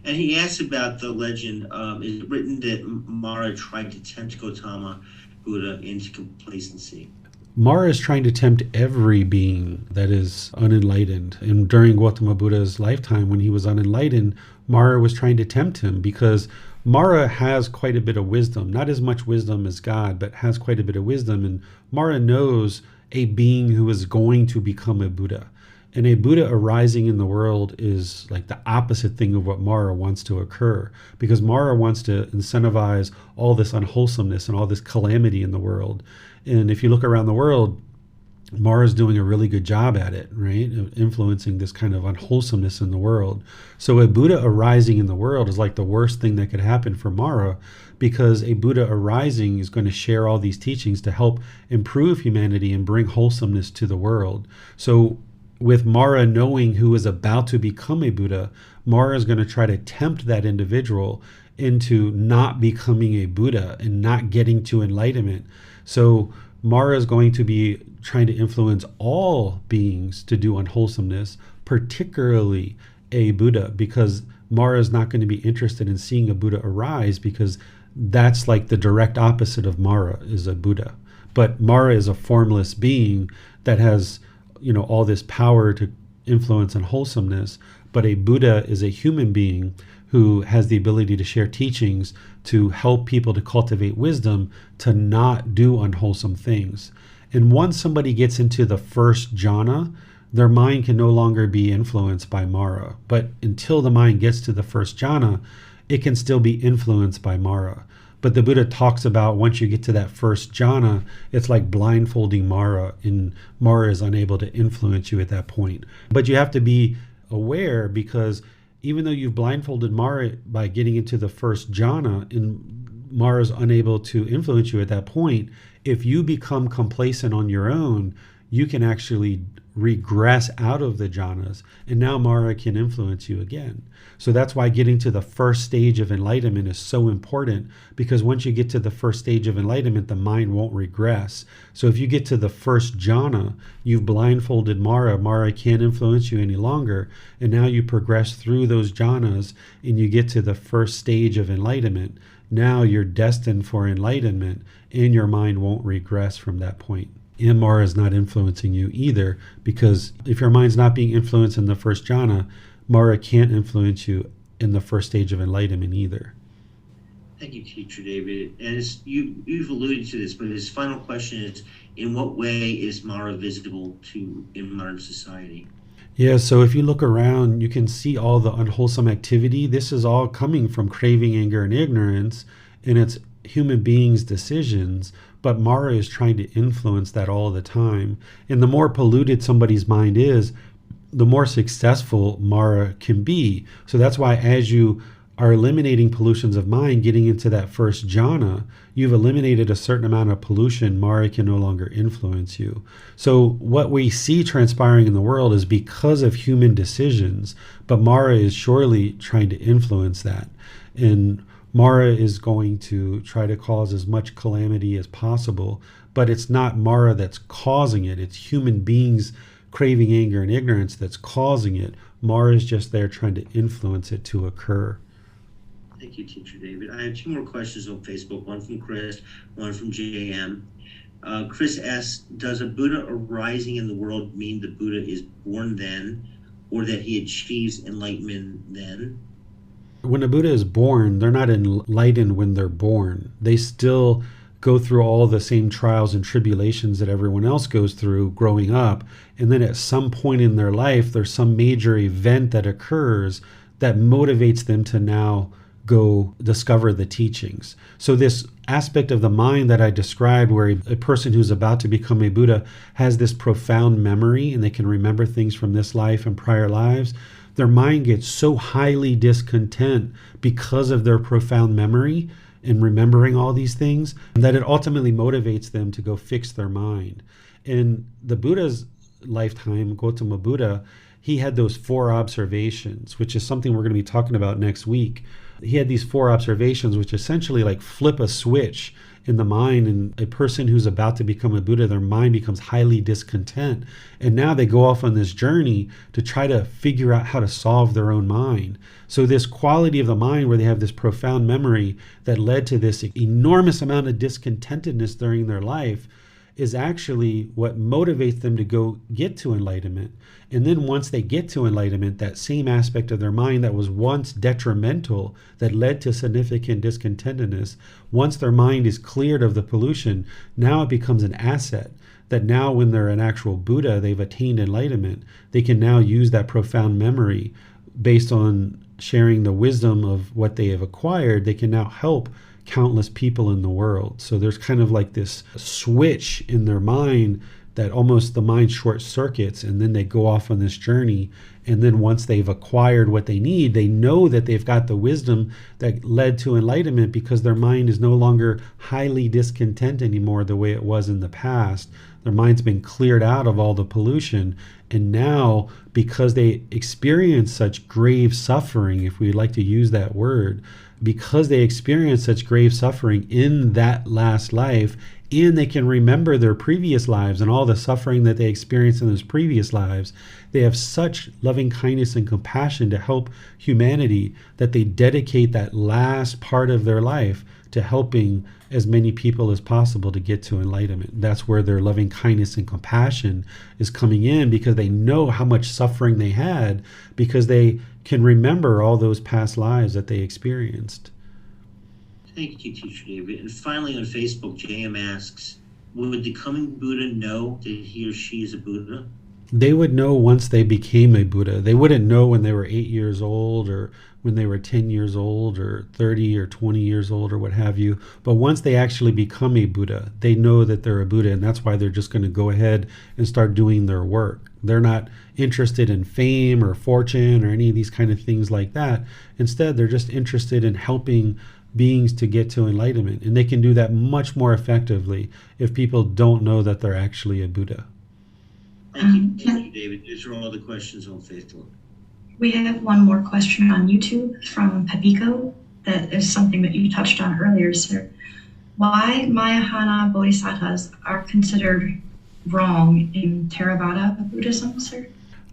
And he asks about the legend. Is it written that Mara tried to tempt Gotama Buddha into complacency? Mara is trying to tempt every being that is unenlightened. And during Gotama Buddha's lifetime, when he was unenlightened, Mara was trying to tempt him because Mara has quite a bit of wisdom. Not as much wisdom as God, but has quite a bit of wisdom. And Mara knows a being who is going to become a Buddha. And a Buddha arising in the world is like the opposite thing of what Mara wants to occur, because Mara wants to incentivize all this unwholesomeness and all this calamity in the world. And if you look around the world, Mara's doing a really good job at it, right? Of influencing this kind of unwholesomeness in the world. So a Buddha arising in the world is like the worst thing that could happen for Mara, because a Buddha arising is going to share all these teachings to help improve humanity and bring wholesomeness to the world. So with Mara knowing who is about to become a Buddha, Mara is going to try to tempt that individual into not becoming a Buddha and not getting to enlightenment. So Mara is going to be trying to influence all beings to do unwholesomeness, particularly a Buddha, because Mara is not going to be interested in seeing a Buddha arise, because that's like the direct opposite of Mara is a Buddha. But Mara is a formless being that has all this power to influence unwholesomeness, but a Buddha is a human being who has the ability to share teachings to help people to cultivate wisdom to not do unwholesome things. And once somebody gets into the first jhana, their mind can no longer be influenced by Mara. But until the mind gets to the first jhana, it can still be influenced by Mara. But the Buddha talks about once you get to that first jhana, it's like blindfolding Mara, and Mara is unable to influence you at that point. But you have to be aware, because even though you've blindfolded Mara by getting into the first jhana, and Mara is unable to influence you at that point. If you become complacent on your own, you can actually regress out of the jhanas, and now Mara can influence you again. So that's why getting to the first stage of enlightenment is so important, because once you get to the first stage of enlightenment, the mind won't regress. So if you get to the first jhana, you've blindfolded Mara. Mara can't influence you any longer, and now you progress through those jhanas and you get to the first stage of enlightenment. Now you're destined for enlightenment, and your mind won't regress from that point. And Mara is not influencing you either, because if your mind's not being influenced in the first jhana, Mara can't influence you in the first stage of enlightenment either. Thank you, Teacher David. And you've alluded to this, but his final question is, in what way is Mara visible in modern society? Yeah, so if you look around, you can see all the unwholesome activity. This is all coming from craving, anger, and ignorance, and it's human beings' decisions, but Mara is trying to influence that all the time. And the more polluted somebody's mind is, the more successful Mara can be. So that's why as you are eliminating pollutions of mind, getting into that first jhana, you've eliminated a certain amount of pollution. Mara can no longer influence you. So what we see transpiring in the world is because of human decisions, but Mara is surely trying to influence that. And Mara is going to try to cause as much calamity as possible, but it's not Mara that's causing it. It's human beings craving, anger, and ignorance that's causing it. Mara is just there trying to influence it to occur. Thank you, Teacher David. I have two more questions on Facebook, one from Chris, one from JM. Chris asks, does a Buddha arising in the world mean the Buddha is born then, or that he achieves enlightenment then? When a Buddha is born, they're not enlightened when they're born. They still go through all the same trials and tribulations that everyone else goes through growing up. And then at some point in their life, there's some major event that occurs that motivates them to now go discover the teachings. So this aspect of the mind that I described, where a person who's about to become a Buddha has this profound memory and they can remember things from this life and prior lives, their mind gets so highly discontent because of their profound memory and remembering all these things that it ultimately motivates them to go fix their mind. In the Buddha's lifetime, Gotama Buddha, he had those 4 observations, which is something we're going to be talking about next week. He had these 4 observations, which essentially like flip a switch in the mind, and a person who's about to become a Buddha, their mind becomes highly discontent. And now they go off on this journey to try to figure out how to solve their own mind. So this quality of the mind where they have this profound memory that led to this enormous amount of discontentedness during their life is actually what motivates them to go get to enlightenment. And then once they get to enlightenment, that same aspect of their mind that was once detrimental, that led to significant discontentedness, once their mind is cleared of the pollution, now it becomes an asset. That now when they're an actual Buddha, they've attained enlightenment, they can now use that profound memory based on sharing the wisdom of what they have acquired. They can now help countless people in the world. So there's kind of like this switch in their mind that almost the mind short circuits, and then they go off on this journey. And then once they've acquired what they need, they know that they've got the wisdom that led to enlightenment, because their mind is no longer highly discontent anymore the way it was in the past. Their mind's been cleared out of all the pollution. And now, because they experience such grave suffering, if we'd like to use that word, because they experience such grave suffering in that last life, and they can remember their previous lives and all the suffering that they experienced in those previous lives, they have such loving kindness and compassion to help humanity that they dedicate that last part of their life to helping as many people as possible to get to enlightenment. That's where their loving kindness and compassion is coming in, because they know how much suffering they had, because they can remember all those past lives that they experienced. Thank you, Teacher David. And finally on Facebook, JM asks, would the coming Buddha know that he or she is a Buddha? They would know once they became a Buddha. They wouldn't know when they were 8 years old, or when they were 10 years old, or 30 or 20 years old, or what have you. But once they actually become a Buddha, they know that they're a Buddha, and that's why they're just going to go ahead and start doing their work. They're not interested in fame or fortune or any of these kind of things like that. Instead, they're just interested in helping beings to get to enlightenment. And they can do that much more effectively if people don't know that they're actually a Buddha. Thank you, David. These are all the questions on Facebook. We have one more question on YouTube from Pepiko. That is something that you touched on earlier, sir. Why Mayahana Bodhisattvas are considered wrong in Theravada Buddhism, sir?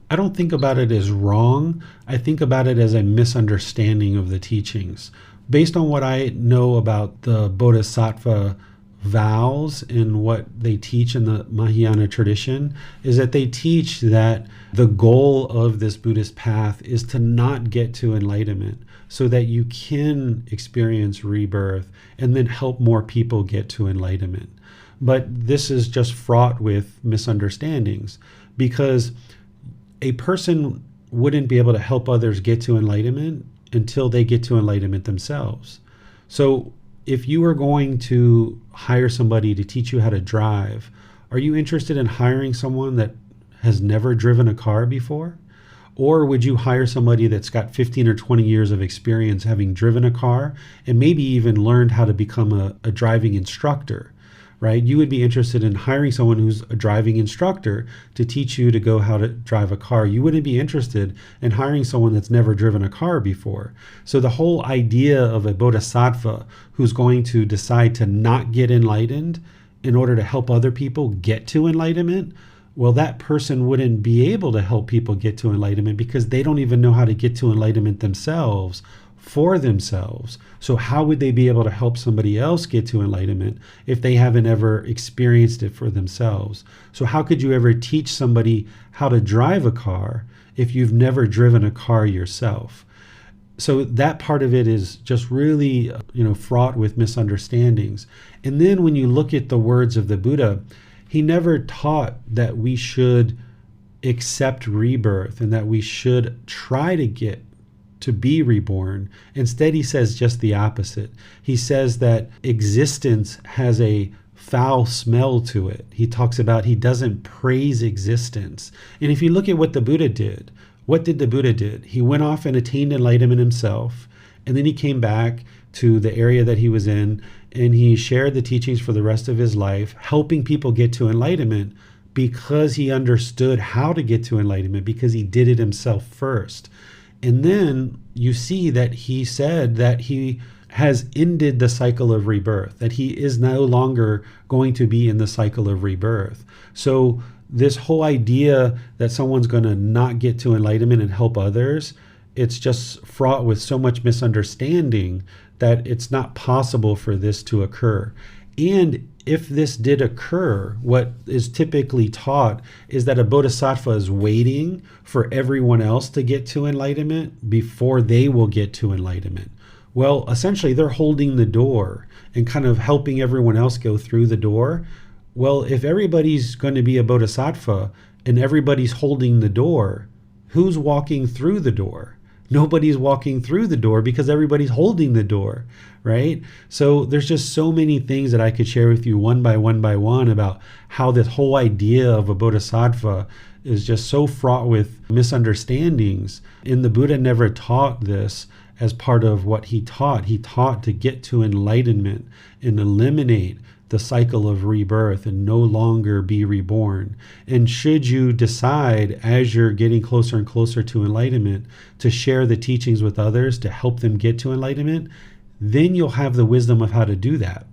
I don't think about it as wrong. I think about it as a misunderstanding of the teachings. Based on what I know about the Bodhisattva vows and what they teach in the Mahayana tradition, is that they teach that the goal of this Buddhist path is to not get to enlightenment, so that you can experience rebirth and then help more people get to enlightenment. But this is just fraught with misunderstandings, because a person wouldn't be able to help others get to enlightenment until they get to enlightenment themselves. So if you are going to hire somebody to teach you how to drive, are you interested in hiring someone that has never driven a car before? Or would you hire somebody that's got 15 or 20 years of experience having driven a car and maybe even learned how to become a driving instructor, right? You would be interested in hiring someone who's a driving instructor to teach you to go how to drive a car. You wouldn't be interested in hiring someone that's never driven a car before. So the whole idea of a bodhisattva who's going to decide to not get enlightened in order to help other people get to enlightenment, well, that person wouldn't be able to help people get to enlightenment because they don't even know how to get to enlightenment themselves for themselves. So how would they be able to help somebody else get to enlightenment if they haven't ever experienced it for themselves? So how could you ever teach somebody how to drive a car if you've never driven a car yourself? So that part of it is just really, fraught with misunderstandings. And then when you look at the words of the Buddha, he never taught that we should accept rebirth and that we should try to get to be reborn. Instead, he says just the opposite. He says that existence has a foul smell to it. He talks about he doesn't praise existence. And if you look at what the Buddha did, what did the Buddha did? He went off and attained enlightenment himself, and then he came back to the area that he was in, and he shared the teachings for the rest of his life, helping people get to enlightenment because he understood how to get to enlightenment, because he did it himself first. And then you see that he said that he has ended the cycle of rebirth, that he is no longer going to be in the cycle of rebirth. So this whole idea that someone's going to not get to enlightenment and help others, it's just fraught with so much misunderstanding that it's not possible for this to occur. And if this did occur, what is typically taught is that a bodhisattva is waiting for everyone else to get to enlightenment before they will get to enlightenment. Well, essentially, they're holding the door and kind of helping everyone else go through the door. Well, if everybody's going to be a bodhisattva and everybody's holding the door, who's walking through the door? Nobody's walking through the door because everybody's holding the door, right? So there's just so many things that I could share with you one by one about how this whole idea of a bodhisattva is just so fraught with misunderstandings. And the Buddha never taught this as part of what he taught. He taught to get to enlightenment and eliminate the cycle of rebirth and no longer be reborn. And should you decide, as you're getting closer and closer to enlightenment, to share the teachings with others to help them get to enlightenment, then you'll have the wisdom of how to do that.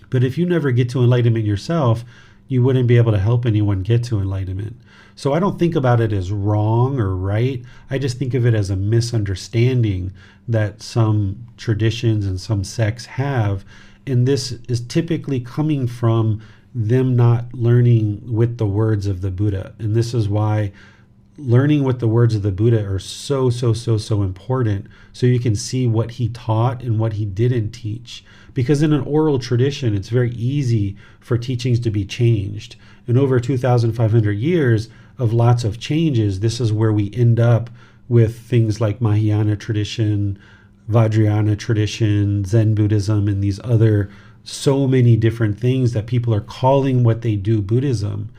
But if you never get to enlightenment yourself, you wouldn't be able to help anyone get to enlightenment. So I don't think about it as wrong or right. I just think of it as a misunderstanding that some traditions and some sects have. And this is typically coming from them not learning with the words of the Buddha. And this is why learning with the words of the Buddha are so important, so you can see what he taught and what he didn't teach. Because in an oral tradition, it's very easy for teachings to be changed. And over 2,500 years of lots of changes, this is where we end up with things like Mahayana tradition, Vajrayana tradition, Zen Buddhism, and these other so many different things that people are calling what they do Buddhism,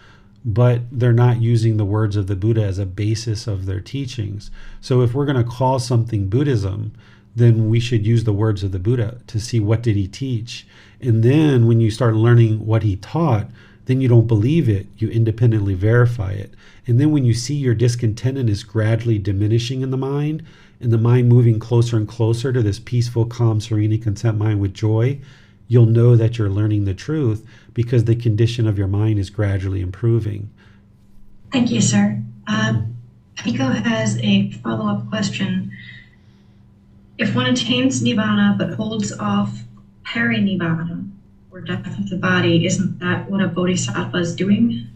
but they're not using the words of the Buddha as a basis of their teachings. So if we're going to call something Buddhism, then we should use the words of the Buddha to see what did he teach. And then when you start learning what he taught, then you don't believe it, you independently verify it. And then when you see your discontentedness gradually diminishing in the mind, and the mind moving closer and closer to this peaceful, calm, serene, and content mind with joy, you'll know that you're learning the truth because the condition of your mind is gradually improving. Thank you, sir. Pico has a follow-up question. If one attains Nibbana but holds off peri-Nibbana, or death of the body, isn't that what a bodhisattva is doing?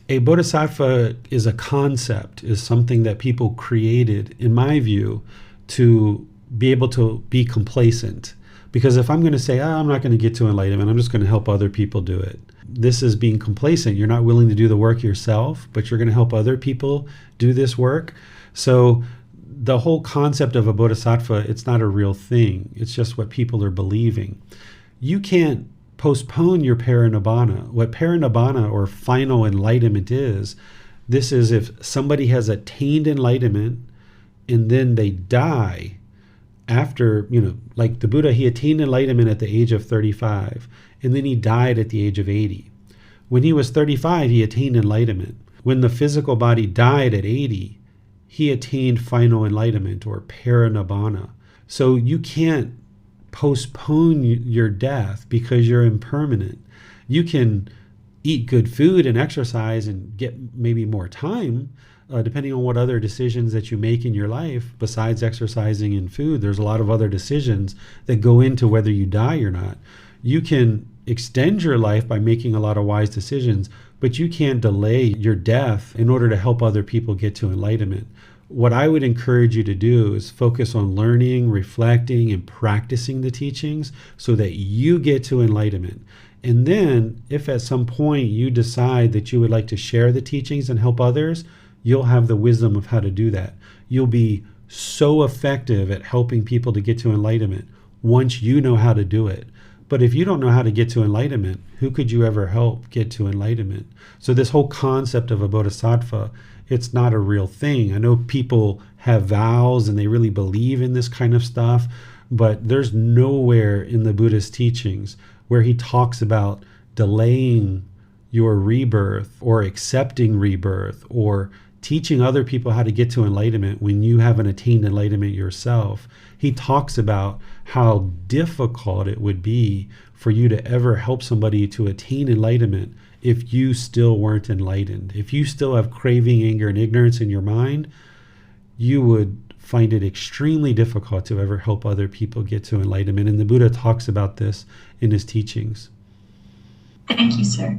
A bodhisattva is a concept, is something that people created, in my view, to be able to be complacent. Because if I'm going to say, I'm not going to get to enlightenment, I'm just going to help other people do it. This is being complacent. You're not willing to do the work yourself, but you're going to help other people do this work. So the whole concept of a bodhisattva, it's not a real thing. It's just what people are believing. You can't postpone your parinibbana. What parinibbana, or final enlightenment, is, this is if somebody has attained enlightenment and then they die after, like the Buddha, he attained enlightenment at the age of 35 and then he died at the age of 80. When he was 35, he attained enlightenment. When the physical body died at 80, he attained final enlightenment, or parinibbana. So you can't postpone your death because you're impermanent. You can eat good food and exercise and get maybe more time, depending on what other decisions that you make in your life. Besides exercising and food, there's a lot of other decisions that go into whether you die or not. You can extend your life by making a lot of wise decisions, but you can't delay your death in order to help other people get to enlightenment. What I would encourage you to do is focus on learning, reflecting, and practicing the teachings so that you get to enlightenment. And then, if at some point you decide that you would like to share the teachings and help others, you'll have the wisdom of how to do that. You'll be so effective at helping people to get to enlightenment once you know how to do it. But if you don't know how to get to enlightenment, who could you ever help get to enlightenment? So this whole concept of a bodhisattva, it's not a real thing. I know people have vows and they really believe in this kind of stuff, but there's nowhere in the Buddhist teachings where he talks about delaying your rebirth or accepting rebirth or teaching other people how to get to enlightenment when you haven't attained enlightenment yourself. He talks about how difficult it would be for you to ever help somebody to attain enlightenment if you still weren't enlightened. If you still have craving, anger, and ignorance in your mind, you would find it extremely difficult to ever help other people get to enlightenment. And the Buddha talks about this in his teachings. Thank you, sir.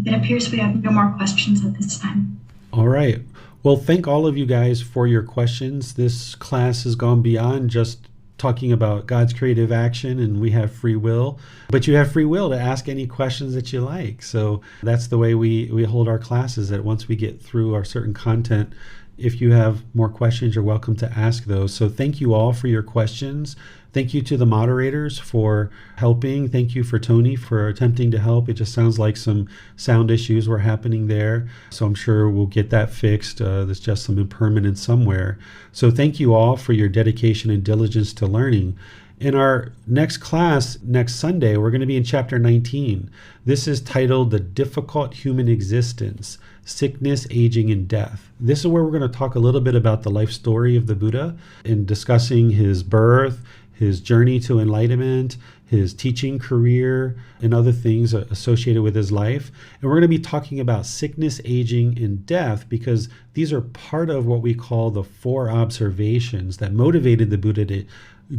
It appears we have no more questions at this time. All right. Well, thank all of you guys for your questions. This class has gone beyond just talking about God's creative action and we have free will, but you have free will to ask any questions that you like. So that's the way we hold our classes, that once we get through our certain content, if you have more questions, you're welcome to ask those. So thank you all for your questions. Thank you to the moderators for helping. Thank you for Tony for attempting to help. It just sounds like some sound issues were happening there. So I'm sure we'll get that fixed. There's just some impermanence somewhere. So thank you all for your dedication and diligence to learning. In our next class, next Sunday, we're going to be in chapter 19. This is titled The Difficult Human Existence, Sickness, Aging, and Death. This is where we're going to talk a little bit about the life story of the Buddha and discussing his birth, his journey to enlightenment, his teaching career, and other things associated with his life. And we're going to be talking about sickness, aging, and death because these are part of what we call the 4 observations that motivated the Buddha to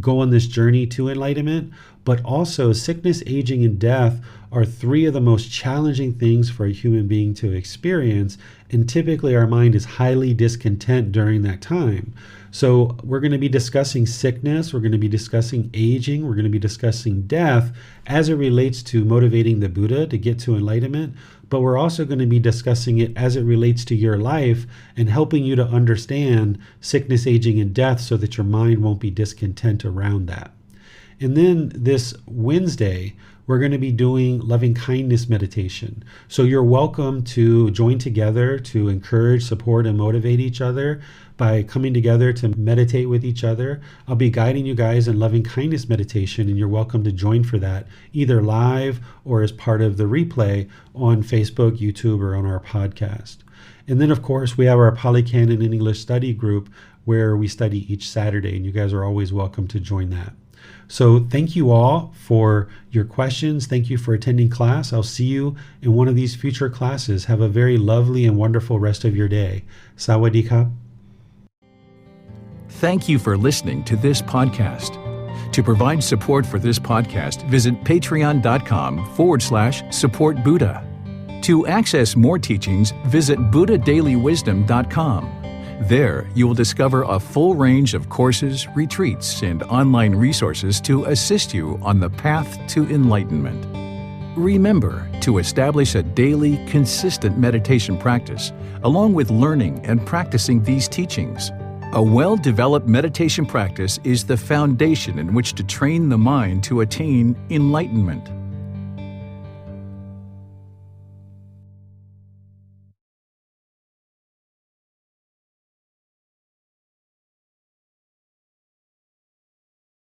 go on this journey to enlightenment. But also sickness, aging, and death are 3 of the most challenging things for a human being to experience. And typically our mind is highly discontent during that time. So we're going to be discussing sickness, we're going to be discussing aging, we're going to be discussing death as it relates to motivating the Buddha to get to enlightenment, but we're also going to be discussing it as it relates to your life and helping you to understand sickness, aging, and death so that your mind won't be discontent around that. And then this Wednesday, we're going to be doing loving kindness meditation. So you're welcome to join together to encourage, support, and motivate each other by coming together to meditate with each other. I'll be guiding you guys in loving kindness meditation, and you're welcome to join for that, either live or as part of the replay on Facebook, YouTube, or on our podcast. And then, of course, we have our Pali Canon and English study group where we study each Saturday, and you guys are always welcome to join that. So thank you all for your questions. Thank you for attending class. I'll see you in one of these future classes. Have a very lovely and wonderful rest of your day. Sawadee Kap. Thank you for listening to this podcast. To provide support for this podcast, visit patreon.com/support Buddha. To access more teachings, visit buddhadailywisdom.com. There, you will discover a full range of courses, retreats, and online resources to assist you on the path to enlightenment. Remember to establish a daily, consistent meditation practice, along with learning and practicing these teachings. A well-developed meditation practice is the foundation in which to train the mind to attain enlightenment.